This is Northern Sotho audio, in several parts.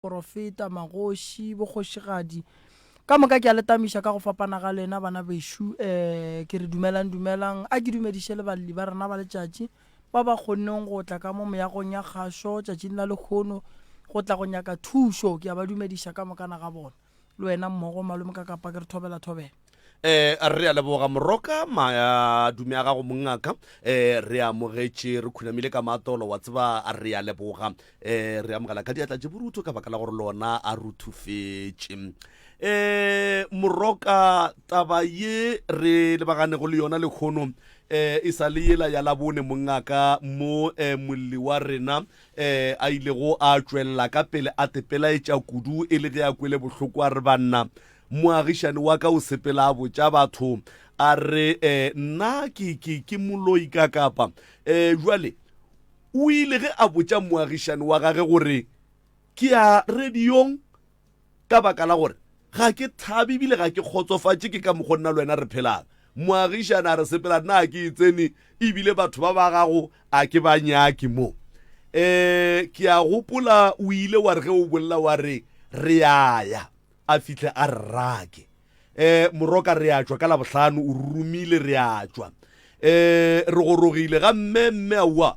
Profeta Magoši Bogošigadi ka moka ke a letamiša ka go fapana ga lena bana bešo ke re dumelang a ke dumediše le balli ba rena ba letšatši ba ba kgonneng go tla ka mo meagong ya kgašo tšatšing la lekgono go tla go nyaka thušo ke a ba dumediša ka mokana ga bona le wena mmogo malome ka kapa ke re thobela a re a leboga moroka madume a gago mongaka re amogetše re khunamile ka matolo wa tseba a re a leboga re amogela ka diatla tše boruto ka baka la gore lona a ruthufetše moroka taba ye re lebaganego le yona lekgono e sa le yela ya labone mongaka mo molli wa rena a ilego a tšwelela ka pele a tepelaetša kudu e le ge a kwele bohloko a re banna moagišane wa ka o sepela a botša batho a re nna ke moloi ka kapa jwale o ile ge a botša moagišane wa gage gore ke a radiong ka baka la gore ga ke thabi bile ga ke kgotsofatše ke ka mokgonna le wena re phelang moagišane a re sepela nna ke itsene ebile batho ba ba gago a ke ba nyake mo ke a gopola o ile wa re ge o bolela wa re aya a fihle a rrake moroka re a tšwa ka labohlano o rumile re a tšwa re gorogile ga mme aua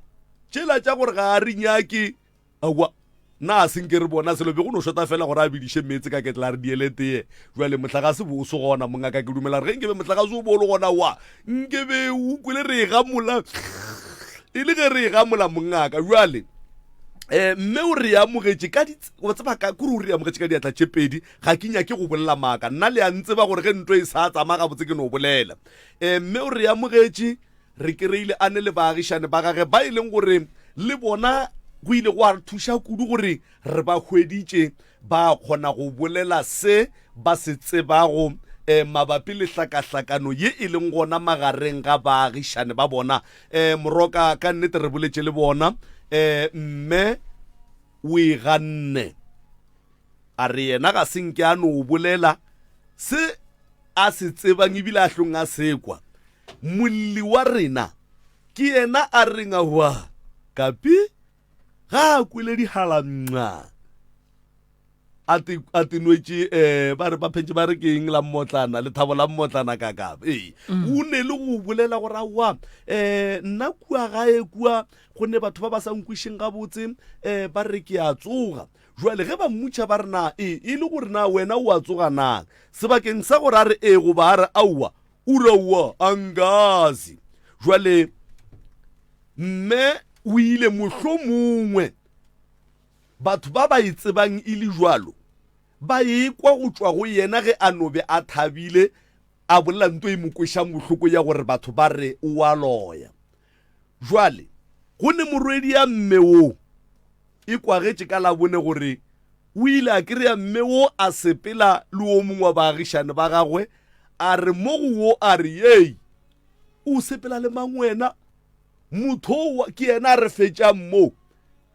tšela tša gore ga a re nyake aua na a senke re bona selo be go no shota fela gore a bidiše metse ka ketla re dieletee jwale mohlagase bo o se gona mongaka ke dumela re ge nkebe mohlagase o bo o le gona wa nkebe o kwele re e gamola e le ge re e gamola mongaka jwale mme o re amogetše ka kore o re amogetše ka diatla tše pedi ga ke nyake go bolela maaka nna le a ntse ba gore ge ntho e sa tsamaya gabotse ke no bolela mme o re amogetše re kry-ile a ne le baagišane ba gage ba e leng gore le bona go ile go a re thuša kudu gore re ba hweditše ba kgona go bolela se ba se tsebago mabapi le hlakahlakano ye e leng gona magareng ga baagišane ba bona moroka ka nnete re boletše le bona mme o e ganne a re yena ga senke a no bolela se a se tsebang ebile a hlong a sekwa molli wa rena ke yena a renga wa kapi ga a kwele dihalanqa a tinwetše ba re ba phentše ba re ke eng la mmotlana le thabo la mmotlana ka kape o ne le go bolela gore aowa nna kua gae kua gonne batho ba ba sa nkwišeng gabotse ba re ke a tsoga jwale ge ba mmutšha ba rena e le gore na wena o a tsoga nang sebakeng sa gore a re goba a re aowa urawa angazi jwale mme o ile mohlo mongwe batho ba ba itsebang e le jwalo ba ekwa go tšwa go yena ge a nobe a thabile a bolela nto e mokweša mohloko ya gore batho ba re o a loya jwale go ne morwedi ya mme wo e kwagetše ka labone gore o ile a kry-a mme wo a sepela le o mongwe wa baagišane ba gagwe a re mo go wo a re yei o sepela le mangwena motho ke yena a re fetša mo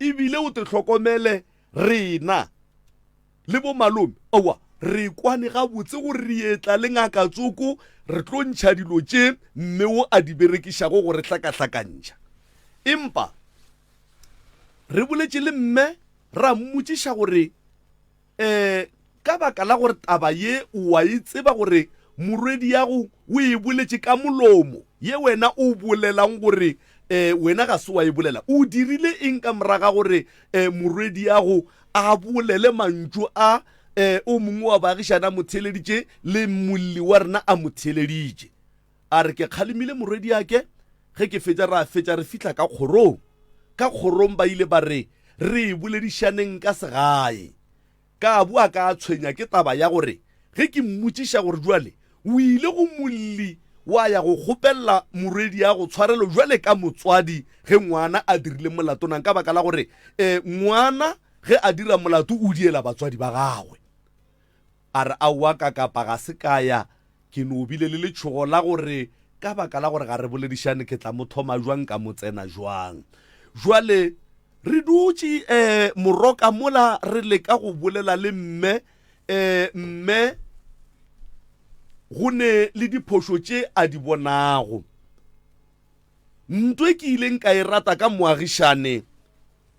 ebile o te hlokomele rena le bo malome owa re kwane gabotse gore re etla le ngaka tsoko re tlo ntšha dilo tše mme o a di berekišago gore hlakahlakantšha empa re boletše le mme ra mmotšiša gore ka baka la gore taba ye wa e tseba gore morwedi yago o e boletše ka molomo ye wena o bolelang gore wena ga se wa e bolela o dirile eng ka moraga gore morwedi yago a bolele mantšu a o mongwe wa baagišana mo theeleditše le molli wa rena a mo theeleditše a re ke kgalemile morwedi yake ge ke fetša re fihla ka kgorong ba ile ba re e boledišaneng ka segae ka boa ka tshwenya ke taba ya gore ge ke mmotšiša gore jwale o ile go molli wa ya go kgopella morwedi ya go tshwarelo jwale ka motswadi ge ngwana a dirile molato nang ka baka la gore ngwana ge a dira molato o diela batswadi ba gagwe a re aowa ka kapa ga se kaya ke no bile le letšhogo la gore ka baka la gore ga re boledišane ke tla mo thoma jwang ka mo tsena jwang jwale re dutše moroka mola re leka go bolela le mme go ne le diphošo tše a di bonago ntwe ke ileng ka e rata ka moagišane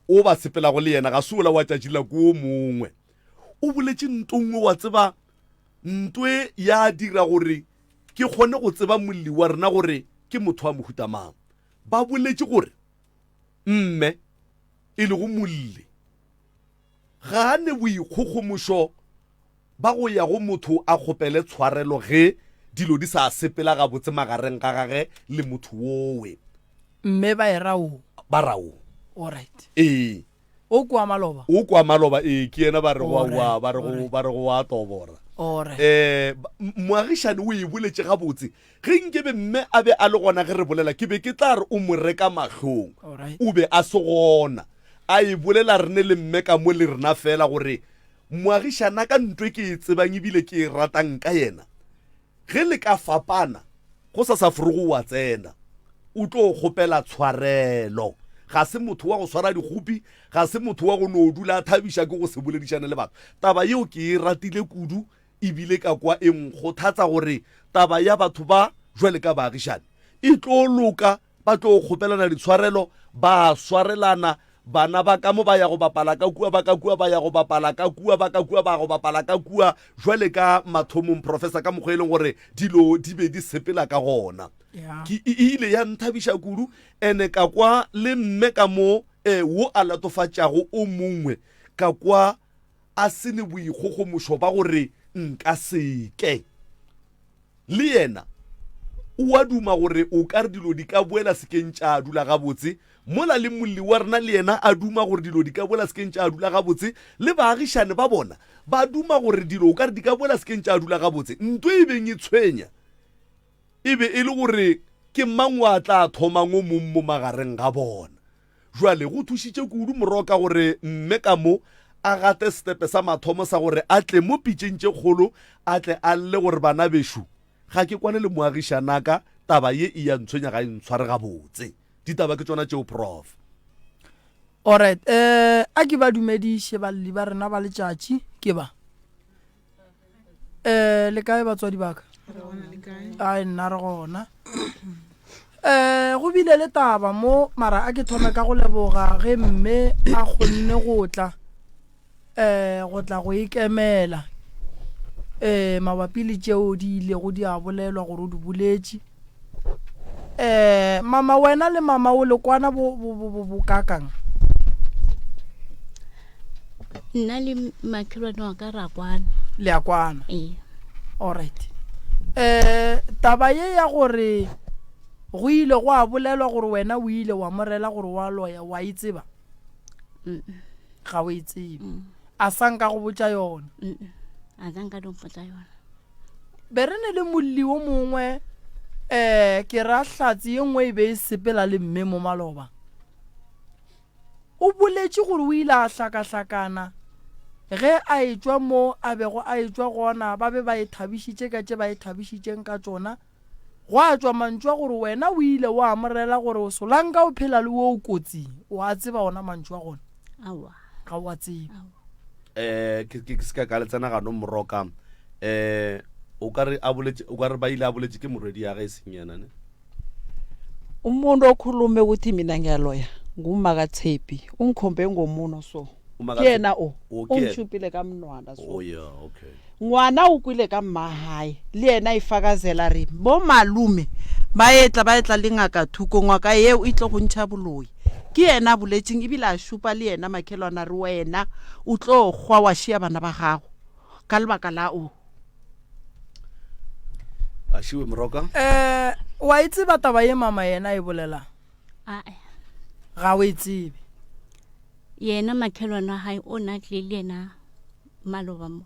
o ba sepelago le yena ga se ola wa tšatši la ko mongwe o boletse ntongwe wa tseba ntwe ya dira gore ke kgone go tseba molli wa rena gore ke motho wa mohuta mang. Ba boletse gore mme e le go molli ga ne boikgogomošo ba go ya go motho a kgopele tshwarelo ge dilo di sa sepela ga botse magareng ga gage le motho wowe. mme ba erao Ba rao alright o kwa maloba ke ena ba re go wa tobora. alright Moagišane o e boletse gabotse ge nkebe mme a be a le gona ge re bolela ke be ke tla re o mo reka mahlong alright o be a se gona a e bolela rene le mme ka mo le rena fela gore moagišana ka ntwe ke e tsebang ebile ke e ratang ka yena ge le ka fapana go sa forogo wa tsena o tlo kgopela tshwarelo. Ga se motho wa go swara dikgopi, ga se motho wa go no dula a thabiša ke go se boledišane le batho. Taba yeo ke e ratile kudu ebile ka kwa e nkgothatsa gore taba ya batho ba jwale ka baagišane e tlo loka, ba tlo kgopelana ditshwarelo, ba swarelana. Bana ba ka mo ba ya go bapala ka kua, ba ka kua ba ya go bapala ka kua, ba ka kua ba go bapala ka kua, jwale ka mathomong professor ka mokgwa e leng gore dilo di be di sepela ka gona. Ke ile ya nthabiša kudu ene ka kwa le mme ka mo wo a latofatšago o mongwe ka kwa a se ne boikgogomošo ba gore nka seke le yena o a duma gore o ka re dilo di ka boela sekeng tša dula gabotse. Mola le molli wa rena le yena a duma gore dilo di ka boela sekeng tša dula gabotse, le baagišane ba bona ba duma gore dilo o ka re di ka boela sekeng tša dula gabotse. Ntwe e beng e tshwenya e be e le gore ke mang wa tla thomang o mong mo magareng ga bona. Jwale go thušitše kudu moroka gore mme ka mo a gate stepe sa mathomo sa gore a tle mo pitšeng tše kgolo a tle a lle gore bana bešo ga ke kwane le moagišanaka taba ye e ya ntshwenya ga e ntshware gabotse. Ditaba ke tsona tšeo prof. alright a ke ba dumediše balli ba rena ba letšatši ke ba le kae batswadi baka a nna re gona go bile le taba mo mara a ke thome ka go leboga ge mme a kgonne go tla go ikemela mabapi le tšeo di ile go di a bolelwa gore o di boletše. Mama wena le mama o le kwana bo kakang? Nna le makhelwane wa ka ra kwana. Le a kwana? Alright. Taba ye ya gore go ile go a bolelwa gore wena o ile wa morela gore wa loya wa itseba? Ga o itsebe. A sanka go botša yona? A sanka do mpotša yona. Berene le molli o mongwe ke ra hlatsi ye nngwe e be e sepela le mme mo maloba. O boletše gore o ile a hlakahlakana ge a etšwa mo a bego a etšwa gona ba be ba e thabišitše ka tše ba e thabišitšeng ka tšona. Go a tšwa mantšwa gore wena o ile wa morela gore o solanka o phela le wo o kotsing. O a tseba ona mantšwa gona? Awa. Ga o a tseba. Ke se ka letsena gano moroka o ka re ba ile a boletse ke moredi ya ga e senyana ne. Umuntu okhulume ukuthi mina ngiyaloya ngumakaTshepi ungikhombe ngomuno so yena umshupile kamnwana so. Oh yeah, okay. Ngwana o kwile ka mmahae le yena ifakazela re bo malume ba etla le ngaka thuko ngaka ye o itlo go ntšha boloi ke yena boletseng ebile a shupa le yena makhelwana re wena o tlo gwa wa shia bana ba gago ka lebaka la o a shiwe moroka. Wa itseba taba ye mama yena e bolela? Ga o itsebe? Yena makhelwana hae o na tle le yena maloba mo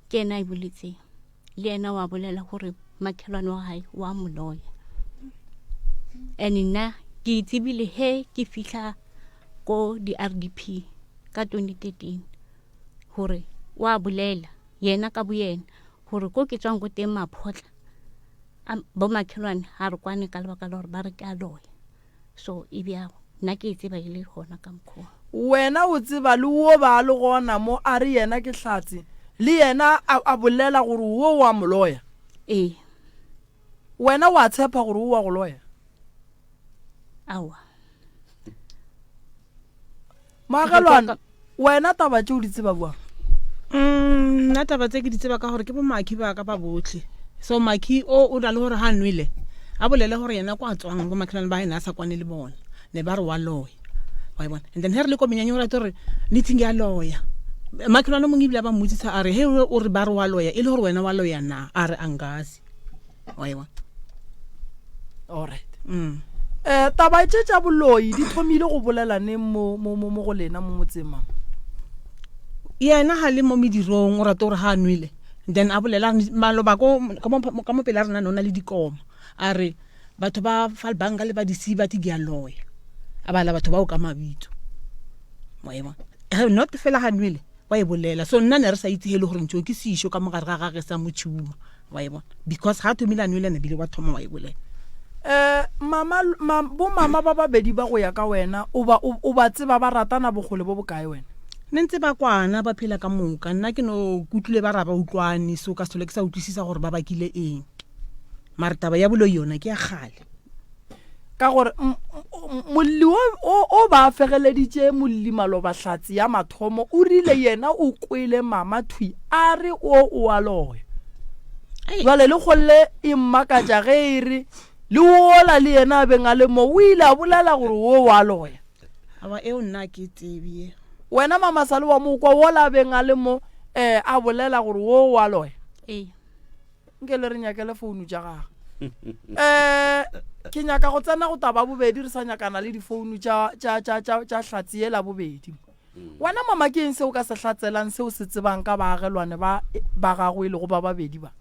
ke yena e boletse le yena wa bolela gore makhelwana wa hae wa moloya. Nna ke itsebile he ke fihla ko di RDP ka 2013 gore wa bolela yena ka boyena gore ko ke tswang go teng maphotla bo makhelwane ha re kwane ka lebaka la gore ba re ka loya. So e bja nna ke tseba ile gona ka mkhoa. Wena o tseba le wo ba le gona mo a re yena ke hlatsi le yena a bolela gore wo wa moloya? Wena wa tshepa gore wo wa go loya? Awa. Magalwana wena taba tšeo di tseba bua? nna taba tse ke di tseba ka gore ke bomakhi ba ka ba botlhe so makhi o na le gore ha nwele a bolele gore yena kwa tswang bo makhelwane ba ena a sa kwane le bona ne ba re wa loya wa bona and then he re le ko menyanye o rata gore nithingi ya loya makhelwane mongwe ebile ba mmotsisa a re he o re ba re wa loya e le gore wena wa loya na a re angazi wa bona alright taba tša boloi di thomile go bolelane mo go lena mo motseng mama yena ha le mo medirong o rata gore ha nwele then a bolela maloba ka mo pele a rena nona le dikoma a re batho ba falbanka le ba disiba ti dia loya a bala batho ba o ka mabitso wa ema not fela ha nwele wa e bolela so nna ne re sa itse hele gore ntse ke sisho ka mogare ga gagwe sa motšhuma wa e bona because ha thomile nwele ne bile wa thoma wa e bolela bo mama ba babedi ba go ya ka wena o ba tseba ba ratana bogole bo bokae wena ne ntse ba kwana ba phela ka moka nna ke no kutlule ba raba utlwane so ka sole ke sa utlwisisa gore ba bakile eng mara taba ya boloi yona ke ya gale ka gore molli o ba fegeleditše molli maloba hlatsi ya mathomo o rile yena o kwele mama thwi a re o a loya jale le kgolle e mmakatša ge e re le ola le yena a beng a le mo o ile a bolela gore o a loya aba eo nna ke tsebie wena mama sale wa mokwa ola a beng a le mo a bolela gore o a loya nke le re nyakele founu tša gaga ke nyaka go tsena go taba bobedi re sa nyakana le difounu tša hlatsi ela bobedi wena mama ke eng seo ka se hlatselang seo se tsebang ka baagelwane ba gago e le go ba babedi ba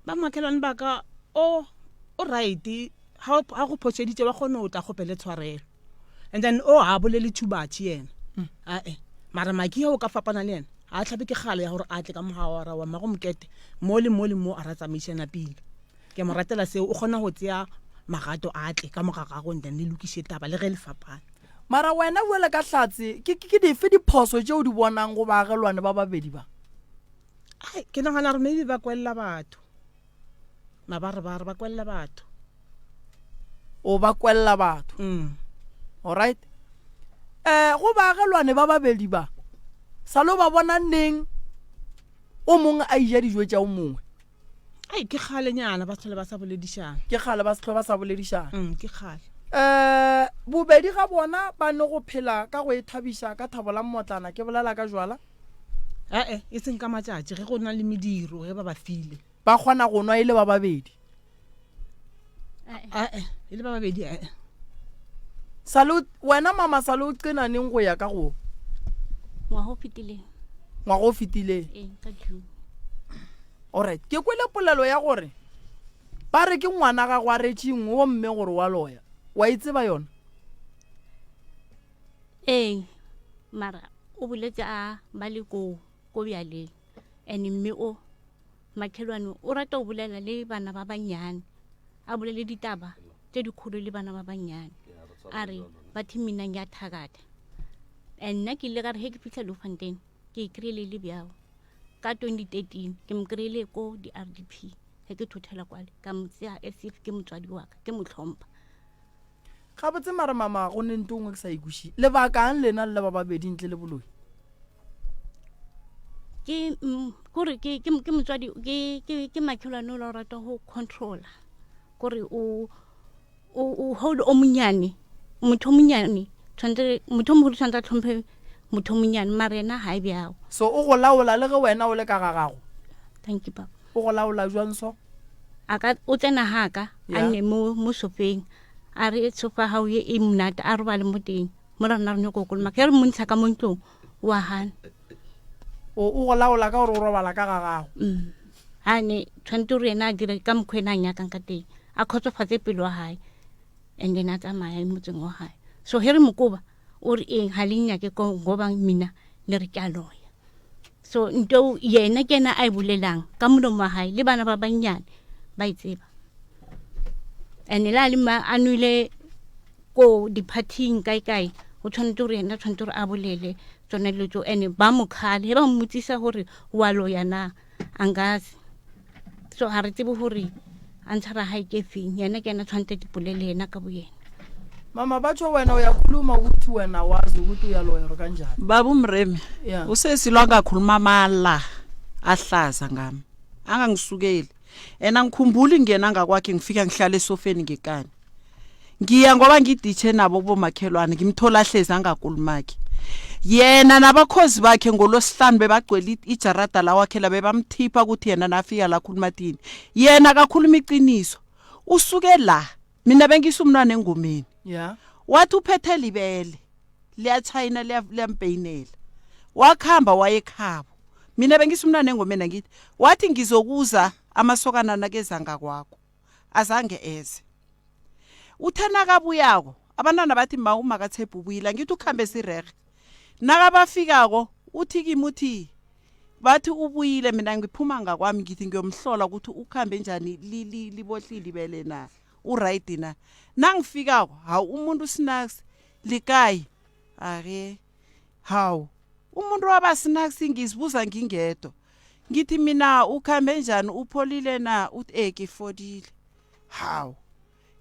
makhelwane ba ka o right ha go phošeditše ba kgone o tla kgopele tshwarelo and then ha bolele thubatši yena mara maki o ka fapana le yena a tlhabe ke gale ya gore a tle ka mogawara wa mago mokete mo le mo a ra tsamaišana pele ke mo ratela seo o kgona go tseya magato a tle ka mogagago then le lokiše taba le ge le fapana mara wena boele ka hlatse ke dife diphoso tšeo di bonang go baagelwane ba babedi ba ke nagana gore maybe ba kwelela batho mabarebare ba kwelela batho o ba kwelela batho alright go baagelwane ba babedi ba salo ba bona neng o mongwe a ija dijo tša o mongwe ke galenyana ba tlhole ba sa boledišana ke gale ba se tlho ba sa boledišana ke gale bobedi ga bona ba ne go phela ka go e thabiša ka thabo la mmotlana ke bolela ka jwala e seng ka matšatši ge go na le mediro ge ba file ba kgona go nwa e le ba babedi e le ba babedi Salut wena mama Salut qena neng go ya ka go ngwago fitileng ka June alright ke kwele polelo ya gore ba re ke ngwana ga gwa retšing o mme gore wa loya wa itse ba yona mara o boletse a ba le ko bjaleng and mme o makhelwane o rata go bolela le bana ba banyane a bolele ditaba tše dikgolo le bana ba banyane a re ba thiminang ya thagata and nna ke ile ka re he ke fitlha Lofontein ke kry-ile le bjao ka 2013 ke mo kry-ile ko di-RDP he ke thothela kwale ka motsea as if ke motswadi wa ka ke motlhompha ga botse mara mama go ne ntongwe ke sa ikushi lebakang lena le ba babedi ntle le boloi ke kore ke motswadi ke makhelwane o la rata go controla kore o hold o monyane motho monyane tshwantse motho mo tshwantse a tlhomphe motho monyane mara ena ha e bjao so o go laola le ge wena o le ka gagago thank you papa o go laola jwang so aka o tsena haka a ne mo sofeng a re sofa ha o ye e mnata a roba le mo teng mo rana re nyoko kolma ke re mo ntsha ka mo ntlong wa hana o go laola ka gore o robala ka gagago ha ne tshwantse re ena a dire ka mokgwena nya ka teng a khotsofatse pelo wa hae and then a tsamaya motseng wa hae so here mokoba o re eng ha linya ke go goba mina le re ka loya so nto yena kena a ibulelang ka modomo wa hae le bana ba banyane ba itseba ene la le ma anule ko di-partying kai o tshwanetse re ena tshwanetse re a bolele tsone le tso ene ba mokhale he ba mmutsisa gore wa loya na angase so ha re tsebe gore a ntshara hae ke feng yena ke ena tshwanetse dipolele yena ka boyena mama batsho wena uyakhuluma ukuthi wena wazi ukuthi uyaloyera kanjani baba umreme Yeah. usesilwa ngakhuluma amala ahlaza ngami angangisukeli ena ngikhumbula ingena ngakwakhe ngifika ngihlala esofeni ngekani ngiya ngoba ngiditshe nabo bomakhelwane ngimthola hlezi angakhulumakhe yena nabakhozi bakhe ngolosihlanu bebagcwele ijarada la wakhe la bebamthipha ukuthi yena nafika la khulumatini yena akakhuluma iqiniso usuke la mina bengisumntwana engomeni yeah wathi uphethe libele liyachayina liyampeyinela wakhamba wayekhabo mina bengisumntwana engomeni ngithi wathi ngizokuza amasokana nakezanga kwakho azange eze uthana kabuyako abantwana bathi makathepha ubuyila ngithi ukhambe sirege nakabafikako uthi kimi uthi bathi ubuyile mina ngiphuma ngakwami ngithi ngiyomhlola ukuthi ukhambe njani libohlile ibele na uright na nangifikako hawu umuntu snacks likayi ake hawu umuntu wabasnacks ngizibuza ngingedwa ngithi mina ukhambe njani upholile na uthi ngifodile hawu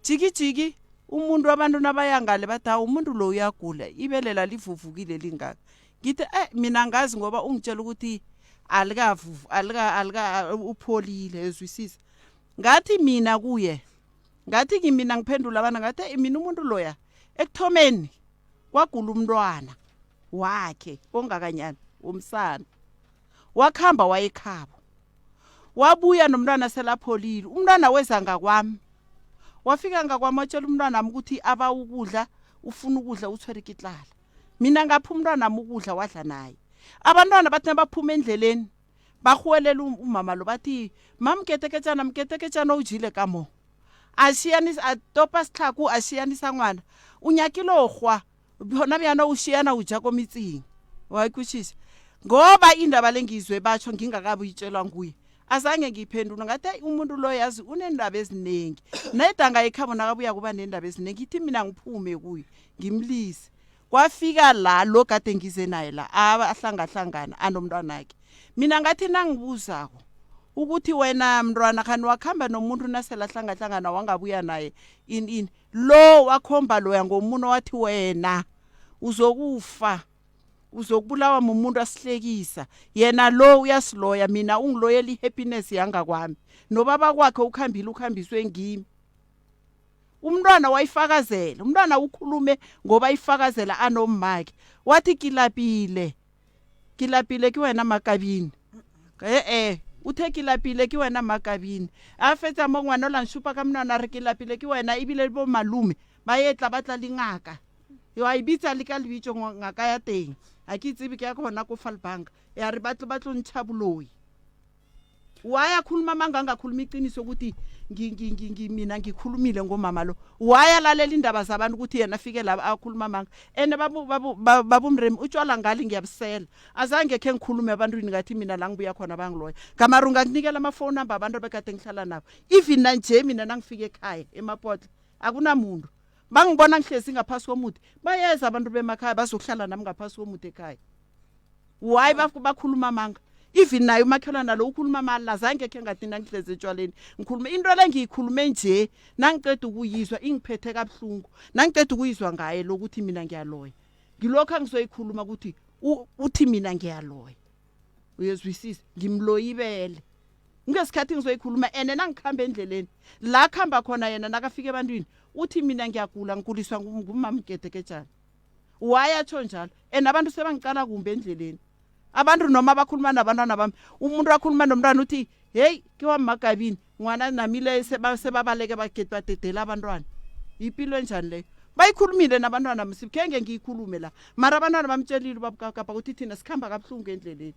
jiki umuntu wabantu nabayangale bathi hawu umuntu lo uyagula ibelela livuvukile lingaka ngithi mina ngazi ngoba ungitshela ukuthi alikavuvu alika upholile ezwisisa ngathi mina kuye ngathi kimina ngiphendula abana ngathi mina umuntu loya ekuthomeni kwagula umntwana wakhe ongakanyana umsana wakhamba wayekhabo wabuya nomntwana selapholile umntwana wezanga kwami wafika ngakwami watshela umntwana nami ukuthi aba ukudla ufuna ukudla uthwere kitlala mina ngapha umntwana nami ukudla wadla naye abantwana bathi baphuma endleleni bahwelela umama lo bathi mamketeketshana ujile kamo ashiyanisa atopa sithaku ashiyanisa ngwana unyakilogwa bona byana ushiyana uja komitsini wayikushisa ngoba indaba lengizwe batsho ngingakabuyitshelwa nguye azange ngiphendula ngathi umuntu lo yazi unendaba eziningi nedanga ekhabo nakabuya kuba nendaba eziningi ithi mina ngiphume kuye ngimlise kwafika la lo kade ngize naye la ahlangahlangana anomntwana wakhe mina ngathi nangibuzako ukuthi wena mntwana khani wakhamba nomuntu nasela hlangahlangana wangabuya naye in lo wakhomba loya ngomuntu wathi wena uzokufa uzokubulawa umuntu asihlekisa yena lo uyasiloya mina ungiloyela ihappiness yanga kwami nobaba kwakhe ukhambiswe ngimi umntwana wayifakazela umntwana ukhulume ngoba ifakazela anommake wathi kilapile kiwena makabini uthe kilapile kiwena makabini afetsa mongwana la nshupa ka mnwana re kilapile kiwena ibile bo malume ba etla batla lingaka yo a ibitsa le ka lebitso ngaka ya teng a ke tsibi ke ya khona ko Falbank ya re batlo ntshabuloi waya khuluma manganga khuluma iqiniso ukuthi mina ngikhulumile ngomama lo waya lalela indaba zabantu ukuthi yena afike la akhuluma manga ene babumrem utshwala ngali ngiyabusela azange ke ngikhulume abantwini ngathi mina la ngibuya khona bangiloya kamarunga kunikela ama phone number abantu bekade ngihlala nabo even nanje mina nangifike ekhaya emapotla akunamuntu bangibona ngihlezi ngaphasi komuthi bayeza abantu bemakhaya bazokuhlala nami ngaphasi komuthi ekhaya why bakhuluma manga even nayo umakhelwana lo ukhuluma mala zange ke ngathi nangihleze etshwaleni ngikhuluma into le ngiyikhulume nje nangiqeda ukuyizwa ingiphethe kabuhlungu nangiqeda ukuyizwa ngaye lokuthi mina ngiyaloya ngilokho ngizoyikhuluma ukuthi uthi mina ngiyaloya uyezwisisa ngimloyibele ngesikhathi ngizoyikhuluma ene nangikhamba endleleni la khamba khona yena nakafika ebantwini uthi mina ngiyagula ngikuliswa ngumamketeketshana wayatsho njalo abantu sebangicala kumbe endleleni abantu noma bakhuluma nabantwana bami umuntu akhuluma nomntwana uthi hey kiwamagabini ngwana namile sebabaleke bagedwadedela abantwana impilo enjani leyo bayikhulumile nabantwana msikhenge ngiyikhulume la mara abantwana bamtshelile babukapa ukuthi thina sikhamba kabuhlungu endleleni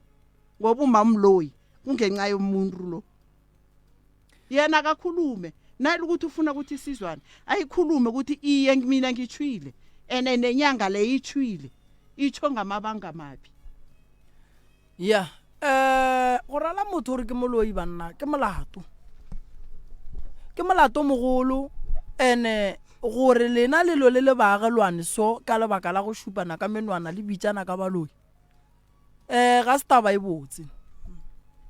ngoba umamloyi kungenxa yomuntu lo yena akakhulume naye ukuthi ufuna ukuthi sizwane ayikhulume ukuthi iye mina ngitshwile ene nenyanga le itshwile itsho ngamabanga mabi ya go rala motho gore ke moloi banna ke molato mogolo ene gore lena lelo le baagelwane so ka lebaka la go šupana ka menwana le bitsana ka baloi ga se taba e botse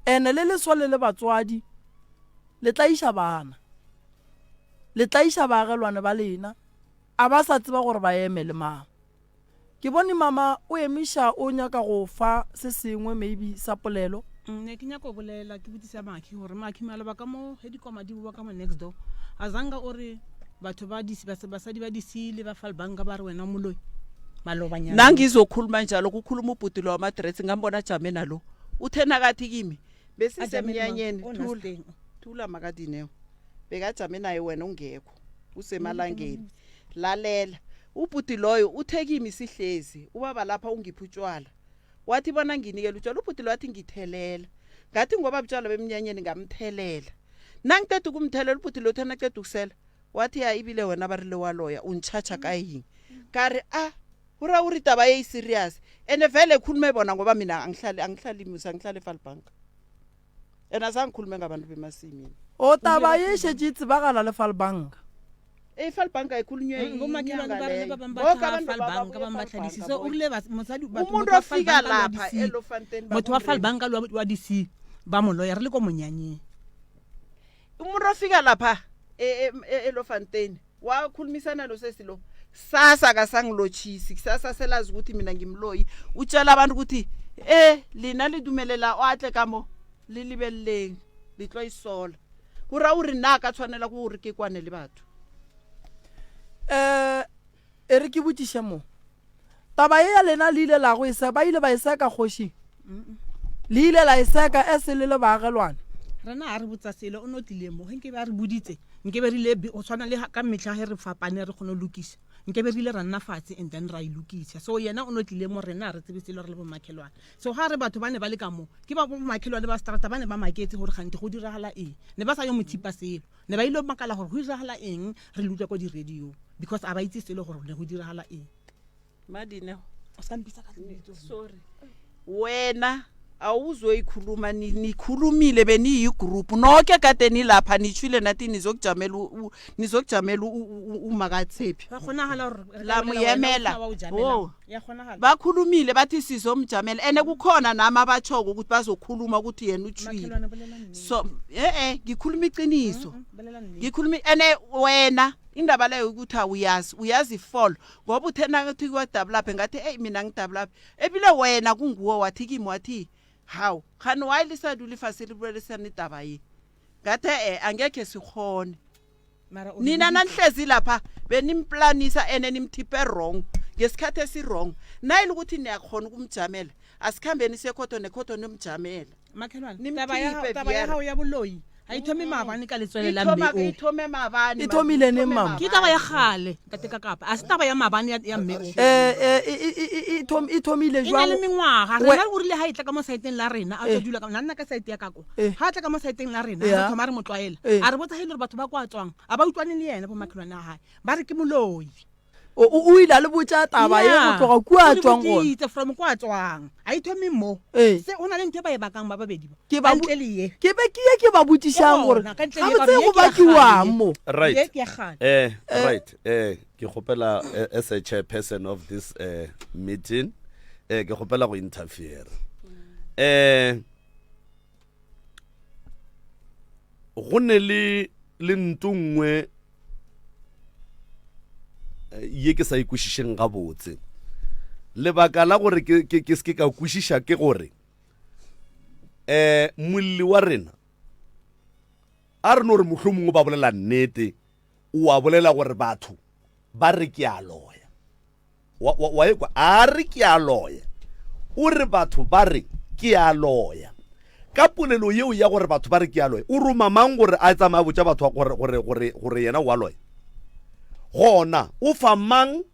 ene le lesole le batswadi le tla iša bana le tla iša baagelwane ba lena a ba sa tseba gore ba eme le mang. Ke bone mama o emiša o nyaka go fa se sengwe maybe sa polelo. Ne ke nyaka go bolela ke botsisa Maki gore Maki maleba ka mo he dikoma di bua ka mo next door azanga ore batho ba basadi ba disile ba falbanga ba re wena moloi malobanyana nangizokhuluma njalo kukhuluma ubhuti lo wamadress ngambona jamena lo uthena kathi kimi besisemnyanyeni thula makadinewo bekajame naye wena ungekho usemalangeni lalela ubhuti loyo uthekimi sihlezi ubaba lapha ungiphutshwala wathi bona nginikela utshwala ubhuti lo wathi ngithelela ngathi ngoba butshwala bemnyanyeni ngamthelela nangithethe ukumthelela ubhuti lo thena qeda ukusela wathi ya ibile wena barile waloya unchacha kayini kare ura uri taba ye serious ene vele khulume bona ngoba mina angihlali musa ngihlale eFalbank ena sangikhulume ngabantu bemasimini o taba ye shejitsi bagala le Falbank eFalbank ayikhulunywe ngomakhelwane ba rele ba bambatha Falbank bambatlhalisi so urile mosadi batho umuntu ofika lapha eLofanten motho wa Falbank wa DC ba moloya re le ko monyanyeng umuntu ofika lapha eLofanten wakhulumisana lo sesilo sasa kasangilochisi sasa selazi ukuthi mina ngimloyi utshela abantu ukuthi lina lidumelela atle kamo lilibelleng litlo isola ura uri naka tshwanela go re ke kwane le batho ere ke botiše mo taba ye ya lena le ile la go isa ba ile ba iseka kgoši le ile la iseka ese le baagelwane rena a re botsa sele o notile mo ge nke ba re buditse nke be rile o tshwana le ka metlha ge re fapane re kgone lokisa nke be rile ra nna fatshe and then ra ilukisa so yena o notlile mo rena re tsebe selo re le bomakhelwane so ga re batho ba ne ba le ka mo ke ba bomakhelwane ba strata ba ne ba maketse gore gante go diragala eng ne ba sa yo mothipa selo ne ba ile makala gore go diragala eng re lutlwa ko di-radio because a ba itse selo gore ne go diragala eng madine o sa mpisa ka sorry wena awuzoyikhuluma nikhulumile beniyigroup nonke kade nilapha nitshwile nathi nizokujamela umakatsephi lamuyemela bakhulumile bathi sizomjamela ene kukhona nama abachoko ukuthi bazokhuluma ukuthi yena utshwile so ngikhuluma iqiniso ngikhuluma ene wena indaba leyo ukuthi uyazi fall ngoba uthena ukuthi kwadabulaphe ngathi mina ngidabulaphe ebile wena kunguwe wathi kimi wathi how khani wayilisa duli facility taba yi ngathi angeke sikhone nina nanhlezi lapha benimplanisa ene nimthipe wrong ngesikhathi esi wrong nayile ukuthi niyakhona ukumjamela asikhambeni sekhoto nekhoto nomjamela makhelwane taba ya hao ya buloyi ayithomi mabani ka letswele la mme ithome mabani ithomile ne mama ke taba ya gale ka teka kapa a se taba ya mabani ya mme ithomile jwa le mengwaga rena o rile ha itla ka mo saeteng la rena a dula ka nna ka saete ya kako ha tla ka mo saeteng la rena a thoma re motwaela a re botsa hile batho ba kwa tswang a ba utlwane le yena bo makhelwane a hae ba re ke moloi o ile le botsa taba ye go tloga kwa tswang go itse from kwa tswang a ithomi mo se ona le ntwe ba e bakang ba babedi ba ke ba ke ba botsisang gore ga botse go bakiwa mo right ke gopela as a chairperson of this meeting ke gopela go interfere go ne le ntungwe ye ke sa ikwišišeng ga botse lebaka la gore ke se ka kwišiša ke gore molli wa rena a re no re mohlomongwe ba bolela nnete o a bolela gore batho ba re ke a loya wa ekwa a re ke a loya o re batho ba re ke a loya ka polelo yeo ya gore batho ba re ke a loya o roma mang gore a tsamaya botsa batho gore yena wa loya gona o fa mang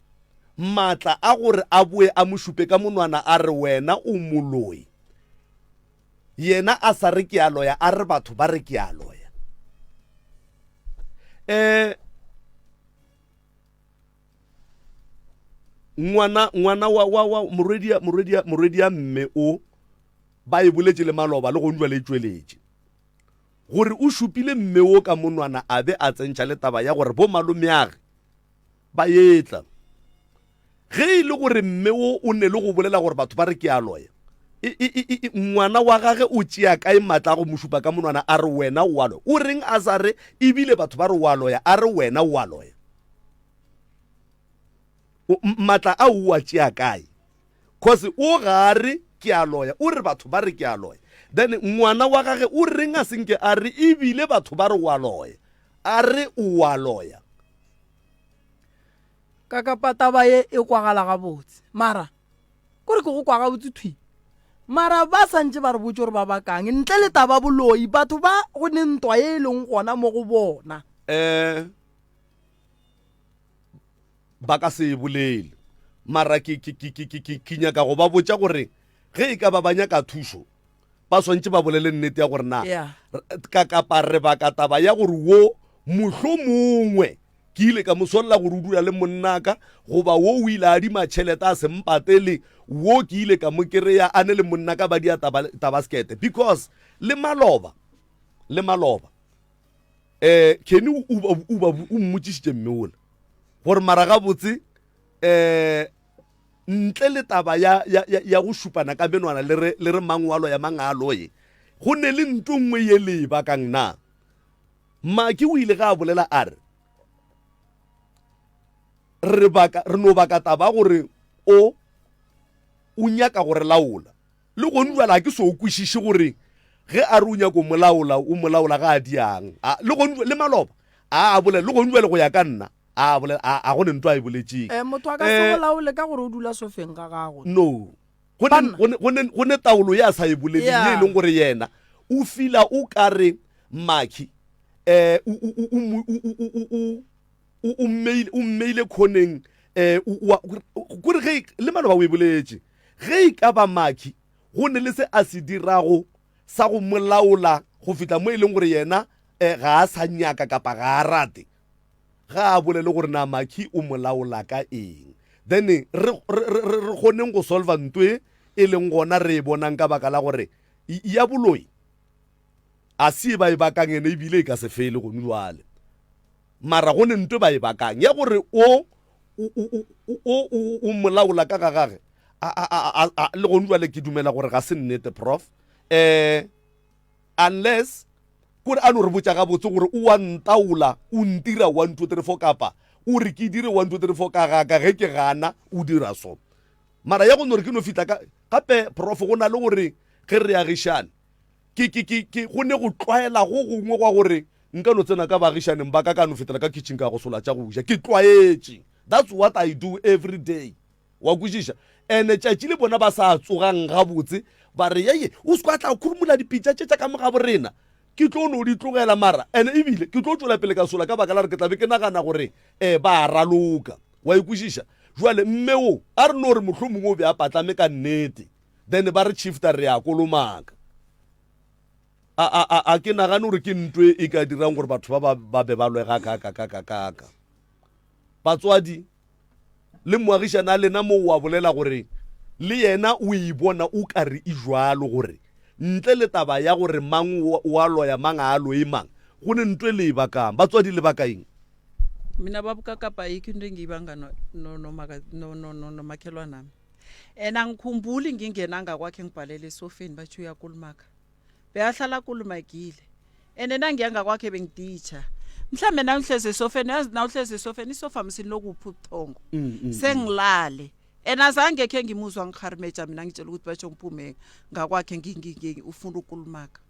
matla a gore a boe a mošupe ka monwana a re wena o moloi yena a sa re ke a loya a re batho ba re ke a loya ngwana wa moredia mme o ba e boletse le maloba le go ndwa le tšweletše gore o šupile mme o ka monwana a be a tsentšha le taba ya gore bo malomeage ba yetla ge ile gore mme o ne le go bolela gore batho ba re ke a loya ngwana wa gage o tšea kae matla go mošupa ka monwana a re wena o a loya o reng a sa re ebile batho ba re o a loya a re wena o a loya matla a o a tšea kae cause o gare ke a loya o re batho ba re ke a loya then ngwana wa gage o reng a senke a re ebile batho ba re o a loya a re o a loya ka kapa taba e kwagala gabotse mara kore ke go kwa gabotse thwi mara ba santse ba re botse gore ba bakang ntle le taba boloi batho ba go ne ntwa e leng gona mo go bona ba ka se bolele mara ke nyaka go ba botsa gore ge e ka ba nyaka thuso ba swantse ba bolele nnete ya gore na ka kapa re baka taba ya gore wo mohlomongwe ke ile ka mosolla gore o dula le monnaka goba wo o ile a dima tšhelete a sempatele wo ke ile ka mo kereya a ne le monnaka ba dia tabaskete because le maloba kene o mmotsisitše mme ola gore mara gabotse ntle le taba ya go šupana ka benwana le re mangwalo ya mangaloye go ne le ntho nngwe ye le bakang na Maki o ile ga a bolela a re no baka taba gore o nyaka gore laola le go ntswala ke so o kwishiše gore ge a re o nyaka o molaola ga a diang le go le maloba a bolela le go ntswala go ya ka nna a bolela a go ne ntwa e boletseng motho a ka se molaole ka gore o dula sofeng ga gago no go ne taolo ya sa e boletseng ye leng gore yena o fila o kare Maki o mmeile khoneng gore ge le mano ba o e boletse ge e ka ba Maki go ne le se a se dirago sa go molaola go fitla mo e leng gore yena ga a sa nyaka kapa ga a rate ga a bolele gore na Maki o molaola ka eng then re kgoneng go solva ntwe e leng gona re e bonang ka baka la gore ya boloi a se ba e bakang ene ebile e ka se fele go nwale mara go ne ntwe ba e bakang ya gore o molaola ka gagage le go nwale ke dumela gore ga se nnete prof unless kore a no re botsa ga botse gore o wa ntaola o ntira 1 2 3 4 kapa o re ke dire 1 2 3 4 ka ga ge ke gana o dira so mara ya go no re ke no fitla gape prof go na le gore ge re agishane ke go ne go tlwaela go gongwe kwa gore nka no tsena ka bagishaneng ba ka no fetela ka kitchen ka go sola tša go ja ke tlwaetse that's what I do every day wa kwishisha ene tšatši le bona ba sa tsogang ga botse ba re ye o se kwa tla khurumula dipitša tša ka moga borena ke tlo no di tlogela mara ene ebile ke tlo tšola pele ka sola ka baka la re ke tlabe ke nagana gore ba raloka wa ikwishisha jwale mme o a re no re mohlomongwe o be a patlame ka nnete then ba re shifta re ya kolomaka a ke nagane gore ke ntwe e ka dirang gore batho ba be ba lwega ka batswadi le moagišana a lena mo wa bolela gore le yena o e bona o ka re e jwalo gore ntle le taba ya gore mang wa loya mang a loe mang go ne ntwe le e bakang batswadi le bakaeng mina babuka kapa yiki into engiyibanga no makhelwana nami angikhumbuli ngingenanga kwakhe ngibhalele esofeni bathi uyakulumaka beyahlala kulumagile nangiyanga kwakhe bengiditsha mhlambe nangihleze esofeni yazi nawuhleze esofeni isofa msini lokuphi ubuthongo sengilale azange khe ngimuzwa ngikharumeja mina ngitshela ukuthi batsho ngiphume ngakwakhe ufuna ukulumaka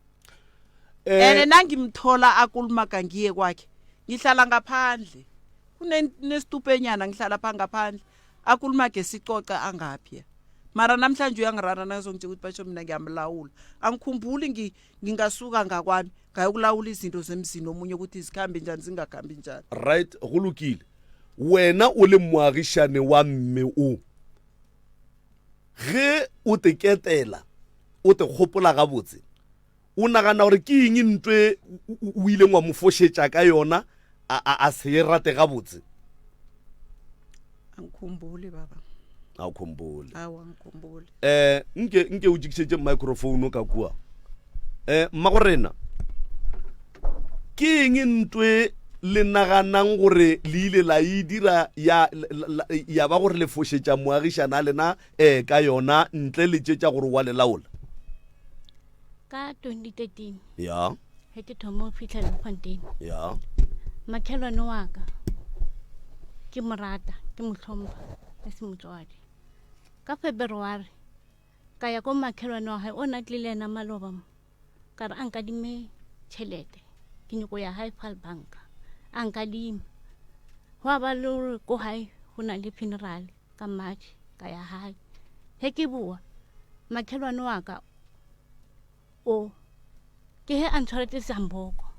nangimthola akulumaka ngiye kwakhe ngihlala ngaphandle kunesitupenyana ngihlala pha ngaphandle akulumake sicoca angaphi mara namhlanje uyangirara nazongitshela ukuthi batsho mina ngiyamlawula angikhumbuli ngingasuka ngakwami ngayokulawula izinto zemzini omunye ukuthi zikhambe njani zingakhambi njani right go lokile wena o le moagishane wa mme o ge o te ketela o te kgopola ga botse o nagana gore ke eng ntwe o ile ngwa mo foshetša ka yona a se rate ga botse angikhumbuli baba a o khumbule awa ngikhumbule nke o jikisetse microphone ka kua mmagorena ke eng ntwe le naganang gore le ile la e dira ya ba gore le foshetša moagišana a lena ka yona ntle le tšetša gore wa le laola ka 2013 ya he ke thomo go fitlha Lepfontein ya makhelwane wa ka ke morata ke mohlompa a se motswadi ka February ka ya ko makhelwane wa hae o na tlile ena maloba mo ka re a nkadime tšhelete ke nyako ya hae Fal Bank a nkadime wa ba le gore ko hae go na le funeral ka March ka ya hae he ke bua makhelwane wa ka o ke he a ntshwaretse Samboko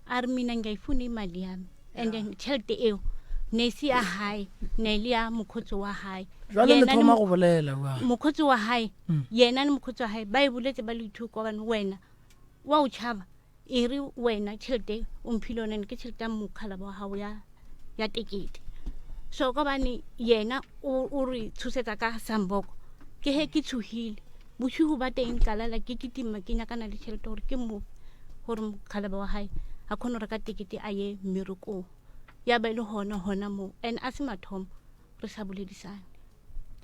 a re mina ngayifuna imali yami and then tšhelete eo ne se ya hae ne le ya mokhotsi wa hae jwale le thoma go bolela wa mokhotsi wa hae yena le mokhotsi wa hae ba e boletse ba le thuko bana wena wa o tšhaba e re wena tšhelete o mphile yone ke tšhelete ya mokhala wa hao ya tekete so ka bane yena o re tshosetsa ka Samboko ke he ke tshogile boshigo ba teng ka lala ke kitima ke nyakana le tšhelete gore ke mo gore mokhala wa hae a khone re ka tekete a ye mmerekong ya ba ile hona mo and a se mathomo re sa boledisane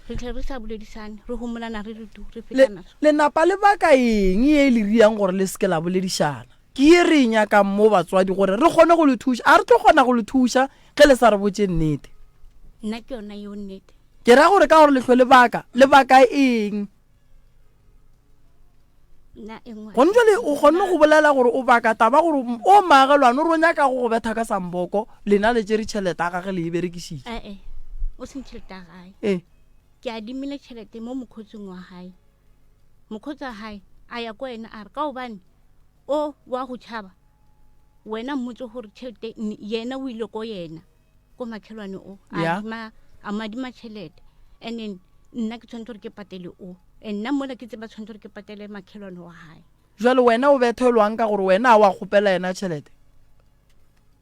re tle re sa boledisane re homolana re tu re fetana le napa le baka eng e le riang gore le seke la boledishana ke e re nyaka mo batswadi gore re kgone go le thusha a re tlo kgona go le thusha ge le sa re botse nnete nna ke yona yo nnete ke ra gore ka gore le hlwe le baka eng na engwe go ntse le o kgonne go bolela gore o baka taba gore o maagelwane o re o nyaka go betha ka Samboko lena le tsere tšhelete a gage le e berekisitse o se tšhelete a gae ee ke adimile tšhelete mo mokhotsing wa hae mokhotsi wa hae a ya ko ena a re ka obane o wa go tšhaba wena mmotse gore tšhelete yena o ile ko yena ko makhelwane o a madima tšhelete and then nna ke tshwanetse gore ke patele o and nna mola ke tseba tshwanetse gore ke patele makhelwane wa hae jwale wena o bethelwang ka gore wena a wa kgopela yena tšhelete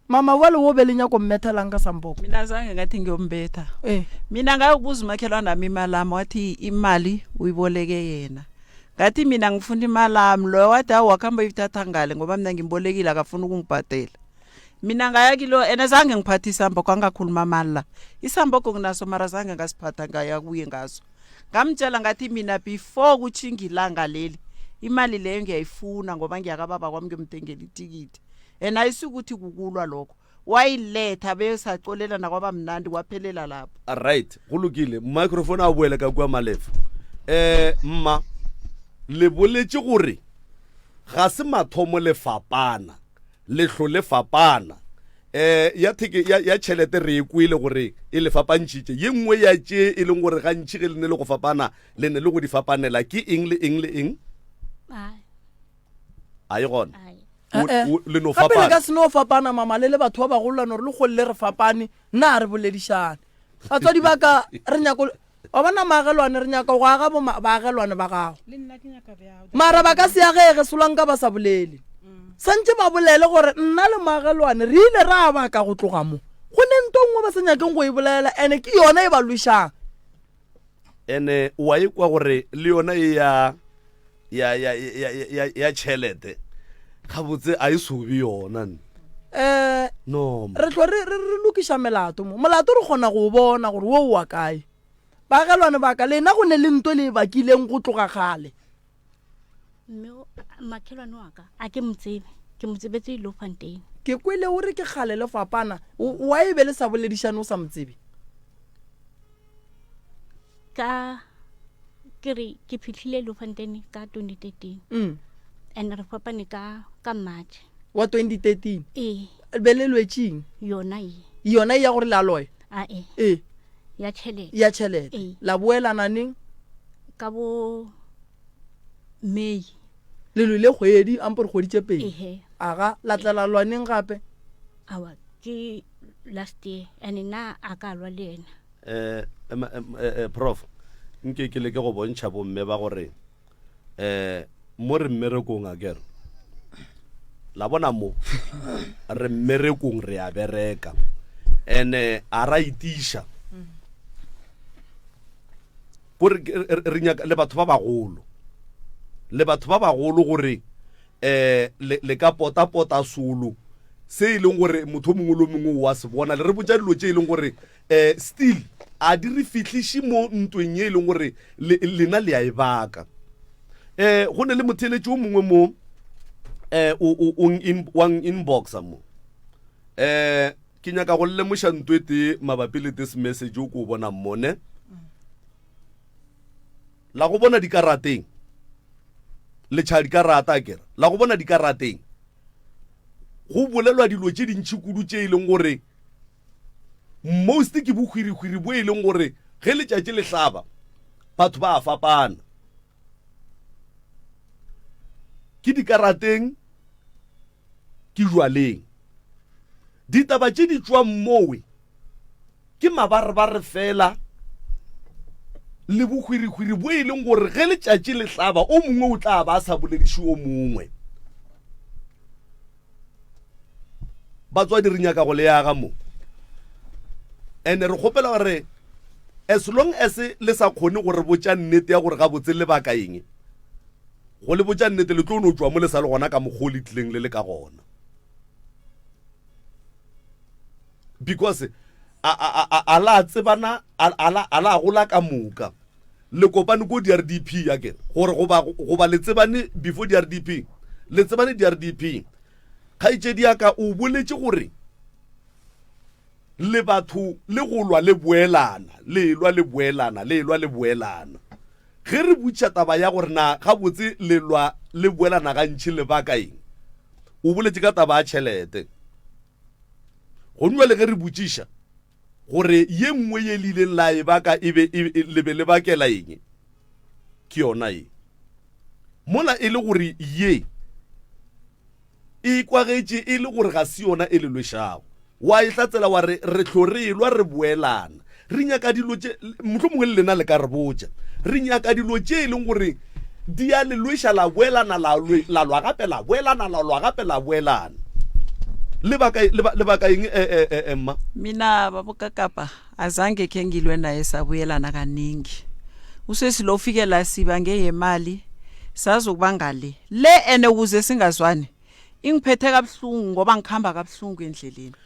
mama wale wo be le nyako mmethelang ka Samboko mina zange ngathi ngiyombetha mina ngayokubuza umakhelwane ami imalami wathi imali uyiboleke yena ngathi mina ngifuna imalami loyo wathi awu wakuhamba uyithatha ngale ngoba mina ngimbolekile akafuna ukungibhadela mina ngaya kilo ena zange ngiphathe Samboko angakhuluma mali la Samboko nginaso mara zange ngasiphatha ngaya kuye ngaso ngamtshela ngathi mina before kuchinga ilanga leli imali leyo ngiyayifuna ngoba ngiyakababa kwami ngiyomthengela itikiti ena isukuthi kukulwa lokho wayiletha besacolela nakwaba mnandi kwaphelela lapho right go lokile microphone a boela ka kwa malefa mma le boletse gore ga se mathomo le fapana le hlole fapana ya tšhelete re e kwele gore e le fapantšitše ye nngwe ya tše e leng gore gantši ge le ne le go fapana le ne le go di fapanela ke eng le eng le eng a e gona le no gape le fapana ka seno fapana mama le batho ba bagololane gore le golole re fapane nna a re boledišane batswadi ba ka re nyako wa bona maagelwane re nyaka go aga baagelwane ba gago le nna ke nyaka bjao mara ba ka se agege solang ka ba sa bolele santse ba bolele gore nna le maagelwane re ile ra baka go tloga mo go ne nto nngwe ba se nyakeng go e bolela ene ke yona e ba lošang ene wa e kwa gore le yona e ya tšhelete ga botse a e sobe yona no re tlo re lokiša melato mo molato re kgona go bona gore wo wa kae baagelwane ba ka lena go ne le nto le e bakileng go tloga gale mme makhelwane wa ka a ke motsebetse Ilofantein ke kwele o re ke gale le fapana wa e be le sa boledišane o sa motsebe ka ke re ke phitlhile Ilofantein ka 2013 and re fapane ka March wa 2013 be le lwetšeng yona e ya gore le aloe ya tšhelete ya tšhelete la boelana neng ka bo May le lwile kgwedi ampore kgwedi tše pedi aga aga latlela lwaneng gape awa ke last year and nna a ka lwa le ena prof nke ke le ke go bontšha bomme ba gore mo re mmerekong a kere la bona mo re mmerekong re a bereka ene a ra itiša gore re nyaka le batho ba bagolo gore le ka pota solo se e leng gore motho mongwe le mongwe wa se bona le re botsa dilo tše e leng gore still a di re fitlhiše mo ntweng ye e leng gore lena le a e baka go ne le motheletši o mongwe mo wang inboxa mo ke nyaka go lemoša ntwete mabapi le this message o ko o bona mmone la go bona dikarateng le tšha dikarata kere la go bona dikarateng go bolelwa dilo tše dintšhi kudu tše e leng gore most ke bohwirihwiri bo e leng gore ge letšatši le hlaba batho ba a fapana ke dikarateng ke jwaleng ditaba tše di tšwa mmowe ke mabarebare fela le bohwirihwiri bo e leng gore ge letšatši le hlaba o mongwe o tla ba a sa bolediše o mongwe batswadi re nyaka go le yaga mo ene re kgopela gore as long as le sa kgone gore botša nnete ya gore ga botse le baka eng go le botša nnete le tlo no tšwa mo le sa le gona ka mokgwa o le tlileng le le ka gona because a la tsebana a la gola ka moka le kopane ko di-RDP ya kere gore goba le tsebane before di-RDP le tsebane di-RDP kgaitšedi yaka o boletše gore le batho le go lwa le boelana le lwa le boelana le lwa le boelana ge re butša taba ya gore na ga botse le lwa le boelana gantši le baka eng o boletše ka taba ya tšhelete go nwa le ge re botšiša gore ye nngwe ye le ileng la e baka le be le bakela eng ke yona e mola e le gore ye e kwagetše e le gore ga se yona e le lwešago wa e tlatsela wa re tlo re elwa re boelana re nyaka dilo tše motlho mongwe le lena le ka re botša re nyaka dilo tše e leng gore di a le lweša la boelana la lwa gape la boelana la lwa gape la boelana le baka eng emma mina babokakapa azange khe ngilwe naye sabuyelana kaningi usesilo ufikela siba ngeyemali sazokuba ngale le ene ukuze singazwani ingiphethe kabuhlungu ngoba ngikhamba kabuhlungu endleleni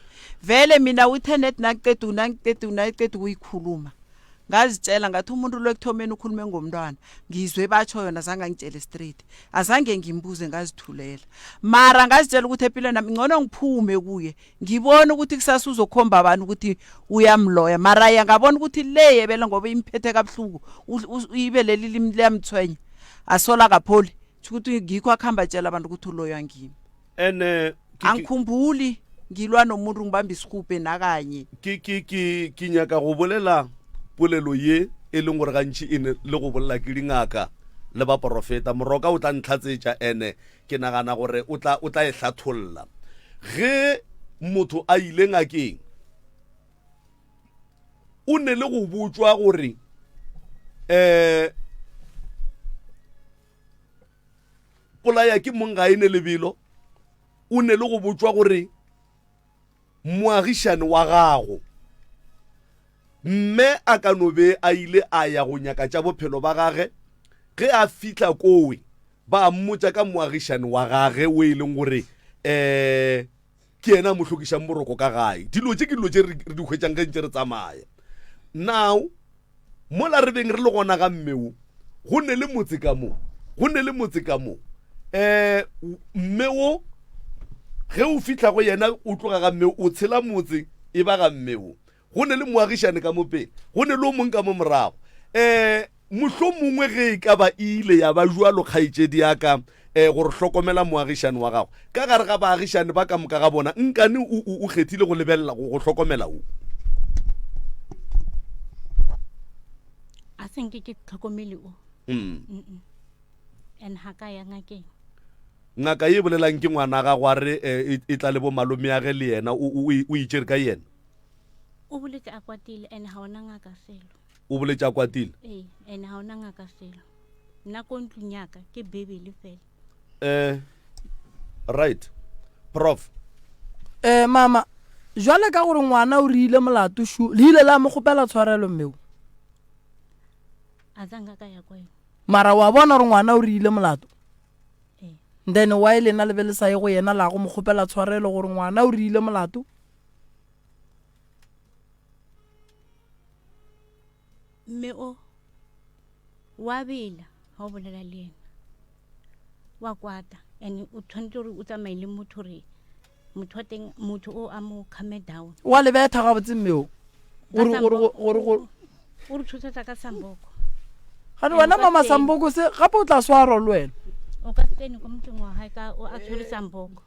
vele mina u-internet nakuqeda ukuyikhuluma ngazitshela ngathi umuntu lo ekuthomeni ukhulume ngomntwana ngizwe batsho yona azange ngitshele straight azange ngimbuze ngazithulela mara ngazitshela ukuthi empilweni nami ngcono ngiphume kuye ngibone ukuthi kusasa uzokhomba abantu ukuthi uyamloya mara ngabona ukuthi le yebela ngoba imphethe kabuhlungu ibeleli limi liyamthwenya asola kapholi ukuthi ngikho akhamba tshela abantu ukuthi uloya ngimi angikhumbuli ngilwa nomuntu ngibamba isikhupe nakanye ke nyaka go bolela polelo ye e leng gore gantši e ne le go bolela ke dingaka le ba profeta moroka o tla ntlhatsetša ene ke nagana gore o tla e hlatholla ge motho a ile ngakeng o ne le go botswa gore polaya ke mong ga ene lebelo o ne le go botswa gore moagišane wa gago mme a ka no be a ile a ya go nyaka tša bophelo ba gage ge a fitla kowe ba mmotša ka moagišane wa gage o e leng gore ke yena mo hlokišang boroko ka gae dilo tše ke dilo tše re di hwetšang ge ntše re tsamaya now mola re beng re le gona ga mmeo go ne le motse ka mo mme o ge o fitla go yena o tloga ga mmeo o tshela motse e ba ga mmeo go ne le moagišane ka mopele go ne le o mongwe ka mo morago mohlho mongwe ge e ka ba ile ya ba jwalo kgaitšedi yaka gore hlokomela moagišane wa gago ka gare ga baagišane ba ka moka ga bona nkane o kgethile go lebelela go hlokomela o a senke ke tlhokomele o and ha ka ya ngakeng ngaka ye bolelang ke ngwana ga go re e tla le bo malome ya ge le yena o itšere ka yena o boletse a kwatile and ha ona ngaka selo o boletse a kwatile and ha ona ngaka selo nna ko ntlong yaka ke bebele fela right prof mama jwale ka gore ngwana o riile molato le ile la mo kgopela tshwarelo mmeo a zanga ka ya kwa mara wa bona gore ngwana o riile molato then wa ile na lebele sa ye go yena la go mo kgopela tshwarelo gore ngwana o riile molato mme o wa bela ha o bolela le yena wa kwata and o tshwanetse gore o tsamaye le motho re motho o a mo calm down wa le betha ga botse mmeo o re tshosetsa ka samboko gane wena mama Samboko se gape o tla swaro le wena o ka tsene ko motseng wa hae ka o a tshwere Samboko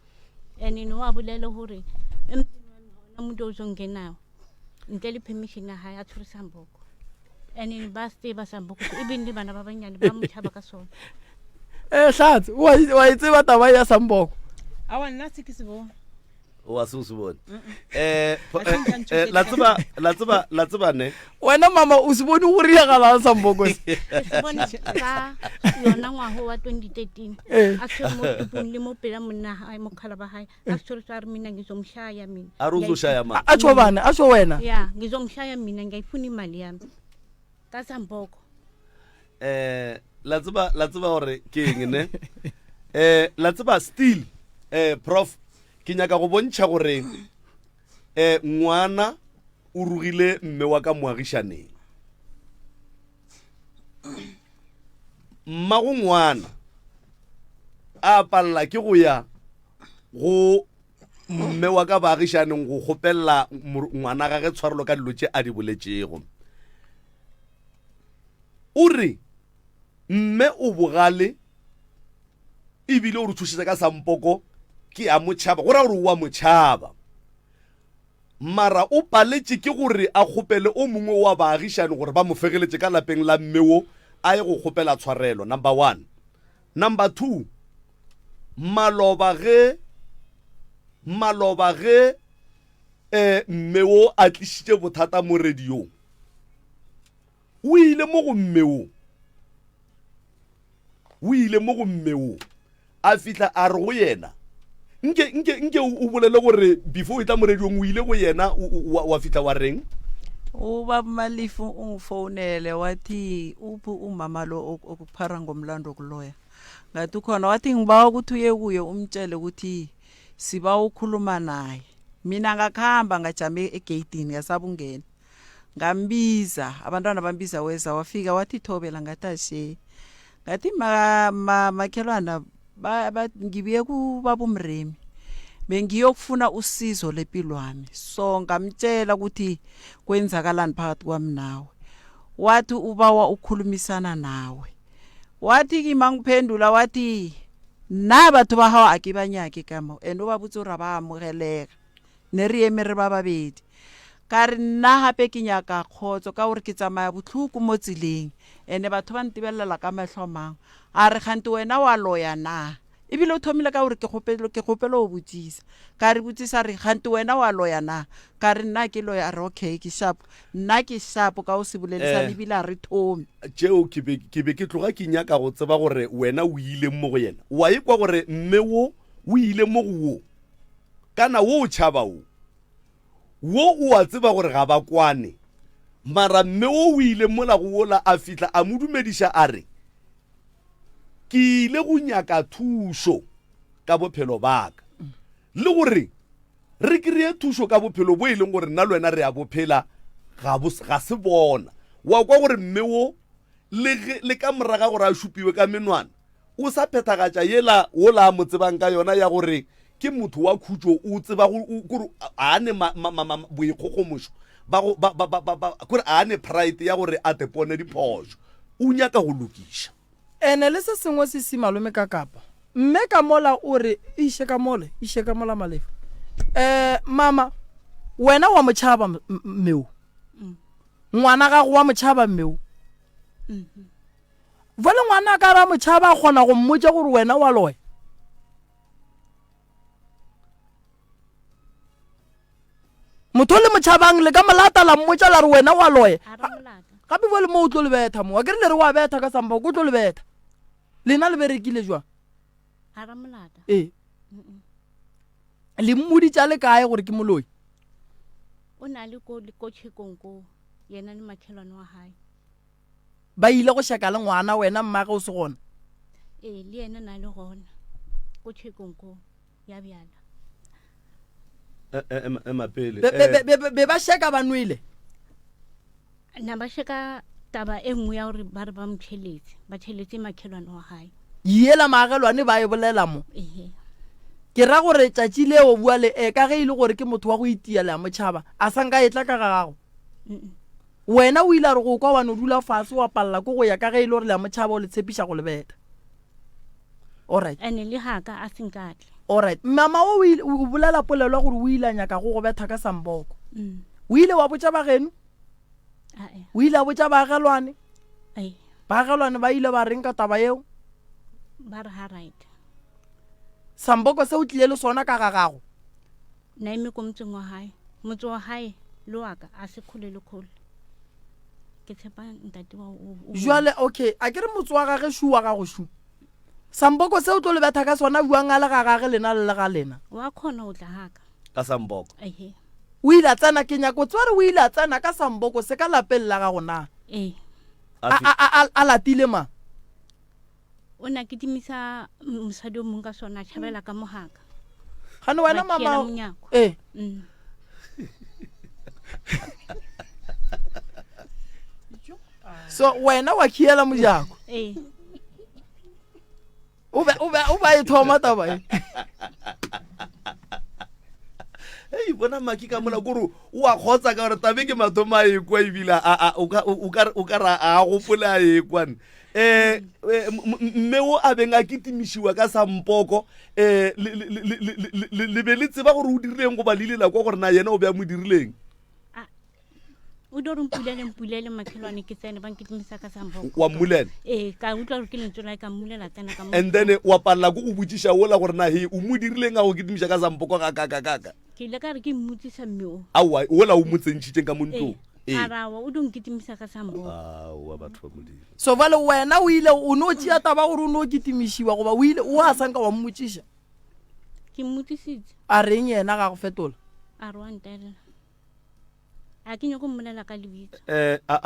ene no wa bolela hore emtona moto o zonke nawo ntle le permission ya hae a tshwere Samboko ene ba stay ba Samboko even le bana ba banyane ba motšhaba ka sona Hlatse wa e tseba taba ya Samboko awa nna se ke se bona wa se bone la tseba ne wena mama o se bone go riagala Samboko bona ka yona ngwaho wa 2013 a tshwere mo tupung le mo pela monna hae mo khala ba hae a tshwere tswa re mina ngizomshaya mina a re uzoshaya ma a tsho bana a tsho wena ya ngizomshaya mina ngayifuna imali yami ka Samboko la tseba hore ke eng ne la tseba still prof ke nyaka go bontšha gore ngwana o rugile mme wa ka moagishaneng mmago ngwana a palela ke go ya go mme wa ka baagishaneng go kgopella ngwana ga ge tshwarelo ka dilo tše a di boletšego o re mme o bogale ebile o re thušitse ka Samboko ke a motšhaba go ra gore wa motšhaba mara o paletše ke gore a kgopele o mongwe wa baagišane gore ba mo fegeletše ka lapeng la mmeo a ye go kgopela tshwarelo number 1 number 2 maloba ge mmeo a tlišitše bothata mo radiong o ile mo go mmeo a fihla a re go yena nke o bolele gore before e tla mo radiong o ile go yena wa fihla wa reng uba Malifu ungifonele wathi uphi umama lo okuphara ngomlando kuloya ngathi khona wathi ngibawa ukuthi uye kuye umtshele ukuthi siba ukhuluma naye mina ngakhamba ngajame egate ngasabungena ngambiza abantwana bambiza weza wafika wathi thobela ngathi ngathi makhelwana ngibuye kubaba uMremi bengiyokufuna usizo lempilo wami so ngamtshela ukuthi kwenzakalani phakathi kwami nawe wathi ubawa ukukhulumisana nawe wathi kimangiphendula wathi nabatho ba hawa akibanyake kamo eno ba butsura ba amogeleka ne re eme re ba babedi ka re nna hape ke nyaka khotso ka gore ke tsamaya botlhuku mo tsileng ene batho ba ntibelela ka mahlomang a re kganti wena wa loya na ebile o thomile ka gore ke kgopelo o botsisa ka re botsisa re kganti wena wa loya na ka re nna ke loya re okay ke sharp nna ke sharp ka o se bolelisa lebile a re thomi tšeo ke be ke tloga ke nyaka go tseba gore wena o ile mo go yena wa ekwa gore mme o ile mo go wo kana wo o tšhaba wo o a tseba gore ga ba kwane mara mme o ile mola go wola a fihla a modumediša a re ke ile go nyaka thušo ka bophelo baka le gore re kry-e thušo ka bophelo bo e leng gore nna le wena re a bophela ga se bona wa kwa gore mme wo le ka moraga gore a šupiwe ka menwana o sa phethagatša yela o la mo tsebang ka yona ya gore ke motho wa khutšo o tseba gore a ane boikgogomošo kore a ane pride ya gore a tepone diphošo o nyaka go lokiša ene le se sengwe se se malome ka kapa mme ka mola o re ishe ka mola Malefu mama wena wa motšhaba mmeo ngwana ga go wa motšhaba mmeo vole ngwana ka ra motšhaba a kgona go mmotša gore wena wa loya motho le motšhabang le ka molata la mmotša la re wena wa loya gape vole mo o tlo le betha mo a ke re le re wa betha ka Samboko o tlo le betha lena le berekile jwa le mmoditša le kae gore ke moloi o na le ko tšhekong ko yena le makhelwane wa hae ba ile go shaka le ngwana wena mmage o se gona le yena na le gona ko tšhekong ko ya bjala emapele be ba shaka ba nwele na ba shaka taba e nngwe ya gore ba re ba tšheletse makhelwane wa hae yela maagelwane ba e bolela mo ke ra gore tšatši le o bua le ka ge ile gore ke motho wa go itiela ya motšhaba a sanka e tla ka ga gago wena o ile a re go kwa wa no dula fatshe wa palela ko go ya ka ge e le gore le a motšhaba o le tshepiša go lebeta alright ane le haka a senkatle alright mama o bolela polelo gore o ile a nyaka go go betha ka Samboko o ile wa botša bageno o ile a botša baagelwane baagelwane ba ile ba reng ka taba eo ba re ha right Samboko se o tlile le sona ka ga gago na eme ko motseng wa hae motse wa hae le waka a se kgole le kgole ke tshepa ntate wa jwale okay a ke re motse wa gage shu wa gago shu Samboko se o tlo le betha ka sona buang a le ga gage lena le ga lena wa khona o tla haka ka Samboko ehe o ile a tsena ke nyako tsware o ile a tsena ka Samboko se ka lapeng la gago na a latile ma o na kitimisa mosadi o mong ka sona tšhabela ka mohaka gane wena mama so wena wa khiela mojako o ba e thoma taba e hey bona maki ka mola gore o a khotsa ka gore tabe ke mathoma e kwa ibila o ka ra a gopola e kwane mme o a beng a kitimishiwa ka Samboko le be le tseba gore o dirileng go ba le la kwa gore na yena o be a mo dirileng o do mpulele makhelwane ke tsene ba nkitimisa ka Samboko wa mmulele ka utlwa re ke lentswe la ka mmulela tsena ka and then wa palla go botsisha ola gore na he o mo dirileng a go kitimisa ka Samboko ka ke ile ka re ke mmutsisa mmeo awa ola o motsentshiteng ka monto arawa o do nkitimisa ka Samboko wa batho ba modimo so vale wena o ile o no tšea taba gore o no kitimishiwa goba o ile o a sanka wa mmutsisha ke mmutsisitse a reng yena ga go fetola a re wa ntela a ke nyako mmolela ka lebitso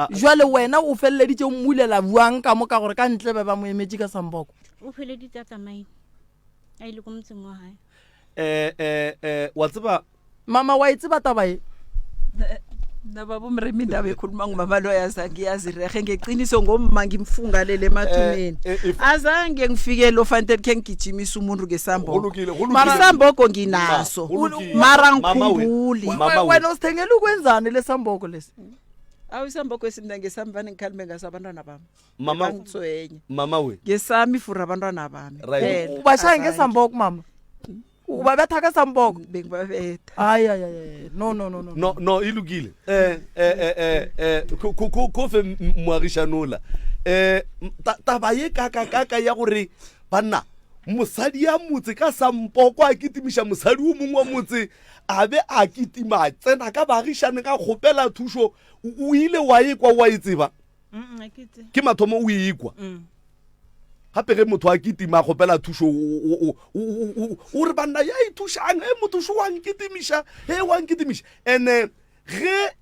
jwale wena o felleditse o mmulela buang ka mo ka gore ka ntle ba mo emetše ka Samboko o feleditse a tsamaile a ile ko motseng wa hae wa tseba mama wa itse ba taba e na baba umremi indaba ekhuluma ngumama lo yazange yazirege ngeqiniso ngomma ngimfungalele emathumeni azange ngifike lo fanele ke ngigijimisa umuntu ngeSamboko Samboko nginaso mara ngikhumbuli wena usithengela ukwenzani le Samboko lesi Samboko esimna ngesambane ngikhalime ngasabantwana bami mama ngitsoyenye mama we ngesami fura abantwana bami ubashaya ngeSamboko mama uba betha ka Samboko bengibabetha ay no ilukile ko fe moagishanola taba ye kaka ya gore banna mosadi ya motse ka Samboko a kitimisha mosadi o mongwe wa motse a be a kitima tsena ka baagishane ka kgopela thušo o ile wa ekwa wa itseba ke mathomo o ekwa gape ge motho a kitima kgopela thušo o re banna ya ithušang motho wa nkitimisha wa nkitimisha ene ge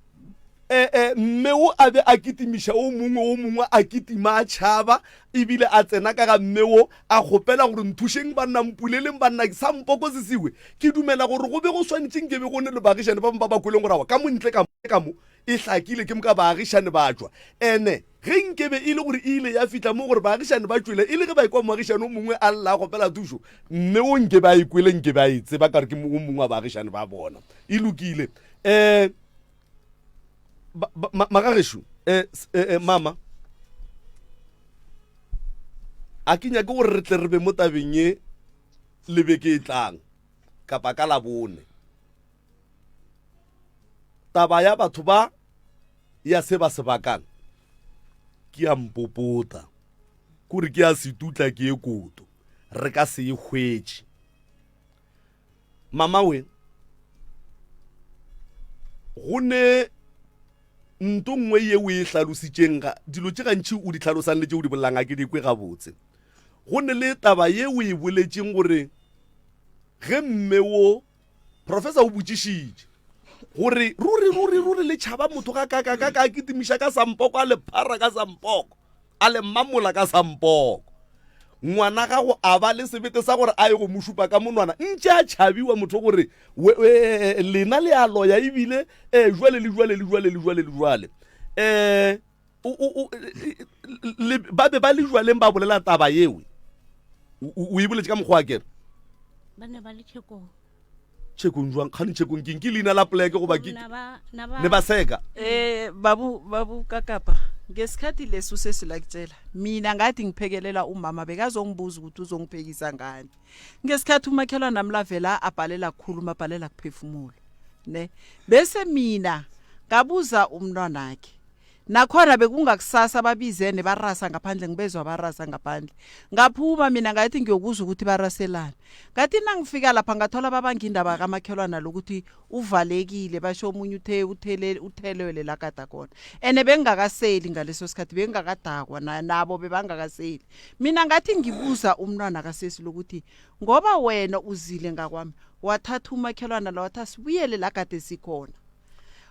mme o a be a kitimiša o mongwe a kitima a tšhaba ebile a tsena ka ga mme o a kgopela gore nthušeng banna mpuleleng banna Samboko se siwe ke dumela gore go be go swanetšeng ke be go ne le baagišane ba ba kweleng gore awa ka montle ka mo e hlakile ke moka baagišane ba tswa ene ge nkebe e le gore ile ya fitla mo gore baagišane ba tswile e le ge ba ikwa moagišane o mongwe a lla kgopela thušo mme o nke ba ikwele nke ba itse ba ka re ke o mongwe wa baagišane ba bona e lokile magagesho mama a ke nyake gore re tle re be mo tabeng e lebeke e tlang kapa ka labone taba ya batho ba ya se ba se bakang ke ya mpopota kore ke ya setutla ke e koto re ka se e hwetše mama we go ne nto nngwe ye o e hlalositšeng ga dilo tše gantši o di hlalosang le tše o di bolelang a ke di kwe gabotse go ne le taba ye o e boletšeng gore ge mme wo professor o botšišitše gore ruri le tšhaba motho ka kitimiša ka Samboko a le phara ka Samboko a le mamola ka Samboko ngwana gago a ba le sebete sa gore a ye go mošupa ka monwana ntše a tšhabiwa motho gore lena le a loya ebile jwale ba be ba le jwaleng ba bolela taba yewe o e boletše ka mokgwa kere ba ne ba le tšhekong checkong jwang kgane checkong ke leina la poleke goba ke Naba- ne ba seka babu kakapa ngesikhathi leso sesilakutshela mina ngathi ngiphekelela umama bekazongibuza ukuthi uzongiphekisa ngani ngesikhathi umakhelwane nami lavela abhalela kukhuluma abhalela kuphefumula ne bese mina ngabuza umntwana wakhe nakhona bekungakusasa babizene barasa ngaphandle ngibezwa barasa ngaphandle ngaphuma mina ngathi ngiyokuza ukuthi baraselana ngathi nangifika lapha ngathola babangindaba kamakhelwana lokuthi uvalekile basho omunye uthelele la kade khona ene bengakaseli ngaleso sikhathi bengakadakwa nabo bebangakaseli mina ngathi ngibuza umntwana kasesi lokuthi ngoba wena uzile ngakwami wathatha umakhelwana la wathi sibuyele la kade sikhona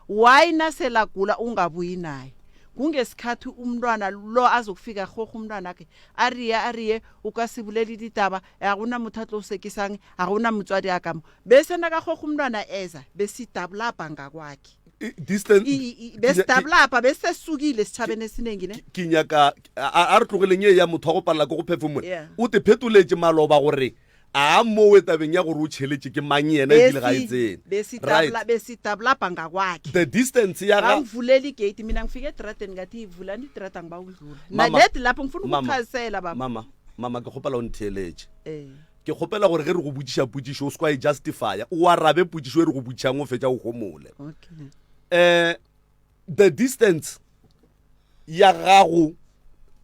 why naselagula ungabuyi naye kungesikhathi umntwana lo azokufika gogo umntwana wakhe ariye ukasibulela ditaba akuna muthatlo usekisang akuna mutswadi akamo bese nakagogo umntwana eza besidablapa ngakwakhe distance besidablapa bese sukile sithabene esinengi ne ke nyaka a re tlogeleng e ya motho go palela go go phefumole Yeah. o te phetoletse maloba gore a mo we tabeng ya gore o tšheletse ke mang yena e bile ga itsene besidablapa ngakwakhe the distance ya ga bangivuleli gate mina ngifike edrateni ngathi ivulani idrata ngiba udlula Mama, naleti lapho ngifuna Mama, ukuchazela baba mama ke gopela o ntheeletse eh ke gopela gore ge re go botsiša potsišo o se kwa e justifya o arabe potsišo e re go botsišang o fetša o gomole okay the distance ya gago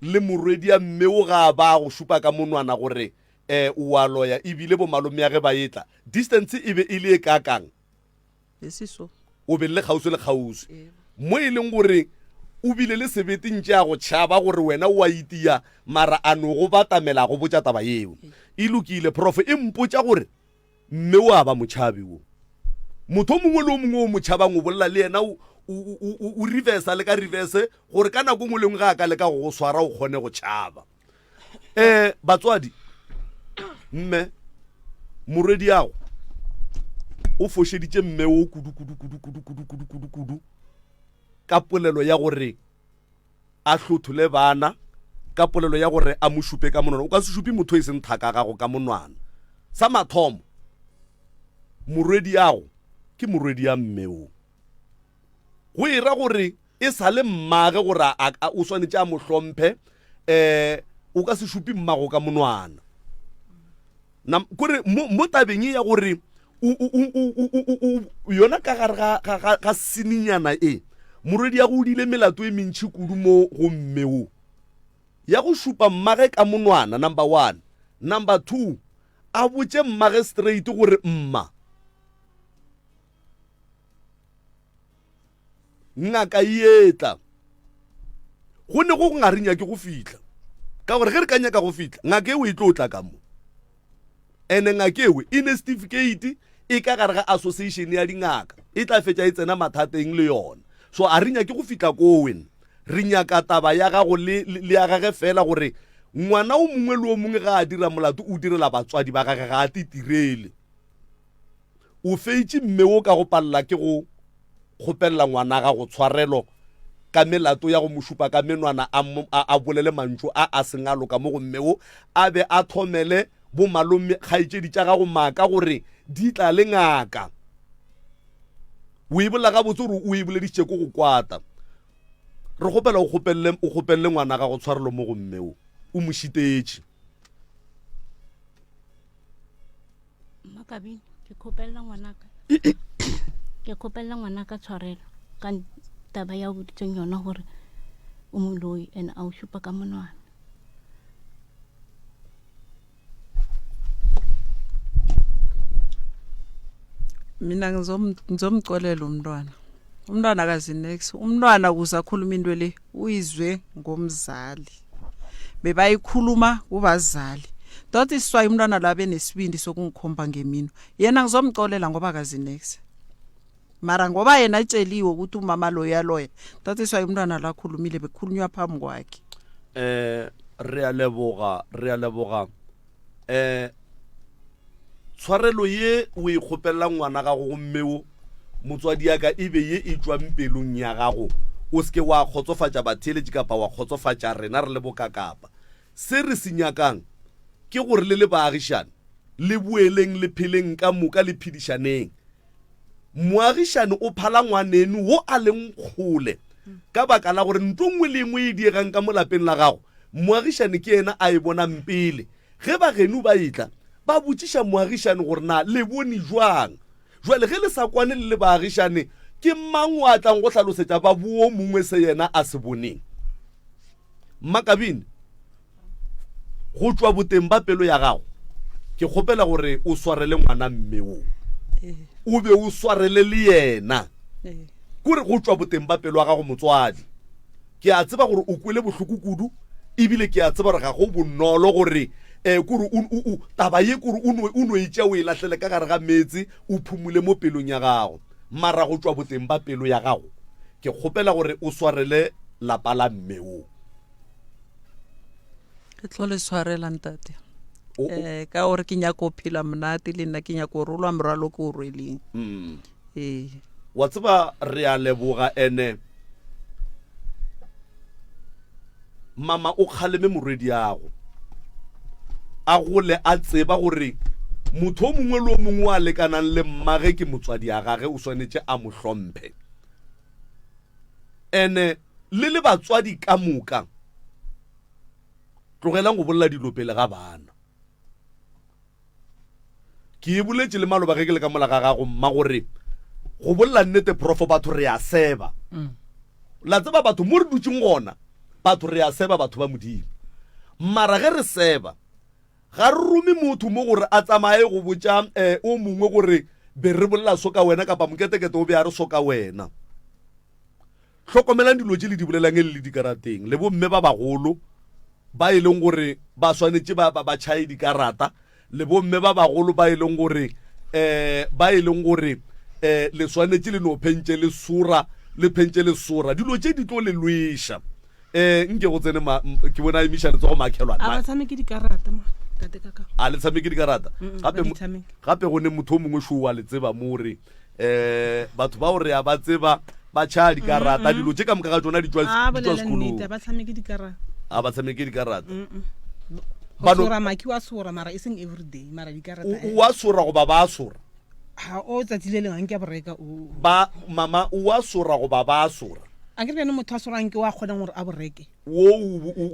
le morwedi ya mmeo ga ba go šupa ka monwana gore o a loya ebile bo malome ya ge ba etla distance e be e le e kakang esiso o be le kgausi le kgausi mo e leng gore o bile le sebeteng tša go tšhaba gore wena o a itia mara a no go batamela go botša taba yeo e lokile prof e mpotša gore mme o a ba motšhabi o motho mongwe le o mongwe o motšhabang o bolela le yena o reversa le ka reverse gore ka nako ngwe lengwe ga a ka le ka go swara o kgone go tšhaba batswadi mme morwedi yago o fošeditše mme o kudu ka polelo ya gore a hlothole bana ka polelo ya gore a mo šupe ka monwana o ka se šupe motho e seng thaka gago ka monwana sa mathomo morwedi yago ke morwedi ya mme o go ira gore e sa le mmage gore o swanetše a mo hlomphe o ka se šupe mmago ka monwana kore mo tabeng ya gore yona ka gare ga seninyana e morwedi ya go udile melato e mentšhi kudu mo go mmeo ya go šupa mmage ka monwana number 1 number 2 a botše mmage straight gore mma ngaka yetla go ne go ngarinya ke go fitla ka gore ge re ka nyaka go fitla ngaka e o e tlo tla ka mo ene ngaka ewe e ne certificate e ka gare ga association ya dingaka e tla fetša e tsena mathateng le yona so a re nyake go fitla ko wena re nyaka taba ya gago le ya gage fela gore ngwana o mongwe le o mongwe ga a dira molato o direla batswadi ba gage ga a titirele o feitše mme o ka go palela ke go kgopelela ngwana ga go tshwarelo ka melato ya go mošupa ka menwana a bolele mantšu a seng a loka mo go mmeo a be a thomele bo malome kgaetšedi tša gago maaka gore di tla le ngaka o e bolela gabotse gore o e boleditše ko go kwata re kgopela o kgopelele ngwana ga go tshwarelo mo go mmeo o mo šitetše Makabini ke kgopelela ngwanaka tshwarelo ka taba ya o boditseng yona gore o moloi and a o šupa ka monwana mina ngizomcolela umntwana akazinex umntwana kusakhuluma into le uyizwe ngomzali bebayikhuluma kubazali that is why umntwana labe nesibindi sokungikhomba ngemino yena ngizomcolela ngoba akazinex mara ngoba yena atsheliwe ukuthi umama loya that is why umntwana la khulumile bekhulunywa phambi kwakhe re a leboga tshwarelo ye o e kgopelela ngwana gago go mmeo motswadi ya ka e be ye e tswang pelong ya gago o seke wa kgotsofatša batheeletši kapa wa kgotsofatša rena re le bokakapa se re se nyakang ke gore le baagišane le bueleng le pheleng ka moka le phedišaneng. Moagišane o phala ngwaneno wo a leng kgole ka baka la gore ntho nngwe le nngwe e diegang ka mo lapeng la gago moagišane ke ena a e bonang pele. Ge ba geno ba itla ba botšiša moagišane gore na le bone jwang. Jwale ge le sa kwane le baagišane ke mang wa tlang go hlalosetša ba buo mongwe se yena a se boneng. Makabine go tšwa boteng ba pelo ya gago ke kgopela gore o swarele ngwana mmeo o be o swarele le yena kore go tšwa boteng ba pelo ya gago motswadi. Ke a tseba gore o kwele bohloko kudu ebile ke a tseba gore ga go bonolo gore kore taba ye kore o no e tšea o e latlhele ka gare ga metsi o phumule mo pelong ya gago. Mara go tšwa boteng ba pelo ya gago ke kgopela gore o swarele lapa la mmeo. ke tlo le swarela ntate ka gore ke nyako phela monate le nna ke nyako rolwa moralo ke o rweleng. Wa tseba re a leboga ene mama o kgaleme morwedi yago a gole a tseba gore motho o mongwe le o mongwe wa lekanang le mmage ke motswadi ya gage o swanetse a mo hlomphe. Ene le batswadi ka moka tlogelang go bolla dilo pele ga bana. Ke e boletše le maloba ge ke le ka mola ga gago mma gore go bolla nnete profo batho re a seba. La tseba batho mo re dutšeng gona batho re a seba batho ba modimo. Mara ge re seba ga re rome motho mo gore a tsamaye go botša o mongwe gore be re bolla so ka wena kapa moketekete o be a re so ka wena. Hlokomelang dilo tše le di bolelang le dikarateng le bomme ba bagolo ba e leng gore ba swanetse ba tšhae dikarata le bomme ba bagolo ba e leng gore le swanetse le no phentše le sura le phentše le sura dilo tše di tlo le lweša. Nke go tsene ke bona emishane tsa go makhelwane a ba tshameke dikarata ma tate kaka a le tshameke dikarata gape go ne motho o mongwe sho wa le tseba more batho ba gore a ba tseba ba tšhaya dikarata dilo tše ka moka ga tsona di tswa sekolong ba tshameke dikarata a ba tshameke dikarata sora maki wa sora mara e seng everyday mara dikarata wa sora goba ba sora ha o tsatsi le leng ke boreka o ba mama wa sora goba ba sora a ke bene motho a sorang ke wa kgonang gore a boreke wo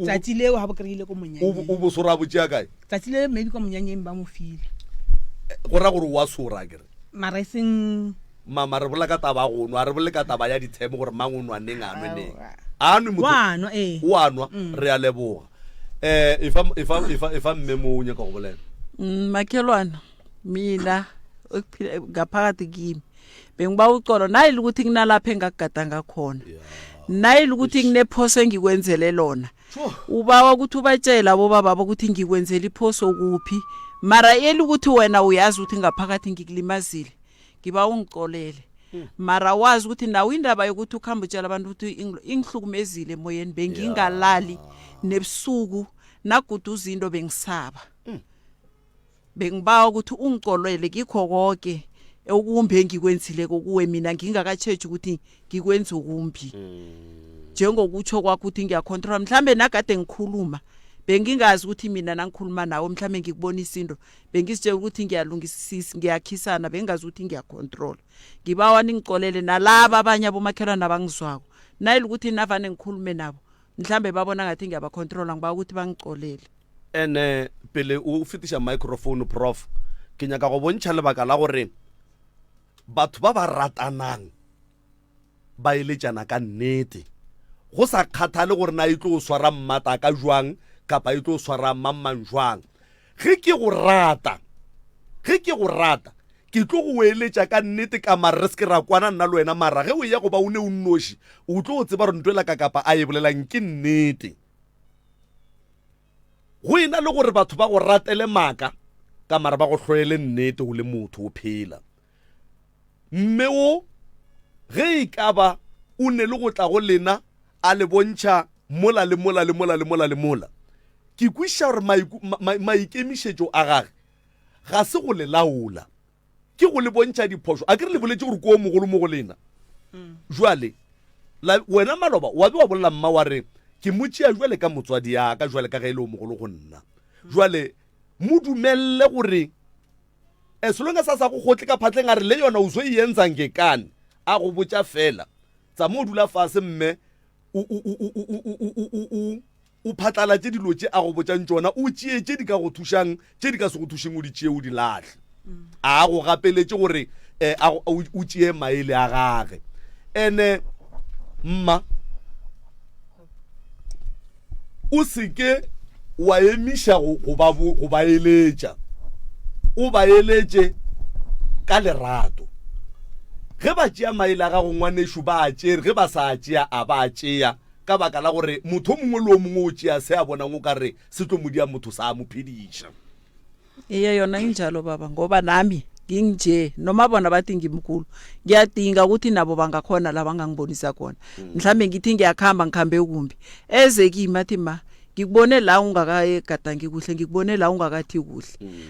tsatsi leo ha bo kreile ko monyanyeng o bo sora bo tšea kae tsatsi le maybe ko monyanyeng ba mo file go ra gore wa sora kere mara e seng mama re bola ka taba go nwa re bole ka taba ya ditshemo gore mang o nwa neng a nwe neng a nwe motho wa nwa re a leboga ifa mme mo nya ka go bolela makhelwana mina ngaphakathi kimi bengiba ucolo nayi ukuthi nginalapha engagadanga khona nayi ukuthi nginephoso engikwenzele lona ubawa ukuthi ubatshela bobaba ukuthi ngikwenzela iphoso kuphi mara yeli ukuthi wena uyazi ukuthi ngaphakathi ngikulimazile ngiba ungiqolele mara wazi ukuthi nawo indaba yokuthi ukhamba utshela abantu ukuthi ingihlukumezile emoyeni bengingalali nebusuku nagudu izinto bengisaba bengibawa ukuthi ungiqolele kikho konke okumbe engikwenzile kuwe mina ngingakatsheje ukuthi ngikwenza okumbi njengokutsho kwakho ukuthi ngiyacontrol mhlambe nakade ngikhuluma bengingazi ukuthi mina nangikhuluma nawe mhlambe ngikubonisa into bengisitshela ukuthi ngiyalungisisa ngiyakhisana bengazi ukuthi ngiyacontrol ngibawa ningiqolele nalabo abanye abomakhelwana abangizwako nayi ukuthi navane ngikhulume nabo mhlambe babona ngathi ngiyabacontrola ngibawa ukuthi bangiqolele. Ene pele o fitisha microphone prof ke nyaka go bontšha lebaka la gore batho ba ba ratanang ba eletšana ka nnete go sa kgathale gore na e tlo o swara mmata ka jwang kapa e tlo o swara mammang jwang. Ge ke go rata ke tlo go eletša ka nnete ka mareske ra kwana nna le wena mara ge o ya go ba o ne o nnoši o tlo o tseba gore ntwela ka kapa a e bolelang ke nnete. Go ena le gore batho ba go ratele maaka ka mara ba go hloele nnete go le motho o phela. Mme o ge e ka ba o ne le go tla go lena a le bontšha mola ke kwiša gore maikemišetšo a gage ga se go le laola ke go le bontšha diphošo a ke re le boletše gore ko o mogolo mo go lena jwale wena maloba wa be wa bolela mma wa re ke motšea jwale ka motswadi ya ka jwale ka ge e le o mogolo go nna jwale mo dumelele gore so long sa go gotle ka phatleng a re le yona o zo e entsa ngekane a go botsa fela tsa mo dula fase mme o phatlala tse dilo tse a go botsang tsona o tšee tse di ka go thušang tse di ka se go thušeng o di tšee o di latlhe a go gapeletse gore o tšee maele a gage ene mma o seke wa emiša go ba eletša o ba eletše ka lerato ge ba tšea maele a gago ngwanešo ba a tšere ge ba sa tšea a ba a tšea ka baka la gore motho mongwe le o mongwe o tšea se a bonang o ka re se tlo modia motho sa mo phediša iye yona injalo baba ngoba nami nginje noma bona bathi ngimkhulu ngiyadinga ukuthi nabo bangakhona la bangangibonisa khona mhlambe ngithi ngiyakhamba ngikhambe kumbi eze kimathi ma ngikubone la ungakayegadangi kuhle ngikubone la ungakathi kuhle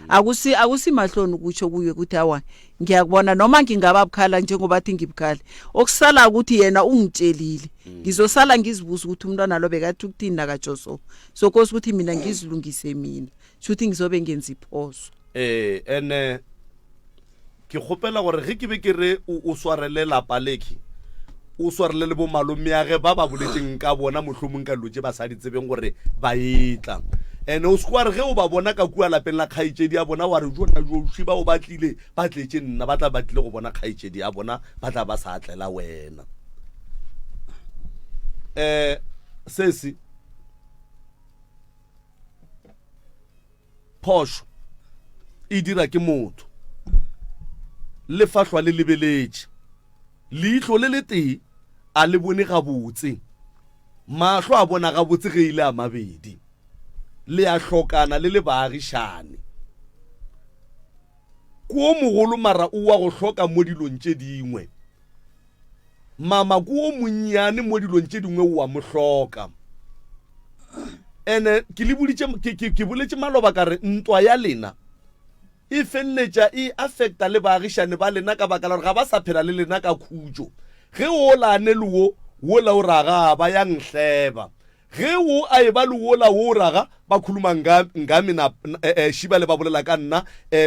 akusimahloni ukutsho kuye ukuthi awa ngiyakubona noma ngingaba bukhala njengoba athi ngibukhala okusala ukuthi yena ungitshelile ngizosala ngizibuza ukuthi umntwana lo bekathi ukuthini nakajoso sokosi ukuthi mina ngizilungise mina shuthi ngizobe ngenza iphoso ene ke gopela gore ge ke be ke re o swarele lapa leki o swarele le bo malomeage ba ba boletseng ka bona mohlomong ka lotse ba sa di tsebeng gore ba etla ene o se re ge o ba bona ka kua lapeng la kgaitsedi a bona wa re jona jo shiba o batlile ba tletse nna ba tla batlile go bona kgaitsedi a bona ba tla ba sa atlela wena sesi phosho e dira ke motho le fahlwa le lebeletse leihlo le le tee a le bone gabotse mahlo a bona gabotse ge ile a mabedi le a hlokana le le baagišane ko mogolo mara o wa go hloka mo dilong tše dingwe mama ko monnyane mo dilong tše dingwe o wa mo hloka ene ke boletse maloba ka re ntwa ya lena e felletša e affecta le baagišane ba lena ka baka la gore ga ba sa phela le lena ka khutšo ge o lane le wo la o raga ba yang hleba ge o a e ba le wo la wo raga ba khuluma ngamina shiba le ba bolela ka nna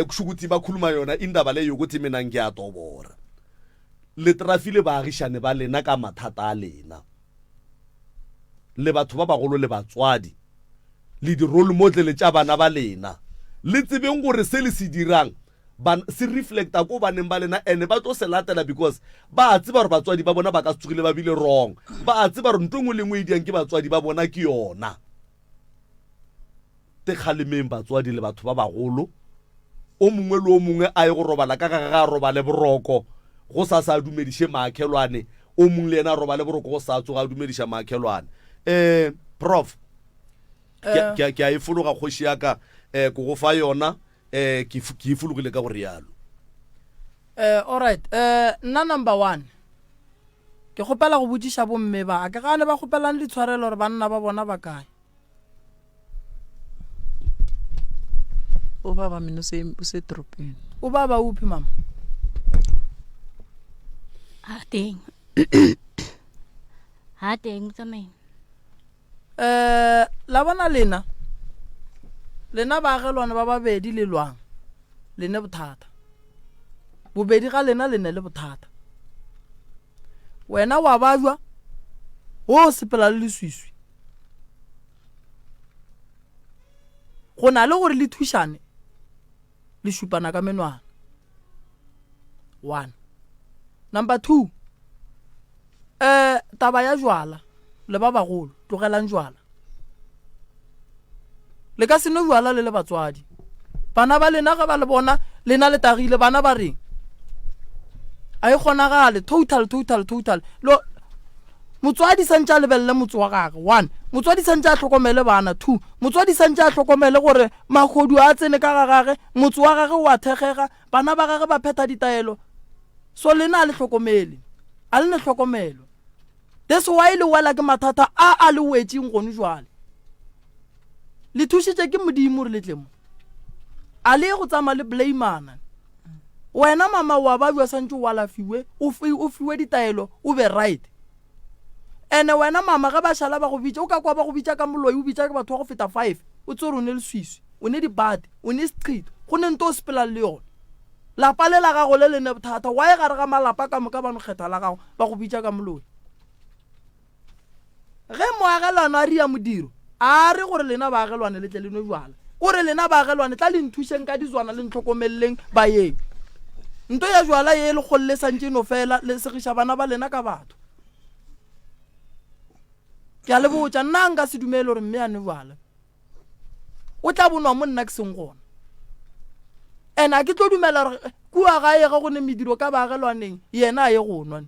kushukuthi ba khuluma yona indaba le yokuthi mina ngiyatobora le trafile baagišane ba lena ka mathata a lena le batho ba bagolo le batswadi le di role model tša bana ba lena le tsebeng gore se le se dirang se reflecta ko baneng ba lena ene ba tlo se latela because ba a tseba gore batswadi ba bona ba ka se tsogile ba bile wrong ba a tseba gore ntho ngwe le ngwe e diang ke batswadi ba bona ke yona te kgalemeng batswadi le batho ba bagolo o mongwe le o mongwe a ye go robala ka ga robale boroko go sa dumediše maakhelwane o mongwe le yena a robale boroko go sa tsoga a dumediša maakhelwane prof ke a e fologa kgoši yaka ko go fa yona ke e fologile ka go rialo alright nna number 1 ke gopela go botsiša bomme ba ke gane ba gopelang ditshwarelo gore banna ba bona ba kae o baba mina o se tropeng o baba uphi mama ha teng tsamaye la bona lena ba agelwana ba babedi le lwang lene bothata bobedi ga lena lene le bothata wena wa bajwa o sepela le leswiswi go na le gore le thušane le šupana ka menwana 1 number 2 taba ya jwala le ba bagolo tlogelang jwala le ka seno jwala le batswadi bana ba lena ga ba le bona lena le tagile bana ba reng a e kgonagale total lo motswadi santse a lebelele motse wa gage 1 motswadi santse a tlhokomele bana 2 motswadi santse a tlhokomele gore magodu a tsene ka ga gage motse wa gage wa thegega bana ba gage ba pheta ditaelo so lena a le tlhokomele a le ne tlhokomelo that's why le wela ke mathata a le wetseng gone jwale le thušitše ke modimo re letlemo a le go tsama le blameana wena mama wa ba bua santse wa lafiwe o fiwe ditaelo o be right ene wena mama ga ba shala ba go bitša o ka kwa ba go bitša ka moloi o bitša ke batho go feta 5 o tsore o ne le swiswi o ne dibate o ne street go ne nto o sepela le yona lapa le la gago le lene bothata wa e gare ga malapa ka moka bano kgetha la gago ba go bitša ka moloi ge moagelwana a ria modiro a re gore lena baagelwane le tle le no jwala kore lena baagelwane tla le nthušeng ka dizwana le ntlhokomeleleng baeng nto ya jwala ye le kgolle santse no fela le segiša bana ba lena ka batho ke a le botša nna nka se dumele gore mme a ne jwala o tla bonwa mo nna ke seng gona ene a ke tlo dumela gore kua ga ye ga gone mediro ka baagelwaneng yena a ye go nwa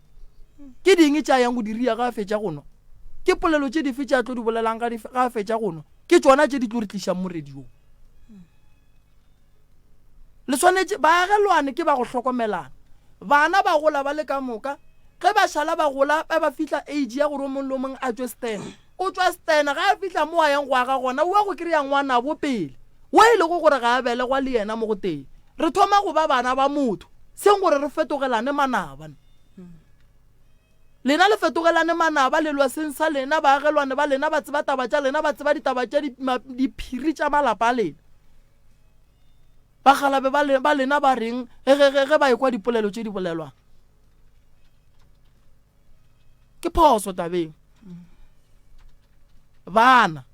ke ding tša yang go diria ga a fetša go nwa ke polelo tše dife tša tlo di bolelang ga a fetša go nwa ke tsona tše di tlo re tlišang mo radiong le tshwanetse baagelwane ke ba go hlokomelana bana ba gola ba le ka moka ge ba šala ba gola ba fihla age ya gore mong le mong a tswe stena o tswa stena ga a fihla mo a yang go aga gona wa go kry-a ngwana bo pele wa e le go gore ga a belegwa le yena mo go teng re thoma go ba bana ba motho seng gore re fetogelane manaba lena le fetogelane manaba le lwa seng sa lena baagelwane ba lena ba tseba taba tša lena ba tseba ditaba tša diphiri tša malapa a lena bagalabe ba lena ba reng ge ba ekwa dipolelo tše di bolelwang ke phoso tabeng bana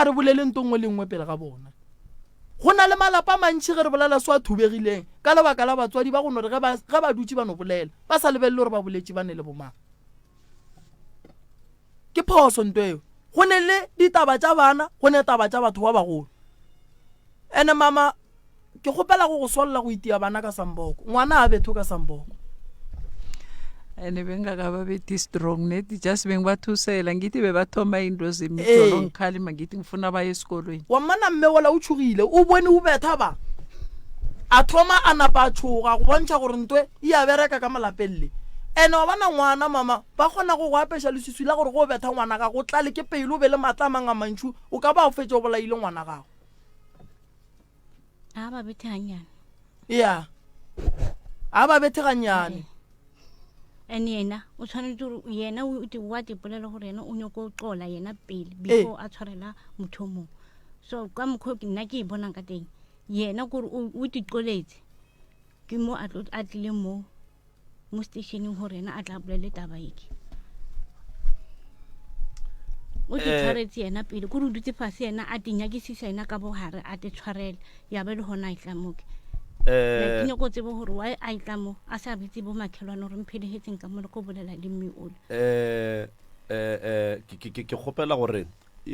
a re bolele ntongwe le nngwe pele ga bona go na le malapa mantši ge re bolela so a thubegileng ka lebaka la batswadi ba go nore ge ba dutse ba no bolela ba sa lebelele gore ba boletše ba ne le bomang ke phoso nto eo go ne le ditaba tša bana go ne taba tša batho ba bagolo ene mama ke kgopela go solola go itia bana ka samboko ngwana a betho ka samboko ene bengaka babethi strong neti just bengibathusela ngithi bebathoma into zemitsolo ngikhalima ngithi ngifuna baye esikolweni wamana mme wala o tshogile o bone o betha ba a thoma a napa a tshoga go bontšha gore ntwe e a bereka ka malapelle ene wa bana ngwana mama ba kgona go apesha leswiswi la gore go betha ngwana ga go tla le ke pelo be le matlamang a mantšu o ka ba o fetša o bolaile ngwana gago a ba bethe ganyane ya a ba bethe ganyane ene yena o tshwanetse gore yena wa tipolela gore yena o nyako o qola yena pele before a tshwarela motho mongwe so ka mokgwa ke nna ke e bonang ka teng yena gore o tiqoletse ke mo a tlile mo stationeng gore yena a tla bolele taba eke o di tshwaretse yena pele gore o dutse fase yena a tinyakisisa yena ka bogare a te tshwarela ya be le gona a itlamoke ke nyako tsebo gore wa a itlamo a sa bitse bo makhelwane gore mphedihetseng ka mo le go bolela le mme ole ke kgopela gore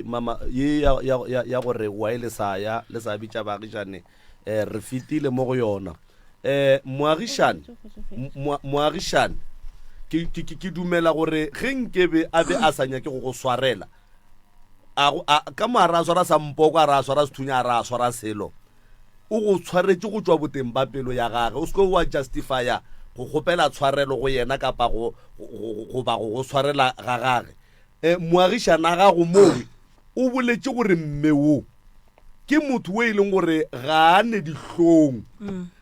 mama ye ya gore wa ile sa bitša baagišane re fitile mo go yona moagišane ke dumela gore ge nkebe a be a sa nyake go swarela ka mo a ra swara sampoko a ra swara sethunya a ra swara selo o go tshwaretse go tswa boteng ba pelo ya gage o se wa justifya go gopela tshwarelo go yena kapa go ba go tshwarela ga gage moagišana a gago moo o boletše gore mme wo ke motho o e leng gore ga a ne dihlong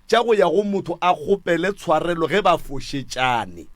tša go ya go motho a gopele tshwarelo ge ba fošetšane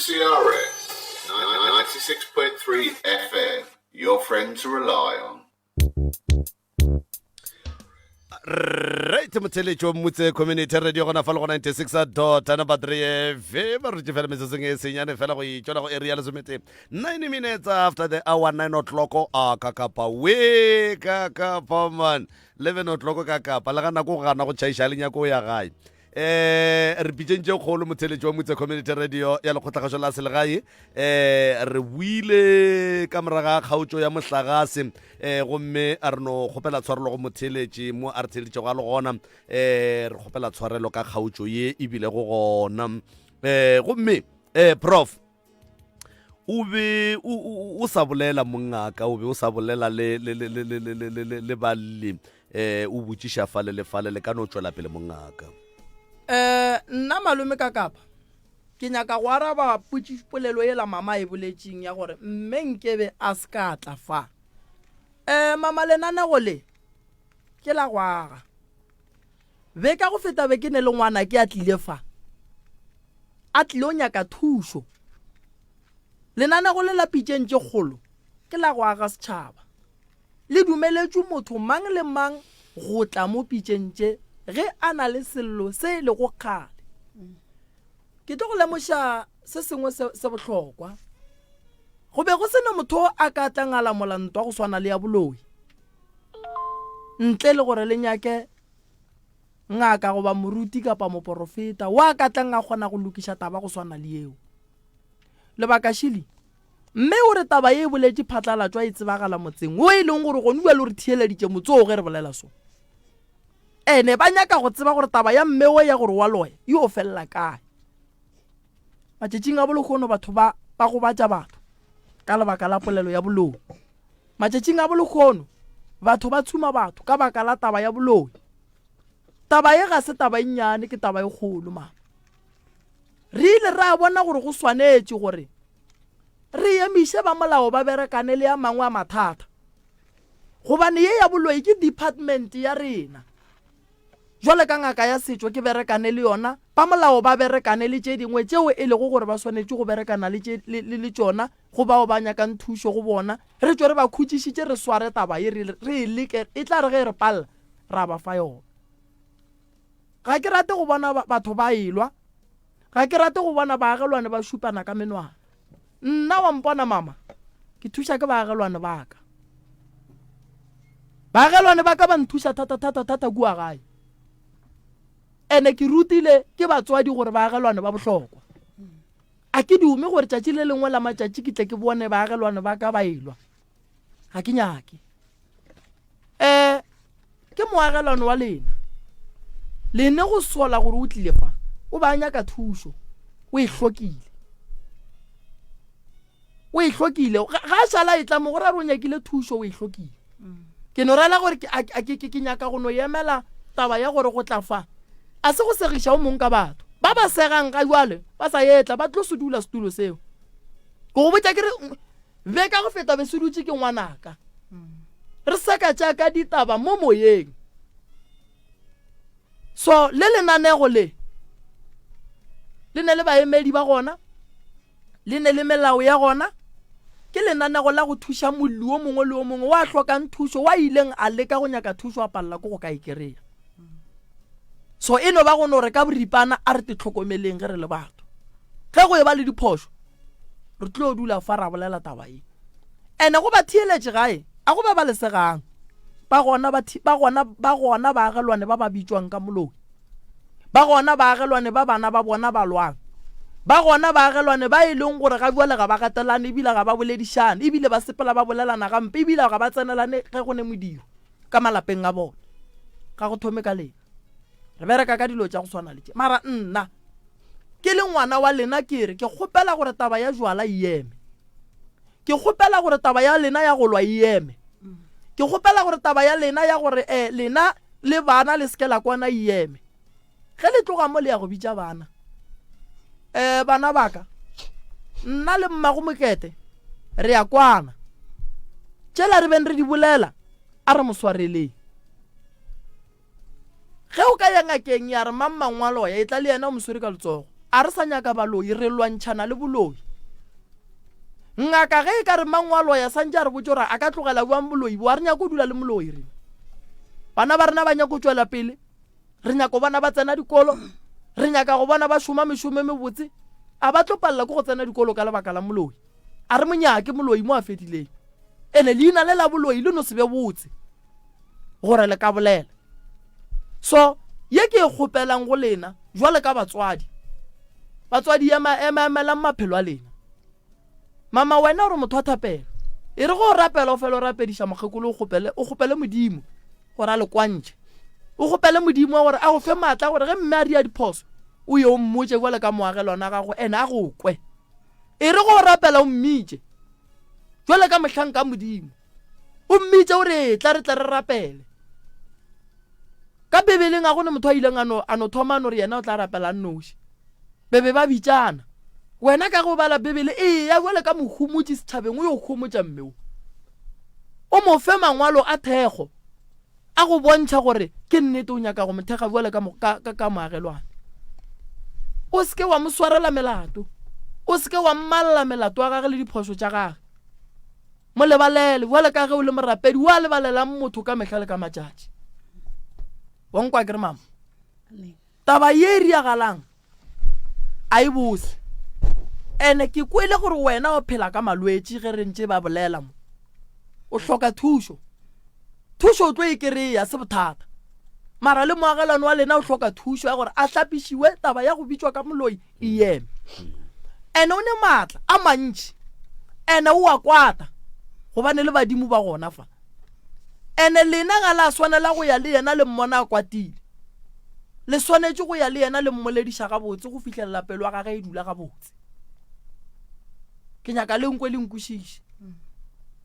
CRS 96.3 FM, your friend to rely on. right motheletši wa mmutse community radio gona fa le go 96.3 fe ba rutse fela metsetseng e senyane fela go itšona go area lesomete 9 minutes after the hour 9 o'clock a kakapa we kakapa man 11 o'clock kakapa le ga nako go gana go tšhaiša lenyako ya gae re pitšentše kgolo motheletši wa motse community radio ya lekgotlagašo la selegae re buile ka moraga kgaotšo ya mohlagase gomme a re no kgopela tshwarelo go motheletši mo a re theletšego a le gona re kgopela tshwarelo ka kgaotšo ye ebile go gona gomme prof o be o sa bolela mongaka o be o sa bolela le balli o botšiša falele ka no tšwela pele mongaka nna malome ka kapa ke nyaka go araba polelo e la mama e boletšing ya gore mme nkebe a se ka tla fa mama lenanego le ke la go aga be ka go feta be ke ne le ngwana ke a tlile fa a tlile o nyaka thušo lenanego le la pitšeng tše kgolo ke la go aga setšhaba le dumeletšwe motho mang le mang go tla mo pitšeng tše ge a na le sello se le go kgale ke tlo go lemoša se sengwe se bohlokwa go be go sena motho a ka tlangala molantwa go swana le ya boloi ntle le gore le nyake ngaka goba moruti kapa moporofeta wa ka tlang a kgona go lokiša taba go swana le eo lebaka šili mme o re taba ye e boletše phatlalatšwa e tsebagala motseng o e leng gore gone bua le gore thieleditše motseo ge re bolela so ene ba nyaka go tseba gore taba ya mmewe ya gore wa loya e o felela kae matšatšing a bolokgono batho ba gobatša batho ka lebaka la polelo ya boloi matšatšing a bolokgono batho ba tshuma batho ka baka la taba ya boloi taba ye ga se taba e nnyane ke taba e kgolo mama re ile ra bona gore go swanetše gore re emiše ba molao ba berekane le ya mangwe a mathata gobane ye ya boloi ke department ya rena jwale ka ngaka ya setšo ke berekane le yona ba molao ba berekane le tše dingwe tšeo e lego gore ba swanetše go berekana le tšona go bao ba nyakang thušo go bona re tšo re ba khutšišitše re sware taba ye re e leke e tla re ge re palela ra ba fa yona ga ke rate go bona batho ba elwa ga ke rate go bona baagelwane ba šupana ka menwana nna wa mpona mama ke thuša ke baagelwane ba ka baagelwane ba ka ba nthuša thata kua gae ene ke rutile ke batswadi gore baagelwane ba bohlokwa a ke dume gore tšatši le lengwe la matšatši ke tle ke bone baagelwane ba ka ba elwa ga ke nyake ke moagelwane wa lena lene go sola gore o tlile fa o ba nyaka thušo o e hlokile ga šala e tla mo gore a re o nyakile thušo o e hlokile ke no rela gore ke nyaka go no emela taba ya gore go tla fa a se go segiša o mongwe ka batho ba ba segang ka jwale ba sa etla ba tlo se dula setulo seo go go botša kere be ka go feta be se dutše ke ngwanaka re seka tšaka ditaba mo moyeng so le lenanego le ne le baemedi ba gona le ne le melao ya gona ke lenanego la go thuša molli o mongwe le o mongwe wa hlokang thušo wa ileng a leka go nyaka thušo a palela ko go ka ikereya so eno ba gone gore ka boripana a re te tlhokomeleng ge re le batho ge go e ba le diphošo re tlo dula fa ra bolela taba e ene go ba thieletše gae a go ba lesegang ba gona baagelwane ba ba bitšwang ka moloi ba gona baagelwane ba bana ba bona ba lwang ba gona baagelwane ba e leng gore ga buale ga ba gatelane ebile ga ba boledišane ebile ba sepela ba bolelana gampe ebile ga ba tsenelane ge go ne modiro ka malapeng a bona ga go thome ka lena re bereka ka dilo tša go swana le tše mara nna ke le ngwana wa lena ke re ke kgopela gore taba ya jwala e eme ke kgopela gore taba ya lena ya go lwa e eme ke kgopela gore taba ya lena ya gore lena le bana le seke la kwana e eme ge le tloga mo le ya go bitša bana bana baka nna le mmago mokete re ya kwana tšela re beng re di bolela a re moswareleng ge o ka ya ngakeng ya re mang mangwalo ya e tla le yena o moswere ka letsogo a re sa nyaka baloi re lwantšhana le boloi ngaka ge e ka re mangwalo ya santse a re botse gore a ka tlogela buang boloi bo a re nyako o dula le moloi rena bana ba rena ba nyako tswela pele re nyako bana ba tsena dikolo re nyaka go bona ba šoma mešome mebotse a ba tlo palela ko go tsena dikolo ka lebaka la moloi a re monyake moloi mo a fedileng ene leina le la boloi le no se be botse gore le ka bolela so ye ke e kgopelang go lena jwale ka batswadi ya maemelang maphelo a lena mama wena o re motho a thapela e re go rapela o fela o rapediša mokgekolo o kgopele modimo gore a le kwantše o kgopele modimo gore a go fe maatla gore ge mme a ria diphoso o ye o mmotse jwale ka moagelwana gago ene a go kwe e re go rapela o mmitše jwale ka mohlang ka modimo o mmitše o re tla re rapele ka bebeleng a gone motho a ileng ano thoma ano re yena o tla rapela nnoši bebe ba bitšana wena ka go bala bebele ya jwale ka mohumotse setšhabeng o yo humotša mmeo o mo fe mangwalo a thekgo a go bontšha gore ke nnete o nyaka go mothega jwale ka moagelwane o seke wa mo swarela melato o seke wa mmalla melato wa gage le diphoso tša gage mo lebalele jwale ka ge o le morapedi wa lebalelang motho ka mehla le ka matšatši wonkwa ke re mama taba ye e riagalang a e bose ene ke kwele gore wena o phela ka malwetši ge re ntše ba bolela mo o hloka thušo o tlo e kry-ya se bothata mara le moagelano wa lena o hloka thušo ya gore a hlapišiwe taba ya go bitswa ka moloi e eme ene o ne maatla a mantši ene o a kwata gobane le badimo ba gona fa ene lena ga la swanela go ya le yena le mmona a kwatile le swanetše go ya le yena le mmolediša gabotse go fitlhelela pelo wa gage e dula gabotse ke nyaka le nkwe le nkušiše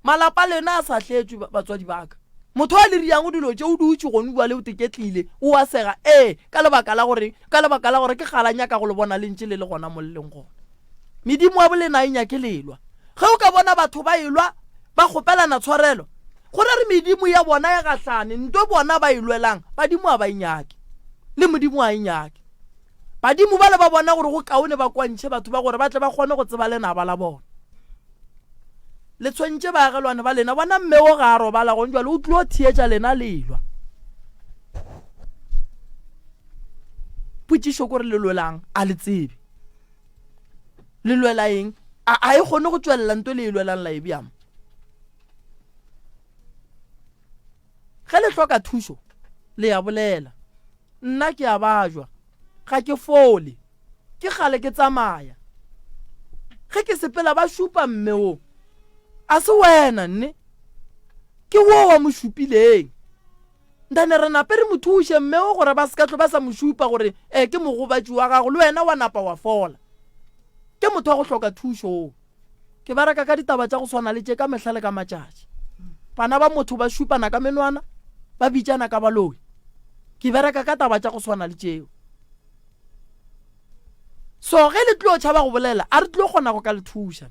malapa lena a sa tletšwe batswadi baka motho a le riang o dilo tše o dutše gone bua le o teketlile o a sega ka lebaka la gore ke galanyaka go le bona lentše le gona molleng gona medimo wa bolena e nyake lelwa ge o ka bona batho ba ilwa ba kgopelana tshwarelo gore re medimo ya bona ya gahlane nto bona ba ilwelang badimo a ba inyake le modimo a inyake badimo ba le ba bona gore go kaone ba kwantšhe batho ba gore ba tle ba kgone go tseba lenaba la bona le tshwantše baagelwane ba lena bona mmeo ga a robala gone jwale o tlile o thietša lena lelwa potšišo kore le lwelang a le tsebe le lwela eng a e kgone go tšwelela nto le e lwelang la e bjamo ge le hloka thušo le ya bolela nna ke a bajwa ga ke fole ke gale ke tsamaya ge ke sepela ba šupa mmeo a se wena nne ke wo wa mošupileng ntane re nape re mo thuše mmeo gore ba sekatlo ba sa mošupa gore ke mogobatši wa gago le wena wa napa wa fola ke motho wa go hloka thušo ke baraka ka ditaba tša go swana le tše ka mehla le ka matšatši bana ba motho ba šupana ka menwana ba bitšana ka baloi ke bereka ka taba tša go swana le tšeo so ge le tlo tšhaba go bolela a re tlo kgona go ka le thuša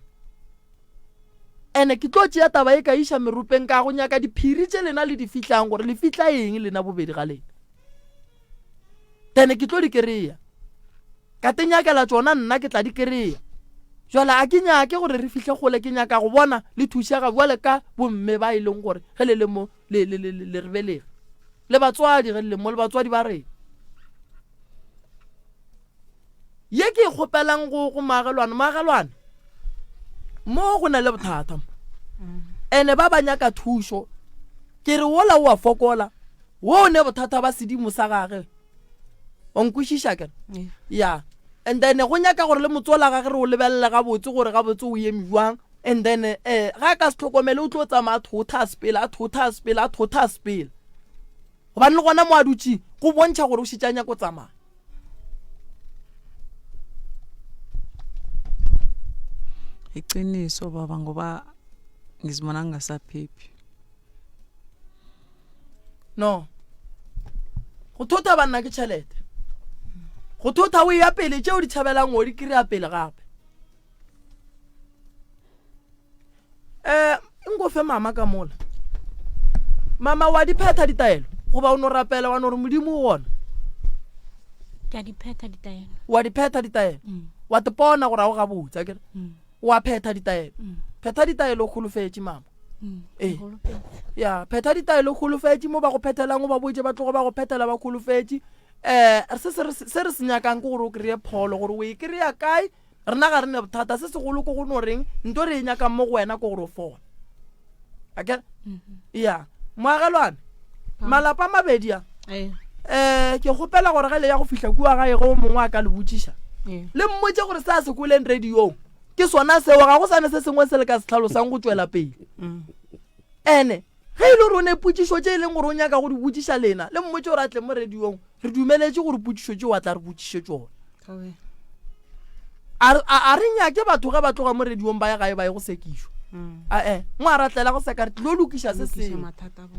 ene ke tlo tšea taba e ka iša merupeng ka go nyaka diphiri tše lena le di fitlang gore le fitla eng lena bobedi ga lena tene ke tlo di kry-a ka te nyakela tšona nna ke tla di kry-a jwale a ke nyake gore re fihle gole ke nyaka go bona le thušaga jwale ka bomme ba e leng gore ge le mo le rebelege le batswadi ge le mo le batswadi ba rena ye ke kgopelang go maagelwane mo go na le bothata ene ba ba nyaka thušo ke re wola o a fokola wo ne bothata ba sedimo sa gage o nkwešiša kere ya and then go nyaka gore le motsola gage re o lebelele gabotse gore gabotse o eme jwang and then ga ka se tlhokomele o tlo tsamaya a thotha sepele gobane le gona mo a dutše go bontšha gore o šitšanya ko tsamaya iqiniso baba ngoba ngizibona ngingasaphephi no go thotha banna ke tšhelete go thotha o ya pele tšeo di tšhabelang o di kry-a pele gape nko fe mama ka mola mama wa di phetha ditaelo goba o no rapela wa no re modimo o gona ke a di pheta ditaelo wa di phetha ditaelo wa te pona gore a o ga botsa kere wa phetha ditaelo phetha ditaelo o kgolofetse mama Eh. ya phetha ditaelo o kgolofetse mo ba go phethelang o ba botse ba tlogo ba go phethela ba kgolofetse se re se nyakang ke gore o kry-e pholo gore o e kry-a kae rena ga re ne bothata se segolo ko go no reng nto re e nyakang mo go wena ke gore o fola akere ya moagelwane malapa a mabedi a ke gopela gore ga le ya go fihla kua gae go mongwe a ka le botsiša le mmotse gore se a se koleng radiong ke sona seo ga go sane se sengwe se le ka se tlhalosang go tswela pele ene ge e le gore o ne potsišo tse e leng gore o nyaka go di botsiša lena le mmotse gore a tle mo radiong re dumeletse gore potsišo tse wa tla re botsiše tsone a re nyake batho ge ba tloga mo radiong ba ya gae ba ye go sekišwa mo a ratlela go seka re tlo lokiša se sengwe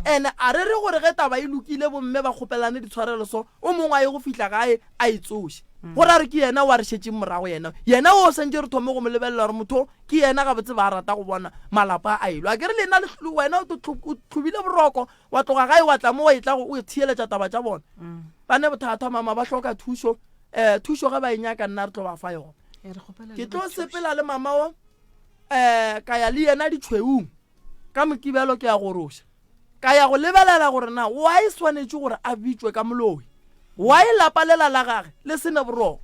ene a re re gore ge taba e lokile bomme ba kgopelane ditshwarelo so o mongwe a ye go fitlha gae a e tsoše gore a re ke yena wa re šetseng morago yena o sentse re thome go mo lebelela gore motho ke yena ga botse ba rata go bona malapa a elo a ke re lena wena o tlhobile boroko wa tloga gae wa tla mo wa etla o thieletša taba tša bona ba ne bothata mama ba hloka thušo thušo ge ba e nyaka nna re tlo ba fa yona ke tlo sepela le mama o ka ya le yena ditšhweung ka mokibelo ke ya goroša ka ya go lebelela gore na wa e swanetse gore a bitswe ka moloi wa e lapa lela la gage le sene boroko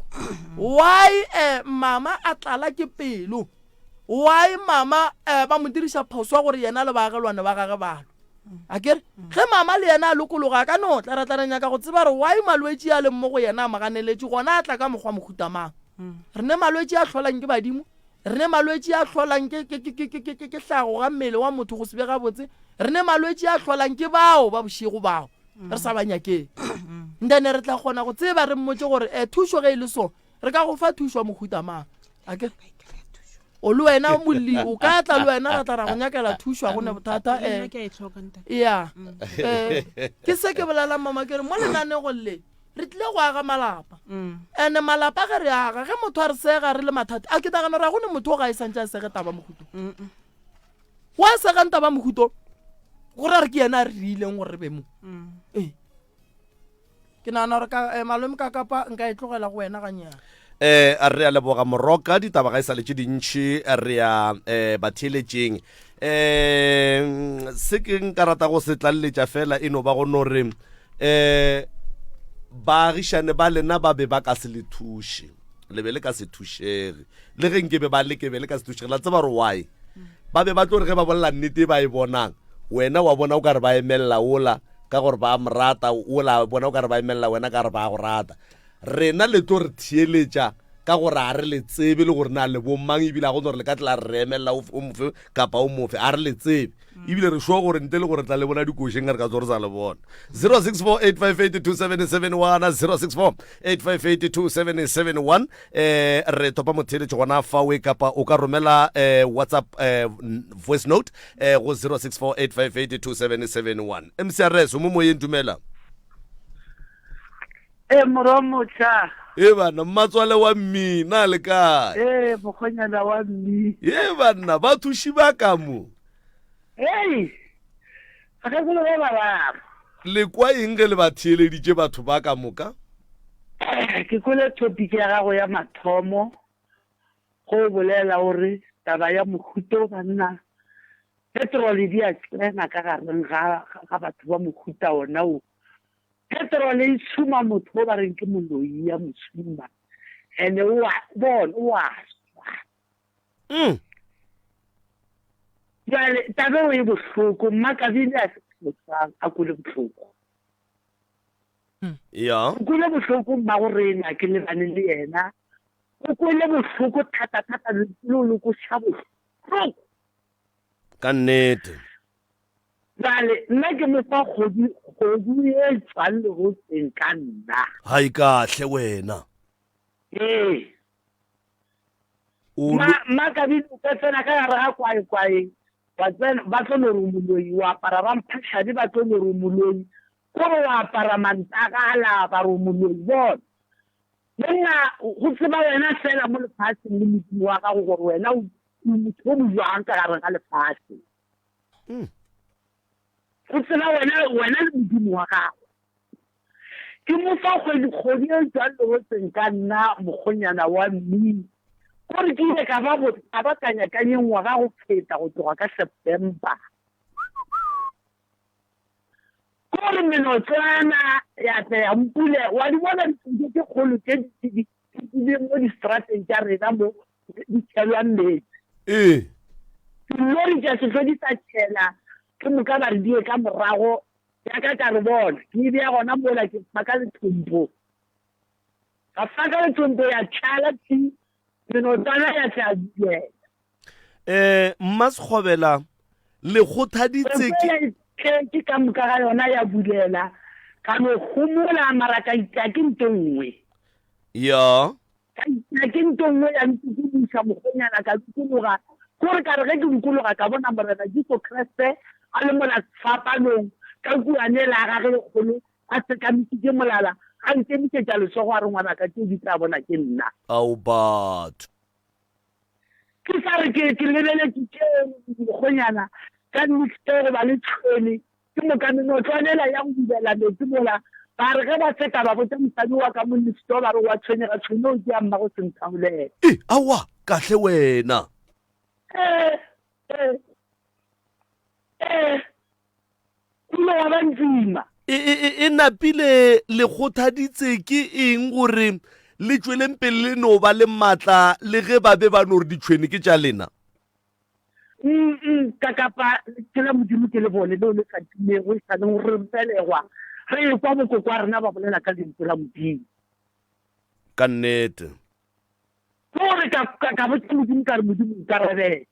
wa e mama a tlala ke pelo wa e mama ba mo diriša phoswa gore yena le baagelwane ba gage balo a kere ge mama le yena a lokologa ka no tla ratlananyaka go tseba gore wa e malwetse a leng mo go yena a maganeletse gona a tla ka mokgwa mohutamang re ne malwetse a tlholang ke badimo re ne malwetse a tlholang ke hlago ga mmele wa motho go se be gabotse re ne malwetse a tlholang ke bao ba bošego bao re sa banyakeng ndene re tla kgona go tseba re mmotse gore thušo ge e le so re ka go fa thušo wa mohutamang ake o le wena molli o ka tla le wena ga tla ra go nyakela thušo a gone bothata ya ke se ke bolelang mama ke re mo lenanego le re tlile go aga malapa ande malapa ge re aga ge motho a re sega re le mathata a ke tagana ra gone motho o ga e santse a sege taba mohuto wa segang taba mohuto gore a re ke yena a re rileng gore re be mo ke naana gore malome ka kapa nka e tlogela go wena ganyana a re a leboga moroka ditaba ga e sa le tše dintšhi re ya batheeletseng se ke nka rata go se tlaleletša fela e no ba go no re baagišane ba lena ba be ba ka se le thuše le be le ka se thušege le ge nkebe ba lekebe le ka se thušege la tseba gore why ba be ba tlo re ge ba bolela nnete ba e bonang wena wa bona o ka re ba emelela ola ka gore ba morata ola bona o ka re ba emelela wena ka re ba go rata rena le tlo re thieletša ka gore a re le tsebe le gore na le bomang ebile a go gore le ka tla re emelela o mofe kapa o mofe a re le tsebe ebile re sure gore nte le gore tla le bona dikošeng re ka tsore sa le bona 06485827771 06485827771 re topa motheletše gona fawe kapa o ka romela whatsapp voice note go 06485827771 mcrs o mo moyeng dumela moromotša bana mmatswale wa mmina le kae mokgonyana wa mmi banna ba thuši ba ka mo ga ke le ba bararo le kwa eng ge le ba theeleditše batho ba ka moka ke kole topic ya gago ya mathomo go bolela gore taba ya mohuto banna petrol di a tsena ka gareng ga batho ba mohuta ona o petrol e tshuma motho o ba reng ke moloi ya motshuma ene o a jale tabe o e bohloko mmakabile a se bohloko a kole bohloko ya o kole bohloko mma gore ena ke lebane le yena o kole bohloko thata le loko sha bohloko ka nnete jale nna ke mo fa kgodu e tswang le go tseng ka nna ha e kahle wena mmakabile o ka tsena ka gare ga kwae ba tlo no re moloi wa apara ba mphašadi ba tlo no re moloi kore wa apara mantakala ba re moloi bona lenna go tseba wena fela mo lefatsheng le modimo wa gago gore wena motho o mojwang ka gare ga lefatshe go tseba wena le modimo wa gago ke mo fa kgwedi e tswang legotseng ka nna mokgonyana wa mmino gore ke ile ka ba kanyakanyeng ngwaga go feta go tloga ka September gore menotsana ya tla ya mpule wa di bona ditse ke kgolo tse di mo di-strateng tša rena mo di tshelwang metsi lori tša setlo di sa tšhela ke moka ba re die ka morago yaka ka re bona ke bea gona mola ke faka lethompo ka faka lethompo ya tšhala ti menotsana ya tla buela Mmasekgobela le kgothaditse ke ka moka ga yona ya bulela ka me gomola mara ka itla ke nto nngwe ya ka ke nto nngwe ya ntse ke buša mokgonyana ka dikologa kore ka re ge ke dikologa ka bona Morena Jesu Kriste a le mola fapanong ka kuane la gage le kgolo a sekamisitse molala ga ntemisetša lesogo a re ngwana ka tšeo di tla bona ke nna ao batho ke sa re ke lebeletše mokgonyana ka nnete ba le tshwene ke moka menotwanela ya go bubela metsi mola ba re ge ba seka ba botse mosadi wa ka monnesto ba re wa tshwenega tshwene o ke ya mma go sengthaolela awa kahle wena ile wa ba ntsima e napile le kgothaditse ke eng gore le tšweleng pele le no ba le maatla le ge ba be ba no re ditšhwene ke tša lena ka kapa ke la modimo ke le bone leo le sa timego e saneng re mpelegwa re kwa bokoko a rena ba bolela ka lentswe la modimo ka nnete gore ka botse modimo ka re modimo ka rebele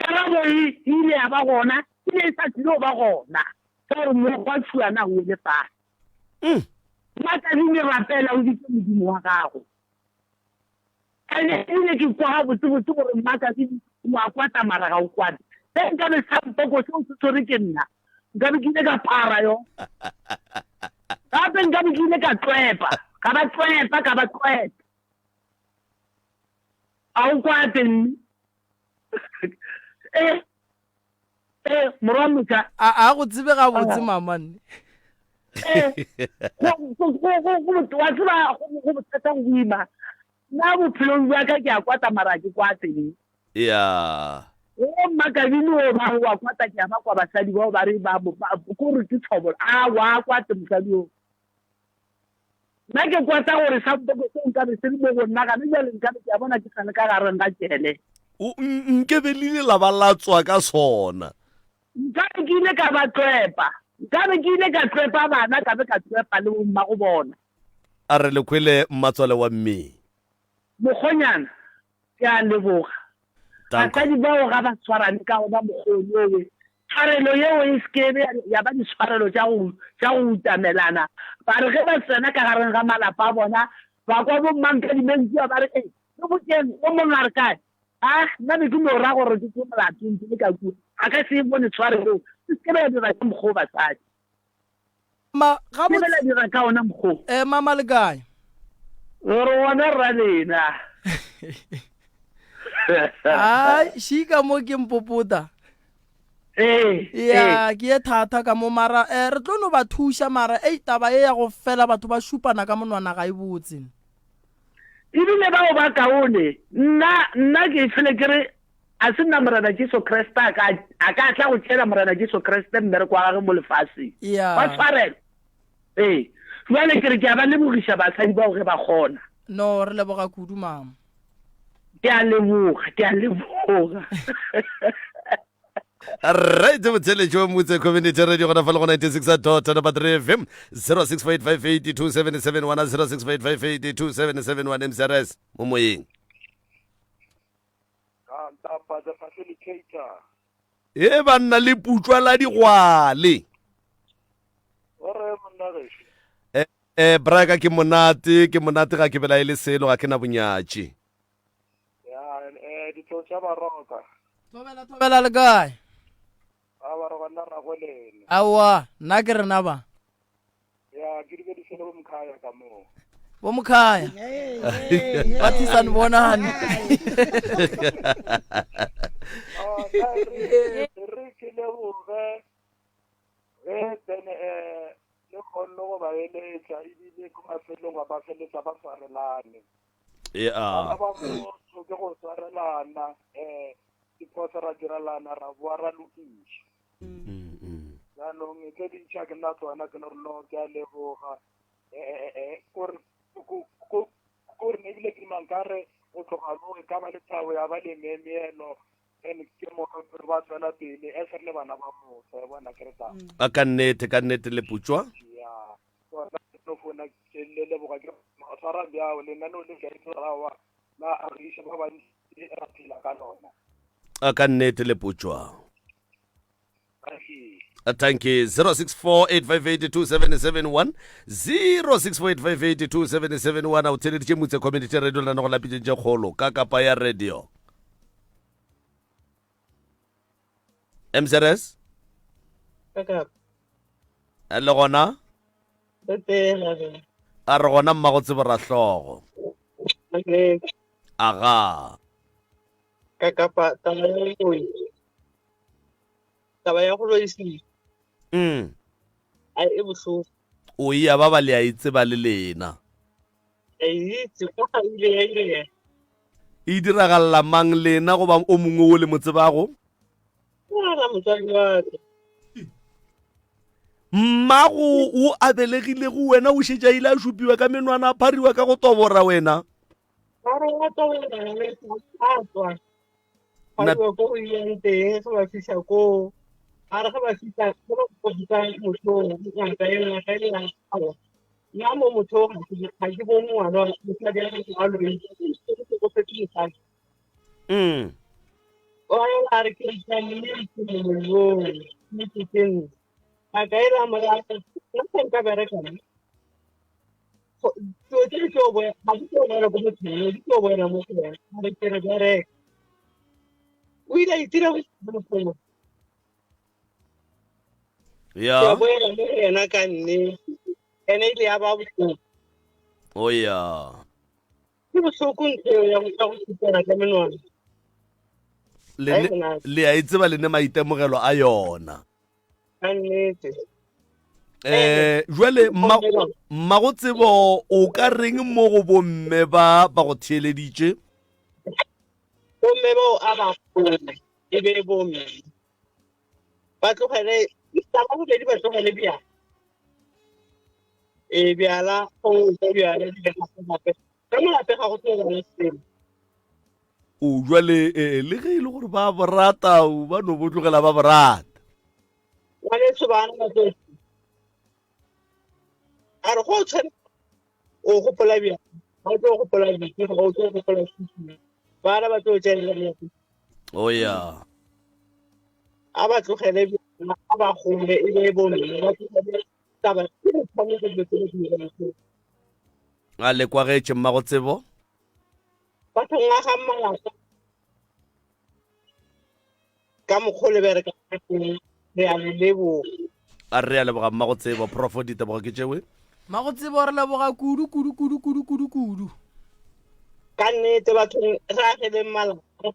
karabo ile ya ba gona ile e sa tlile go ba gona ka gore mokgwa tshuana o ele fase makadime rapela o ditse modimo wa gago ane ile ke kwa botsebotse gore makadime wa kwata mara ga o kwata se nka be sampoko se o se tshwere ke nna nka be ke ile ka para yo gape nka be ke ile ka tlepa ka ba tlepa a o kwate nne morwa moka a go tsebe ga botse mamanne wa tseba go bothata go boima nna bophelong jwa ka ke a kwata mara ke kwate ne ya o makabine o ba wa kwata ke a ba kwa basadi bao ba re kore ke tshobola a wa kwate mosadi o nna ke kwata gore sampoko se nka be se di mo go nna gane jale nka be ke a bona ke sane ka gareng ga tšele nke be le ile la ba latswa ka sona nkabe ke ile ka ba tlepa nkabe ke ile ka tlepa bana ka be ka tlepa le bomma go bona a re le khwele mmatswale wa mme mokgonyana ke a leboga basadi bao ga ba tshwarane ka gona mokgoni owe tshwarelo yeo e sekebe ya ba ditshwarelo tša go utamelana ba re ge ba tsena ka gareng ga malapa a bona ba kwa bommanka dimentsua ba re le boteng o mongwe a re kae nna be ke no ra gore ke ke molatong ke le ka kua a ka se bone tshwarelo se sekebe ya dira ka mokgwa o basadi sebela dira ka ona mokgwa mama le kae gore wona rra lena shika mo ke mpopota ya ke ye thata ka mo mara re tlo no ba thuša mara taba e ya go fela batho ba šupana ka monwana ga e botse ebile bao ba kaone nna ke fele kere a se nna Morena Jesu Kriste a ka tla go tšhela Morena Jesu Kriste mmereko wa gage mo lefaseng ba tshwarela jale kere ke a ba lebogiša basadi bao ge ba kgona no re leboga kudu mama ke a leboga right motheletši wa motse community radio gona fa le go 96.3 FM 0645827771 0645827771 MCRS mo moyeng e banna le putswa la digwale braka ke monate ga ke bela e le selo ga ke na bonyatši tobela le kae awa nna ke rena ba bo mokhaya ba thisane bonane le kgonne go ba eletša ebile ko mafelong ga ba feletša ba swarelane Yeah. ba motho ke go swarelana diphoso ra direlana ra boa ra lokiša jaanong tse dintšha ke nna tsona ke no re no ke a leboga kore ne ebile ke mankare go tloga mo e ka ba lethabo ya ba le memeelo and ke mogapere ba tswela pele e se re le bana ba motho e bona ke re tang a ka nnete le putswa ya tsona no fona ke le leboga ke o tshwara bjao le nna no le ka itsarawa la a re isha ba bantsi ra phela ka lona a ka nnete le putswa Ahi. Thank you. 064-858-2771 064-858-2771 a o theleditše motse community radio lana go lapitšentše kgolo ka kapa ya radio MCRS a le gona a re gona mmago tsebo ra hlogo aga taba ya go loisi a e bohloko o ia ba le a itseba le lena a itse go ga ile ya ile e diragalla mang lena goba o mongwe o le motsebago la motswadi wa ka mmago o abelegile go wena o šetša ile a šupiwa ka menwana a phariwa ka go tobora wena ba re wa tobora le a tswa ba go go ile teng se ba fisa ko ara ga ba fisa go go fisa motho ya ka yena ga ile ya mo motho ga ke bo ngwana mo tla dia go a lo go fetisa o ya re ke tsane le mo ni teng a ka ira mo ya ka ka bereka to te to bo ba ke bo ra go mo teng ke bo ra mo ke ra ke re bereka o ile itira mo ya bo ra mo ena ka nne ene ile ya ba botlhoko o ya ke botlhoko ntho ya go tsena ka menwana le a itseba lene maitemogelo a yona ka nnete jwale mmago tsebo o ka reng mo go bomme ba go theeleditše bomme bao a ba kgole e be bomme ba tlogele taba bobedi ba tlogele bjala bjala go bjala di le gape ka molape ga go tswela selo o jwale le ge e le gore ba borata ba no botlogela ba borata ngwaneso bana ba tlo a re go tshwane o gopola bjala ba tlo gopola bjala ga o tlo gopola bana ba tlo tšelela bjala o ya a ba tlogele bjala a ba gole e be bomme ba tlogele taba ke tshwanetse go tsena a le kwagetše mmago tsebo batho nga ga malapa ka mokgole bereka re a lebo a re a leboga mmago tsebo profo diteboga ke tšewe mmago tsebo re leboga kudu ka nnete batho re agele malapa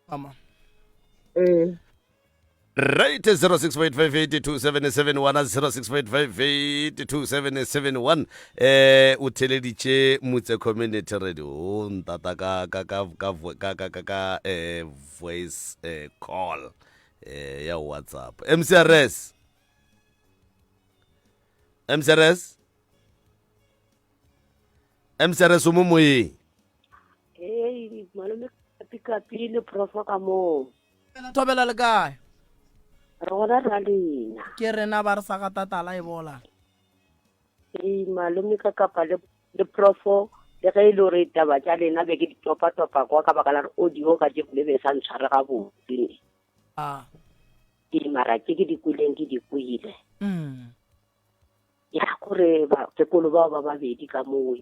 ama right 06485827771 06485827771 o theleditše motse community radio o ntata ka voice call ya WhatsApp MCRS o mo moyeng malome kapile profa ka moo thobela le kae re gona ra lena ke rena ba re sa ga tatala e bola malome ka kapa le profo le ge e le gore taba tša lena be ke ditopa-topa kwa ka baka la re audio ka je le be sa ntshware ga botse mara ke di kwileng ke di kwile ya gore bakekolo bao ba babedi ka moo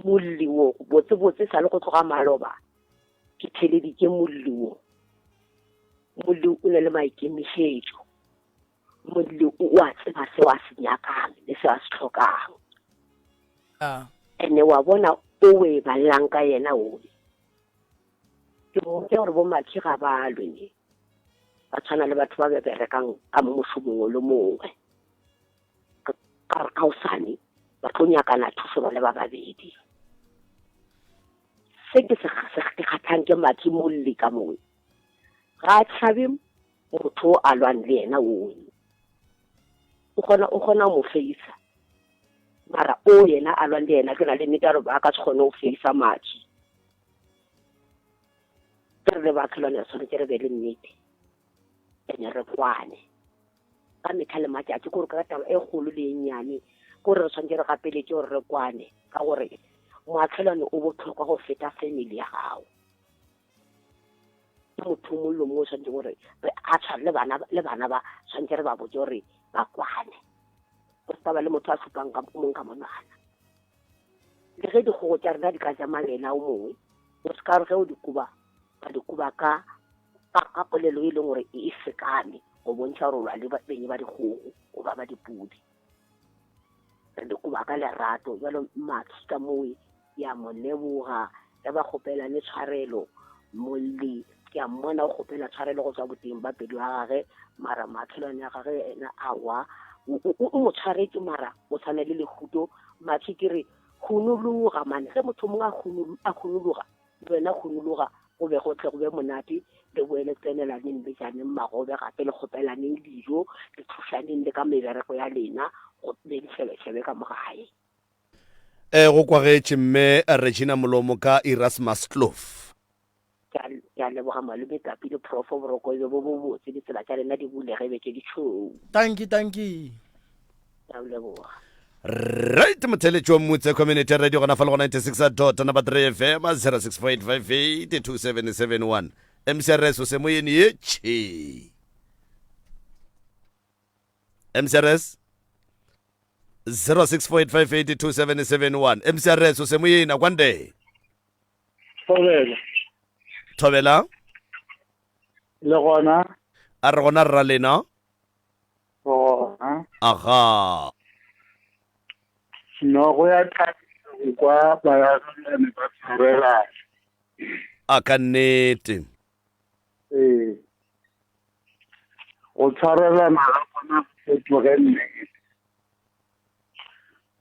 molli wo botse sa le go tloga maloba ke theleditše molli wo molli o ne le maikemišetšo molli o a tseba se wa se nyakang le se wa se tlhokang ene wa bona o we balelang ka yena o ke botse gore bomatšhi ga ba lwe ba tshwana le batho ba beberekang ka mošomongwe le mongwe ka re kaosane ba tlo nyakana thuso ba le ba babedi. Se ke se kgatlhang ke Mathe Molli ka moo ga a tlhabe motho a lwane le yena o kgona mo feisa mara o yena a lwane le yena ke na le nnete ba ka se kgone go feisa Mathe. Ke re ba tlhole ya sone ke re be le nnete ene re kwane ka metlha le matšatši kore ka taba e kgolo le e nnyane kore re tshwanetse re gapeletse gore re kwane ka gore moatlhelwane o botlhokwa go feta family ya gago. Ke motho mollo mo o tshwanetse gore a tshware le bana ba tshwanetse re ba botse gore ba kwane go se taba le motho a supang ka mong ka monwana. Le ge dikgogo tša rena di ka ja mabele o mongwe o se ka re ge o dikuba ba dikuba ka polelo e leng gore e sekane go bontšha gore o lwa le benye ba dikgogo o ba dipudi. Re dikuba ka lerato jalo Mathe ka moo ya mo leboga ya ba kgopela le tshwarelo Molli ke a mmona o kgopela tshwarelo go tswa boteng ba pelo ya gage mara matlhelwane ya gage ena awa o mo tshwaretse mara o tshwane le lehuto. Mathe ke re hunologa mane ge motho mongwe a hunologa le wena hunologa go be go tle go be monate le boele tsenelaneng le janeng magobe gape le kgopelaneng dijo le thušaneng le ka mebereko ya lena go be dishebeshebe ka mogae. Go kwagetše mme Regina Molomo ka Erasmus Kloof. Ke a leboga malome Kapile Prof boroko e bo botse ditsela tša rena di bulege be ke ditšhou. Thank you. Ke a leboga. Right, motheletši wa Mmutse Community Radio gona fa le go 96 number 3 FM 0648582771 MCRS o se moyeni ye MCRS 0648582771 MCRS o se moyeni a kwande Thobela le gona a re gona rra lena aha no go ya thabisa kwa baagane ba tshwarela a ka nnete go tshwarelana ga gona fetogenne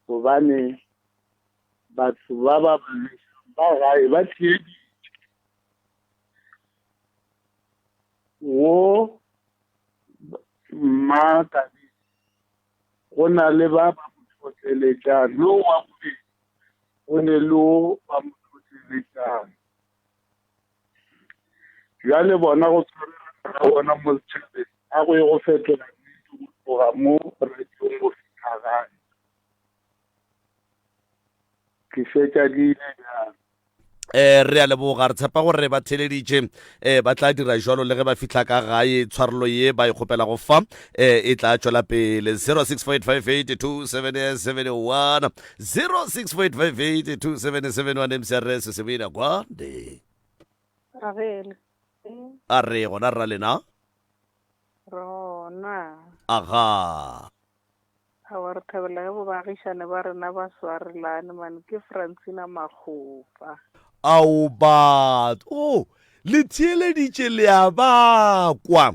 gobane batho ba gae ba thieditše wo mmakabi go na le ba tlhotlheletsang lo wa bobedi o ne lo ba mo tlhotlheletsang jale bona go tshwarelana ga bona mo setšhabeng a go ye go fetola nnete go tloga mo radiong go fitlha gae ke fetša di ile jang. Re a leboga re tshepa gore ba theleditše ba tla dira jalo le ge ba fitlha ka gae tshwarelo ye ba ikgopela go fa e tla tšwela pele 0648582771 0648582771 MCRS se boina kwande a re gona rra lena rona aga a wa re thabela ge bo baagišane ba rena ba swarelane mane ke Francina Makgopa au bat le theeleditše le a bakwa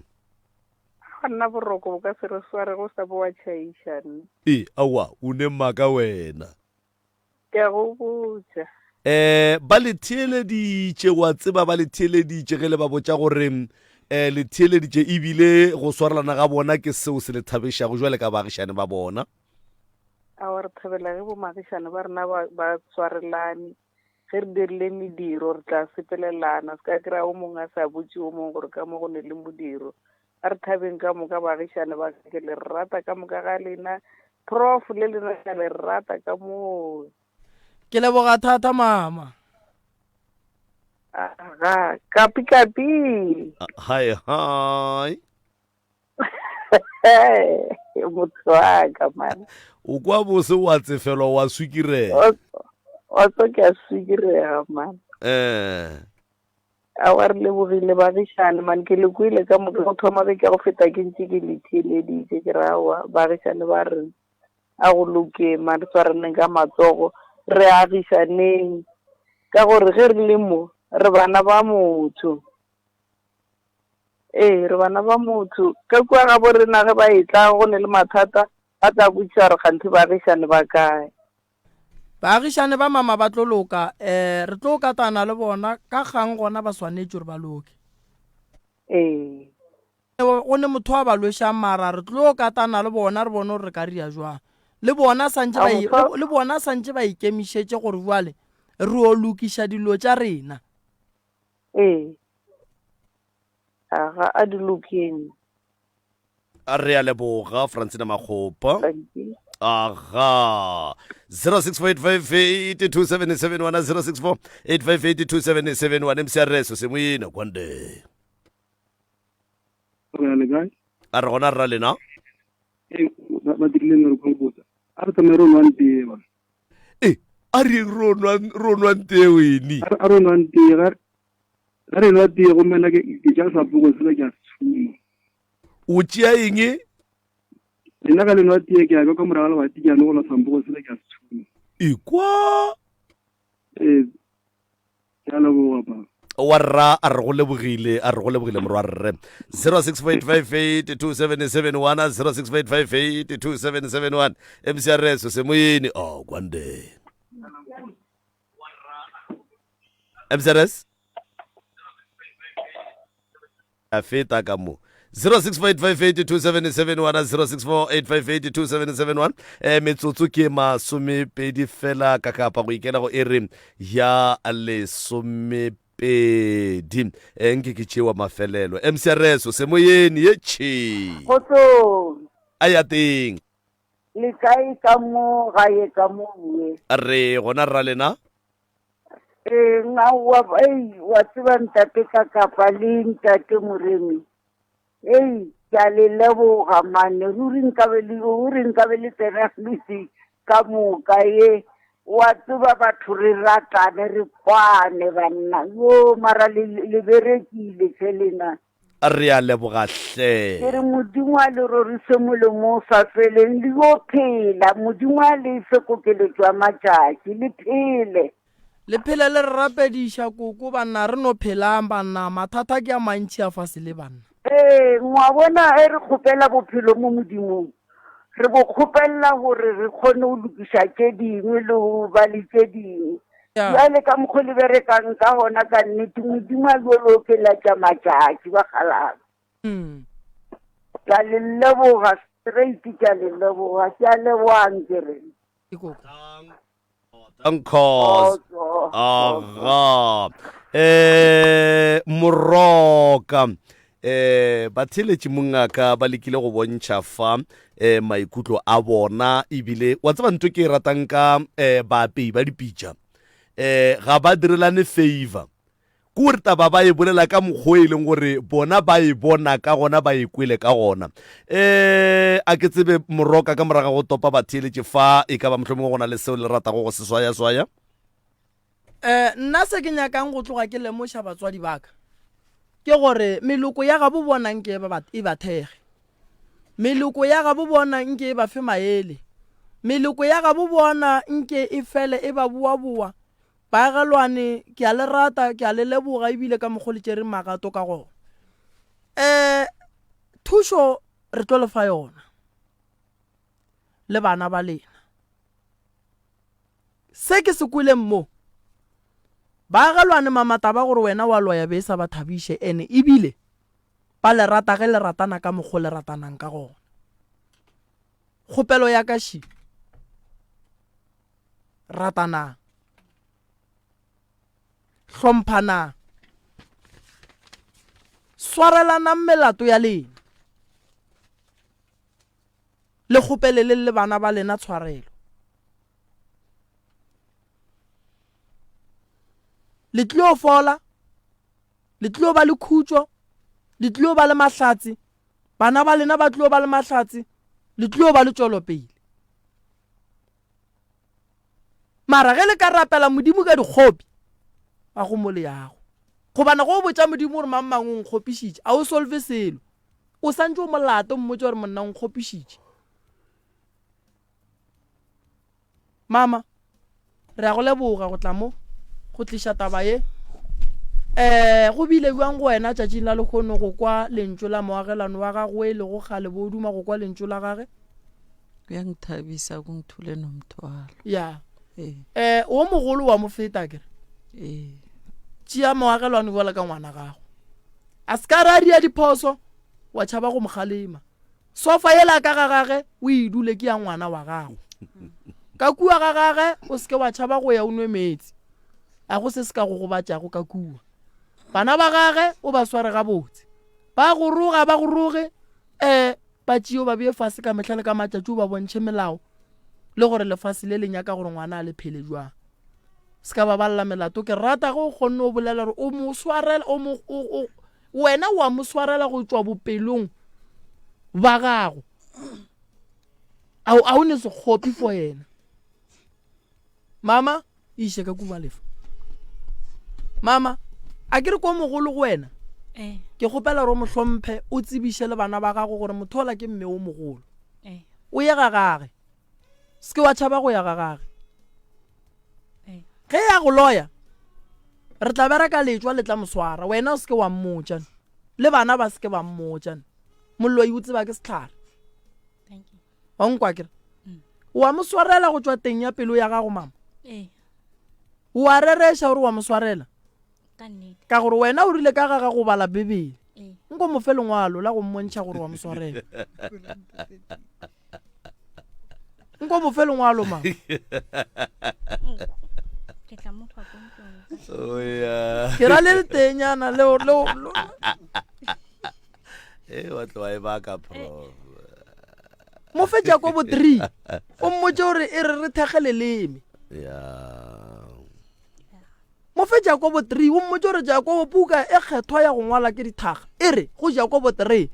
ga nna boroko bo ka se re sware go sa bo wa tšhaišane awa o ne mmaka wena ke a go botša ba le theeleditše wa tseba ba le theeleditše ge le ba botša gore le theeleditše ebile go swarelana ga bona ke seo se le thabešago jwa le ka baagišane ba bona a wa re thabela ge bo maagišane ba rena ba swarelane ge re dirile mediro re tla sepelelana se ka kry-a o mongwe a sa botse o mongwe gore ka mo go ne le modiro a re thabeng ka moka baagišane ba ke le rata ka moka ga lena prof le lena ka le rata ka moo ke leboga thata mama aga kapi hi motho wa ka man o kwa bose wa tsefelwa wa swikirela wa tso ke a swikirega man a wa re lebogile baagišane man ke le kwile ka moka go thoma ke go feta ke ntse ke le theeleditše ke ra wa baagišane ba re a go loke man re tshwareneng ka matsogo re agišaneng ka gore ge re le mo re bana ba motho re bana ba motho ka kwa ga bo rena ge ba e tla go ne le mathata a tla botša gore kganthe baagišane ba kae. baagišane ba mama ba tlo loka re tlo katana le bona ka kgang gona ba swanetše gore ba loke. Go ne motho wa ba lwešang mara re tlo katana le bona re bone gore re ka ria jwang. Le bona santse ba ikemišetše gore jwale re o lokiša dilo tša rena. Aga a di lokeng. a re a leboga Francina Makgopa. Aha 0648582771 0648582771 MCRS se moina kwande a re gona rra lena ba dirile re go botsa a re tsamaya ronwa ntee ba a re ronwa ntee wini a ronwa ntee ga re nwa tee go mena ke ja sa pugo se ke a tsuma o tšea eng nna ka lenwa tee ke a ka moraga le bati ke a no go la sampugo se ke a tsuma ikwa ya leboga ba wa rra a re go lebogile morwa rre 0648582771 0648582771 MCRS se moyeni kwande MCRS a feta ka mo 0648582771 0648582771 metsotso ke masomepedi fela ka kapa go ikela go ere ya lesomepedi nke ke tšewa mafelelo MCRS se moyeni ye tšhi Kgotso a ya teng le kae ka mo gae ka mo bue re gona rra lena nga wa tseba ntate ka kapa le ntate Moremi ka le leboga mane ruri nkabe le tsena lisi ka moka ye wa tseba batho re ratane re kwane banna yo mara le berekile tselena a re a lebogahle ke re modimo a le rorise molemo sa feleng le yo phela modimo a le fekokeletswa matšatši le phele le re rapediša koko banna re no phelang banna mathata ke a mantši a fase le banna ngwa bona re kgopela bophelo mo modimong re bo kgopela gore re kgone go lokiša tše dingwe le go ba le tše dingwe jale ka mokgwa le berekang ka gona ka nnete modimo a bolokela tša matšatši ba galaga ka le leboga straight ka le leboga ke a lebogang ke re Uncos. Aha. Moroka. Ba theletše mongaka ba lekile go bontšha fa maikutlo a bona ebile wa tseba ntho ke ratang ka baapei ba dipitša ga ba direlane favor ke gore taba ba e bolela ka mokgwa e leng gore bona ba e bona ka gona ba e kwele ka gona a ke tsebe Moroka ka moraga go topa ba theletše fa e ka ba mohlomongwe go na le seo le ratago go se swaya nna se ke nyakang go tloga ke lemoša batswadi baka ke gore meloko ya gabo bona nke e ba thege meloko ya gabo bona nke e ba fe maele meloko ya gabo bona nke e fele e ba boa baagelwane ke a le rata ke a le leboga ebile ka mokgwa le tšere magato ka gona thušo re tlo lefa yona le bana ba lena se ke se kwele mo baagelwane mamata ba gore wena wa loya be sa ba thabiše ene ebile ba le rata ge le ratana ka mokgwa le ratanang ka gona kgopelo ya ka shi ratanang hlomphana swarelana melato ya lena le kgopelele le bana ba lena tshwarelo le tlilo fola le tlilo ba le khutšo le tlilo ba le mahlatsi bana ba lena ba tlilo ba le mahlatsi le tlilo ba le tšolopele mara ge le ka rapela modimo ka dikgopi a go mole yago go bana go botša modimo gore mang mang o nkgopišitše a o solve selo o santse o molato mmotse gore monna o nkgopišitše mama re a go leboga go tla mo go tliša taba ye go bile bjang go wena tšatšing la lekgono go kwa lentšu la moagelano wa gagwe le go kgale bo duma go kwa lentšu la gage kuyangithabisa kungithule nomthwalo ya o mogolo wa mo feta kere tšea moagelwane bola ka ngwana gago a se ka re a dia diphoso wa tšhaba go mogalema sofa yela ka ga gage o idule ke ya ngwana wa gago ka kua ga gage o seke wa tšhaba go ya o nwe metsi a go se se ka go gobatšago ka kua bana ba gage o ba sware gabotse ba go roge ba tšeo ba bee fase ka metlhale ka matšatši o ba bontšhe melao le gore lefase le lenyaka gore ngwana a le phele jwang se ka ba balela melato ke rata go o kgonne o bolela gore o mo swarela wena wa mo swarela go tswa bopelong ba gago a o ne sekgopi for yena mama iše ka kuba lefa mama a ke re ko mogolo go wena ke kgopela gore o mohlomphe o tsebiše le bana ba gago gore mothola ke mme o mogolo o ye ga gage se ke wa tšhaba go ya ga gage ge ya go loya re tla bereka letswa le tla moswara wena o se ke wa mmotšane le bana ba se ke ba mmotšane mollo o tseba ke setlhare wa nkwa kere wa mo swarela go tswa teng ya pelo ya gago mama wa rereša gore wa mo swarela ka gore wena o rile ka gaga go bala bebele nko mo fe lengwalo la go mmontšha gore wa mo swarela nko mo fe lengwalo mama ke ra le letenyana wa tloa e baka prof mo fe Jakobo 3 o mmotse gore e re thege leleme mo fe Jakobo 3 o mmotse gore Jakobo puka e kgethwa ya go ngwala ke dithaga e re go Jakobo 3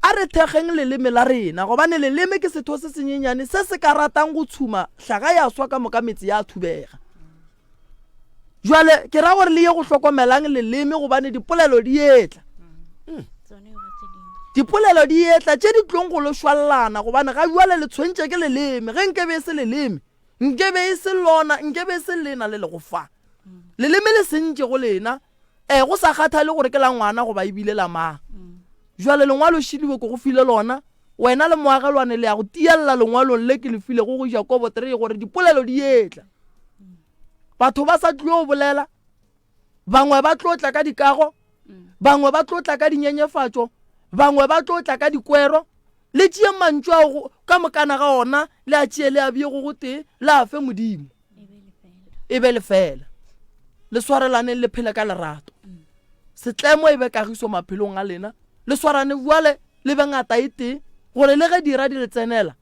a re thegeng leleme la rena gobane leleme ke setho se senyenyane se se ka ratang go tshuma hlaga ya swa ka moka metsi ya thubega jwale ke ra gore le ye go hlokomelang leleme gobane dipolelo di etla dipolelo di etla tše di tlong go lo šwallana gobane ga jwale le tshwentše ke leleme ge nkebe e se leleme nkebe e se lona nkebe e se lena le go fa leleme le sentše go lena go sa kgathale gore ke la ngwana goba ebile la mang jwale lengwalo šiliwe ko go file lona wena le moagelwane le ya go tiella lengwalong le ke le file go go Jakobo 3 gore dipolelo di etla batho ba sa tlo bolela bangwe ba tlotla ka dikago bangwe ba tlotla ka dinyenyefatšo bangwe ba tlotla ka dikwero le tšea mantšwa ka mokana ga ona le a tšee le a bie go go tee le a fe modimo e be le fela le swarelaneng le phele ka lerato setlemo e be kagiso maphelong a lena le swarane buale le be ngata e tee gore le ge dira di le tsenela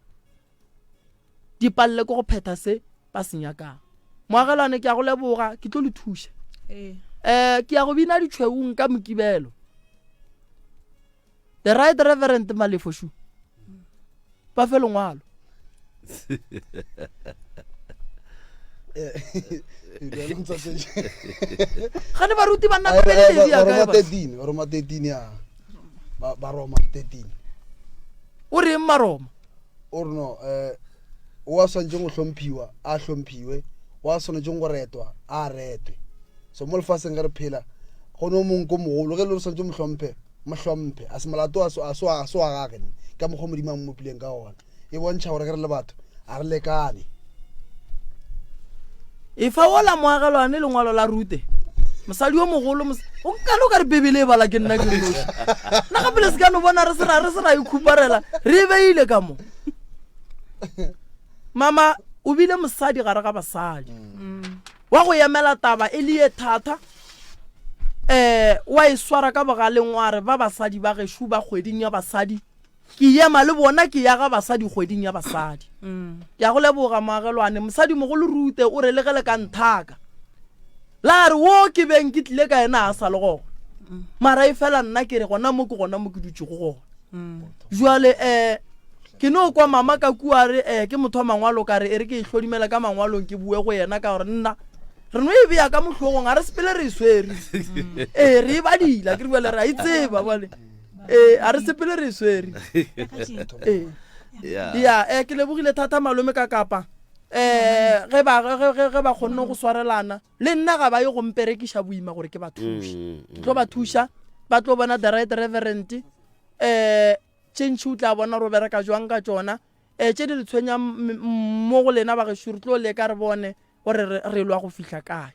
di palle ko go phetha se ba senyakang moagelwane ke ya go leboga ke tlo le thuša ke ya go bina ditšhweung ka mokibelo the right reverend Malefoshu ba fe lengwalo ga ne baruti ba nna Roma 13 ya ba Roma 13 o re maroma o re no wa swantse go hlomphiwa a hlomphiwe wa swantse go retwa a retwe so mo lefaseng ga re phela go no mong ko mogolo ge le swantse mo hlomphe a se molato a so a gage ka mo modimo mo pileng ka ona e bontšha gore ge re le batho a re lekane e fa ola moagelwane lengwalo la rute mosadi o mogolo o nkalo ka re bebele e bala ke nna ke noši nna gape le se ka no bona re se ra ikhuparela re beile ka mo mama o bile mosadi gare ga basadi wa go emela taba e le e thata wa e swara ka bogaleng wa re ba basadi ba gešo ba kgweding ya basadi ke ema le bona ke ya ga basadi kgweding ya basadi ke ya go leboga moagelwane mosadi mogolo rute o re le ge le ka nthaka la re wo ke beng ke tlile ka ena a sa le gona mara e fela nna ke re gona mo ke dutse go gona jwale ke no kwa mama ka kua re ke motho wa mangwalo ka re e re ke ihlodimela ka mangwalong ke bue go yena ka gore nna re no e bea ka mohlogong a re sepele re swere re e badila ke re buele re a itseba bale a re sepele re swere ya ke lebogile thata malome ka kapa ge ba kgonne go swarelana le nna ga ba ye go mperekiša boima gore ke ba thuša tlo ba thuša ba tlo bona the right reverend change o tla bona ro bereka jwang ka tsona tse di le tshwenya mo go lena ba gešo re tlo le ka re bone gore re lwa go fihla kae.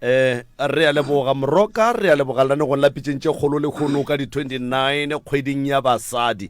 Re a leboga Moroka, re a leboga lane go lapitsentse kgolo le kgono ka di 29 kgweding ya basadi.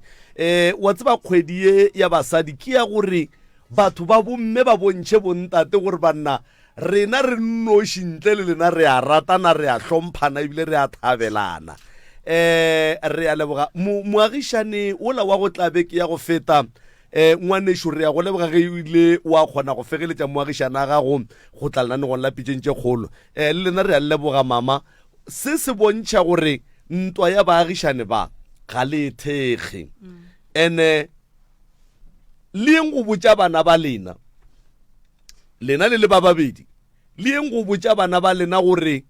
Wa tseba kgwedi ye ya basadi ke ya gore batho ba bomme ba bontšhe bontate gore banna rena re nnoši ntle le lena re a ratana, re a hlomphana ebile re a thabelana. Re a leboga moagišane ola wa go tlabe ke ya go feta ngwanešo re ya go leboga ge ile wa kgona go fegeletša moagišana a gago go tla lenane go lapitsentše kgolo. Le lena re a leboga mama, se se bontšha gore ntwa ya baagišane ba ga le thekge. Ene le eng go botša bana ba lena le le ba babedi, le eng go botša bana ba lena gore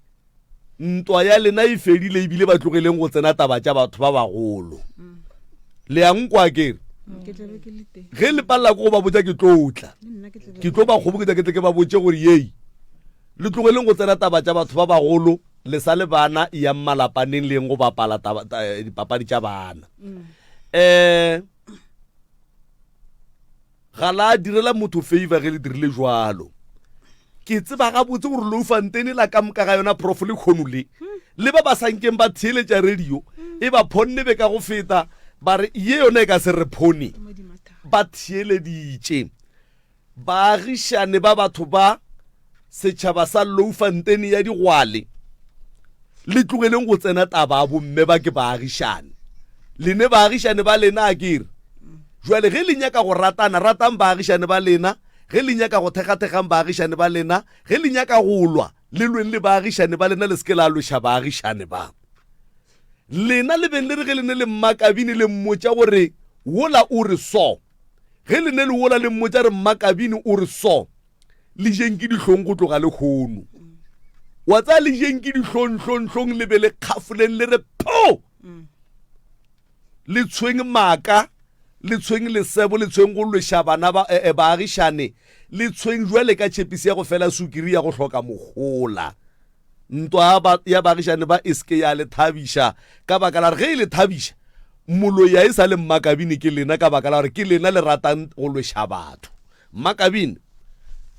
ntwa ya lena e fedile ebile ba tlogeleng go tsena taba tša batho ba bagolo. Le yang kwa kere ge le palela ko go ba botša ke tlotla ke tlo ba kgoboketša ke tle ke ba botše gore yei le tlogeleng go tsena taba tša batho ba bagolo le sa le bana ya mmalapaneng le eng go bapala dipapadi tša bana. Ga la direla motho favor ge le dirile jwalo. Ke tseba gabotse gore Loufantene la ka moka ga yona prof le kgono le ba ba sankeng ba theeletša radio e ba phonne be ka go feta ba re ye yona e ka se re phone ba theeleditše baagišane ba batho ba setšhaba sa Loufantene ya digwale le tlogeleng go tsena taba a bomme ba ke baagišane. Lene baagišane ba lena a kere jwale ge le nyaka go ratana ratang baagišane ba lena, ge le nyaka go thekgathekgang baagišane ba lena, ge le nyaka go lwa le lweng le baagišane ba lena le seke la loša baagišane ba. Lena le beng le re ge le ne le Mmakabini le mmotša gore wola o re so, ge le ne le wola le mmotša re Mmakabini o re so, le jeng ke dihlong go tloga le kgono. Wa tsa le jeng ke dihlong le be le kgafoleng le re po le tshweng maaka, le tshweng lesebo, le tshweng go lweša bana ba baagišane, le tshweng jwale ka tšhepisi ya go fela sukiri ya go hloka mogola. Ntwa ya baagišane ba e seke ya le thabiša ka baka la re ge e le thabiša moloi ya e sa le Mmakabini ke lena ka baka la gore ke lena le ratang go lweša batho. Mmakabini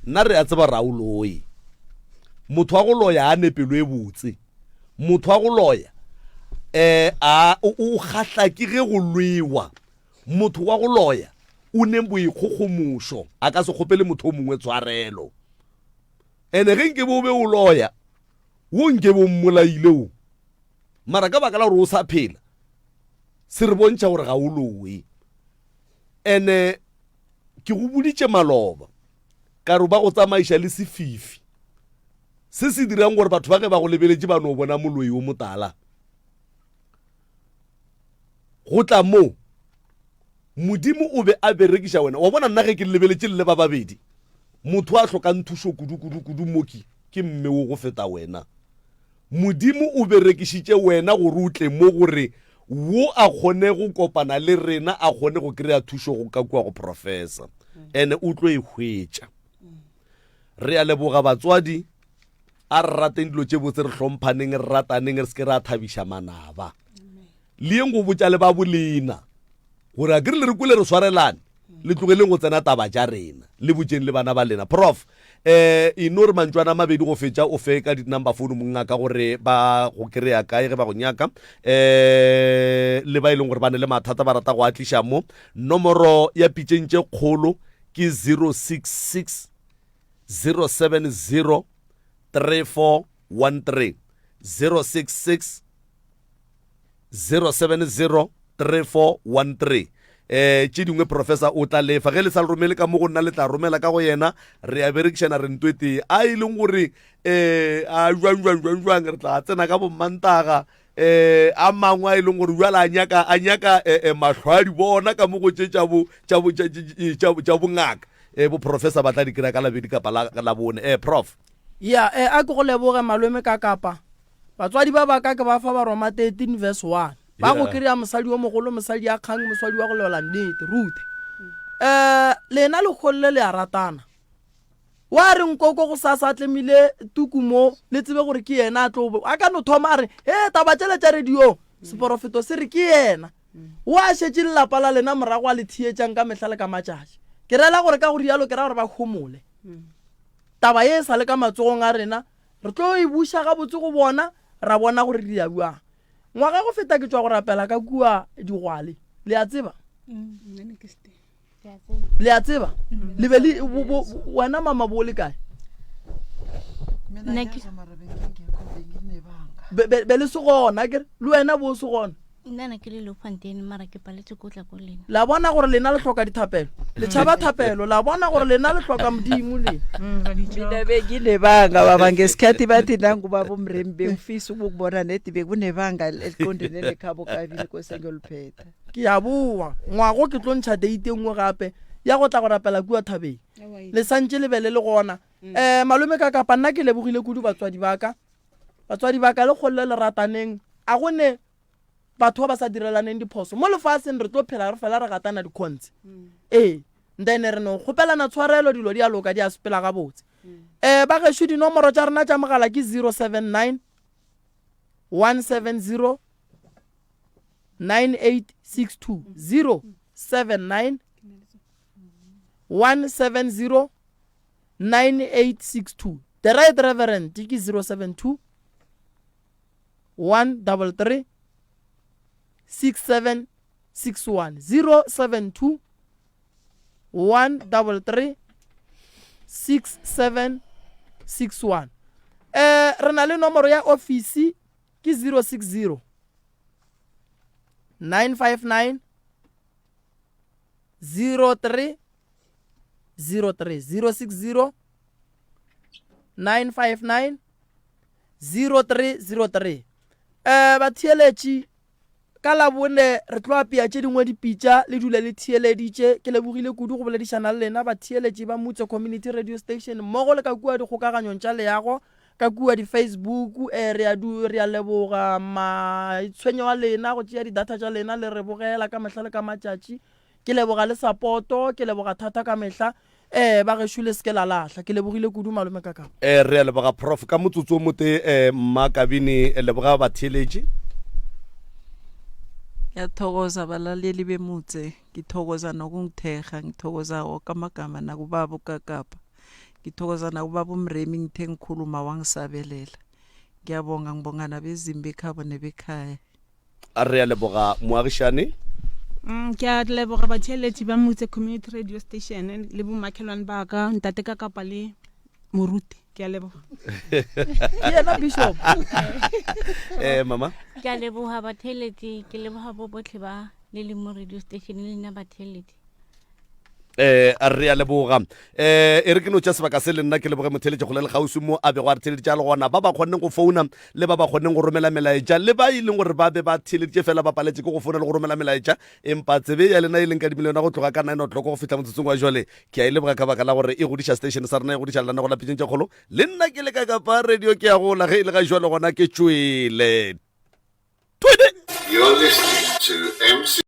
nna re a tseba Raoloe, motho wa go loya a nepelo e botse, motho wa go loya o kgatla ke ge go lwewa, motho wa go loya o ne boikgogomošo a ka se kgopele motho o mongwe tshwarelo. Ene ge nke bo be o loya wo nke bo mmolaile o mara ka baka la gore o sa phela se re bontšha gore ga o loe. Ene ke go boditše maloba ka re ba go tsamaiša le sefifi se se dirang gore batho ba ge ba go lebeletše ba no bona moloi o motala. Go tla mo Modimo o be a berekiša wena, wa bona nna ge ke lebeletše le ba babedi motho a hlokang thušo kudu moki ke mme o go feta wena. Modimo o berekišitše wena gore o tle mo gore wo a kgone go kopana le rena, a kgone go kry-a thušo go ka kua go professor ene o tlo e hwetša. Re a leboga batswadi, a re rateng dilo tše botse, re hlomphaneng, re rataneng, re seke re a thabiša manaba. Le eng go botša le ba bolena gore a kere le re kwele re swarelane le tlogeleng go tsena taba tša rena le botšeng le bana ba lena. Prof ino re mantšwana mabedi go fetša o fe ka di-number phone mongaka gore ba go kry-a kae ge ba go nyaka, le ba e leng gore ba ne le mathata ba rata go atliša mo. Nomoro ya pitšentše kgolo ke 066 070 3413 066 070 3413. Tše dingwe professor o tla lefa ge le sa le romele ka mo go nna le tla romela ka go yena, re a berekišana re ntwete a e leng gore a jwang re tla tsena ka bommantaga a mangwe a e leng gore jwala a nyaka matlho a di bona ka mo go tše tša bongaka bo professor ba tla di kry-a ka labedi kapa la bone. Prof a ke go leboge malome ka kapa batswadi ba baka ke ba fa ba Roma 13 verse 1 ba go kry-a mosadi wa mogolo, mosadi ya kgang, mosadi wa go leola nnete rute. Lena le kgolole le a ratana, wa re nkoko go sasa tlemile tuku mo le tsebe gore ke yena a tlo a ka no thoma a re taba tšele tša radio seporofeto se re ke yena wa shetse lelapa la lena morago a le thietsang ka mehla le ka matšatši ke rela gore ka go rialo ke ra gore ba khomole taba ye e sa le ka matsogong a rena re tlo e buša ga botse go bona ra bona gore di a buang ngwaga go feta ke tswa go rapela ka kua digwale le a tseba le a tseba le be le wena mama bo le kae be le se gona ke le wena bo se gona nna ke le Lofontein mara ke paletse go tla go lena la bona gore lena le hloka dithapelo le tšhaba thapelo la bona gore lena le hloka modimo le mina beginebanga baba ngesikhathi bathi nanguba bomrembe ngifisa ukubona nedi bekunebanga eliqondene nekhabo kabili kosengoluphetha ke ya bua ngwago ke tlo ntšha date nngwe gape ya go tla go rapela kua thabeng le santse le bele le gona malome ka kapa nna ke lebogile kudu batswadi baka le kgolle le rataneng a gone batho ba sa direlaneng diphoso mo lefatsheng re tlo phela re fela re gatana dikhontse then re no kgopelana tshwarelo dilo di a loka di a sepela ga botse ba gešo dinomoro tša rena tša mogala ke 079 170 9862 079 170 9862 the right reverend ke 072 133 6761 072 133 6761 re na le nomoro ya ofisi ke 060 959 03 03 060 959 0303 ba thieletši ka labone re tlo apea tše dingwe dipitša le dule le thieleditše ke lebogile kudu go boledišana le lena ba thieletši ba Mutse Community Radio Station mmogo le ka kua dikgokaganyong tša leago ka kua di-Facebook re a leboga matshwenyo a lena go tšea di-data tša lena le re bogela ka mehla le ka matšatši ke leboga le supporto ke leboga thata ka mehla ba gešo le seke la lahla ke lebogile kudu malome ka kapa re a leboga prof ka motsotso o mote Makabini leboga batheeletši ngiyathokoza balaleli bemutse ngithokoza nokungithekga ngithokoza woke amagama nakubaba ukakapa ngithokoza nakubaba umremi ngithe ngikhuluma wangisabelela ngiyabonga ngibonga nabezimbi ekhabo nebekhaya re a leboga moagišane ke a leboga batheeletši ba Mutse Community Radio Station le bomakhelwane ba ka ntate ka kapa le moruti ke a leboga yena bishop mama ke a leboga batheeletši ke leboga bo botlhe ba le mo radio station le nna batheeletši re a leboga e re ke no tša sebaka se le nna ke leboge motheeletši go le le gausi mo a bego a re theeletše a le gona ba ba kgonneng go founa le ba ba kgonneng go romela melaetša le ba e leng gore ba be ba theeleditše fela ba paletše ke go founa le go romela melaetša empa tsebe ya lena e leng ka dimile yona go tloga ka 9 o'clock go fitlha motsotsong wa jwale ke a e leboga ka baka la gore e godiša station sa rena e godiša lelana go lapetšeng tša kgolo le nna ke le ka kapa radio ke ya gola ge e le ga jwale gona ke tšwele You're listening to MC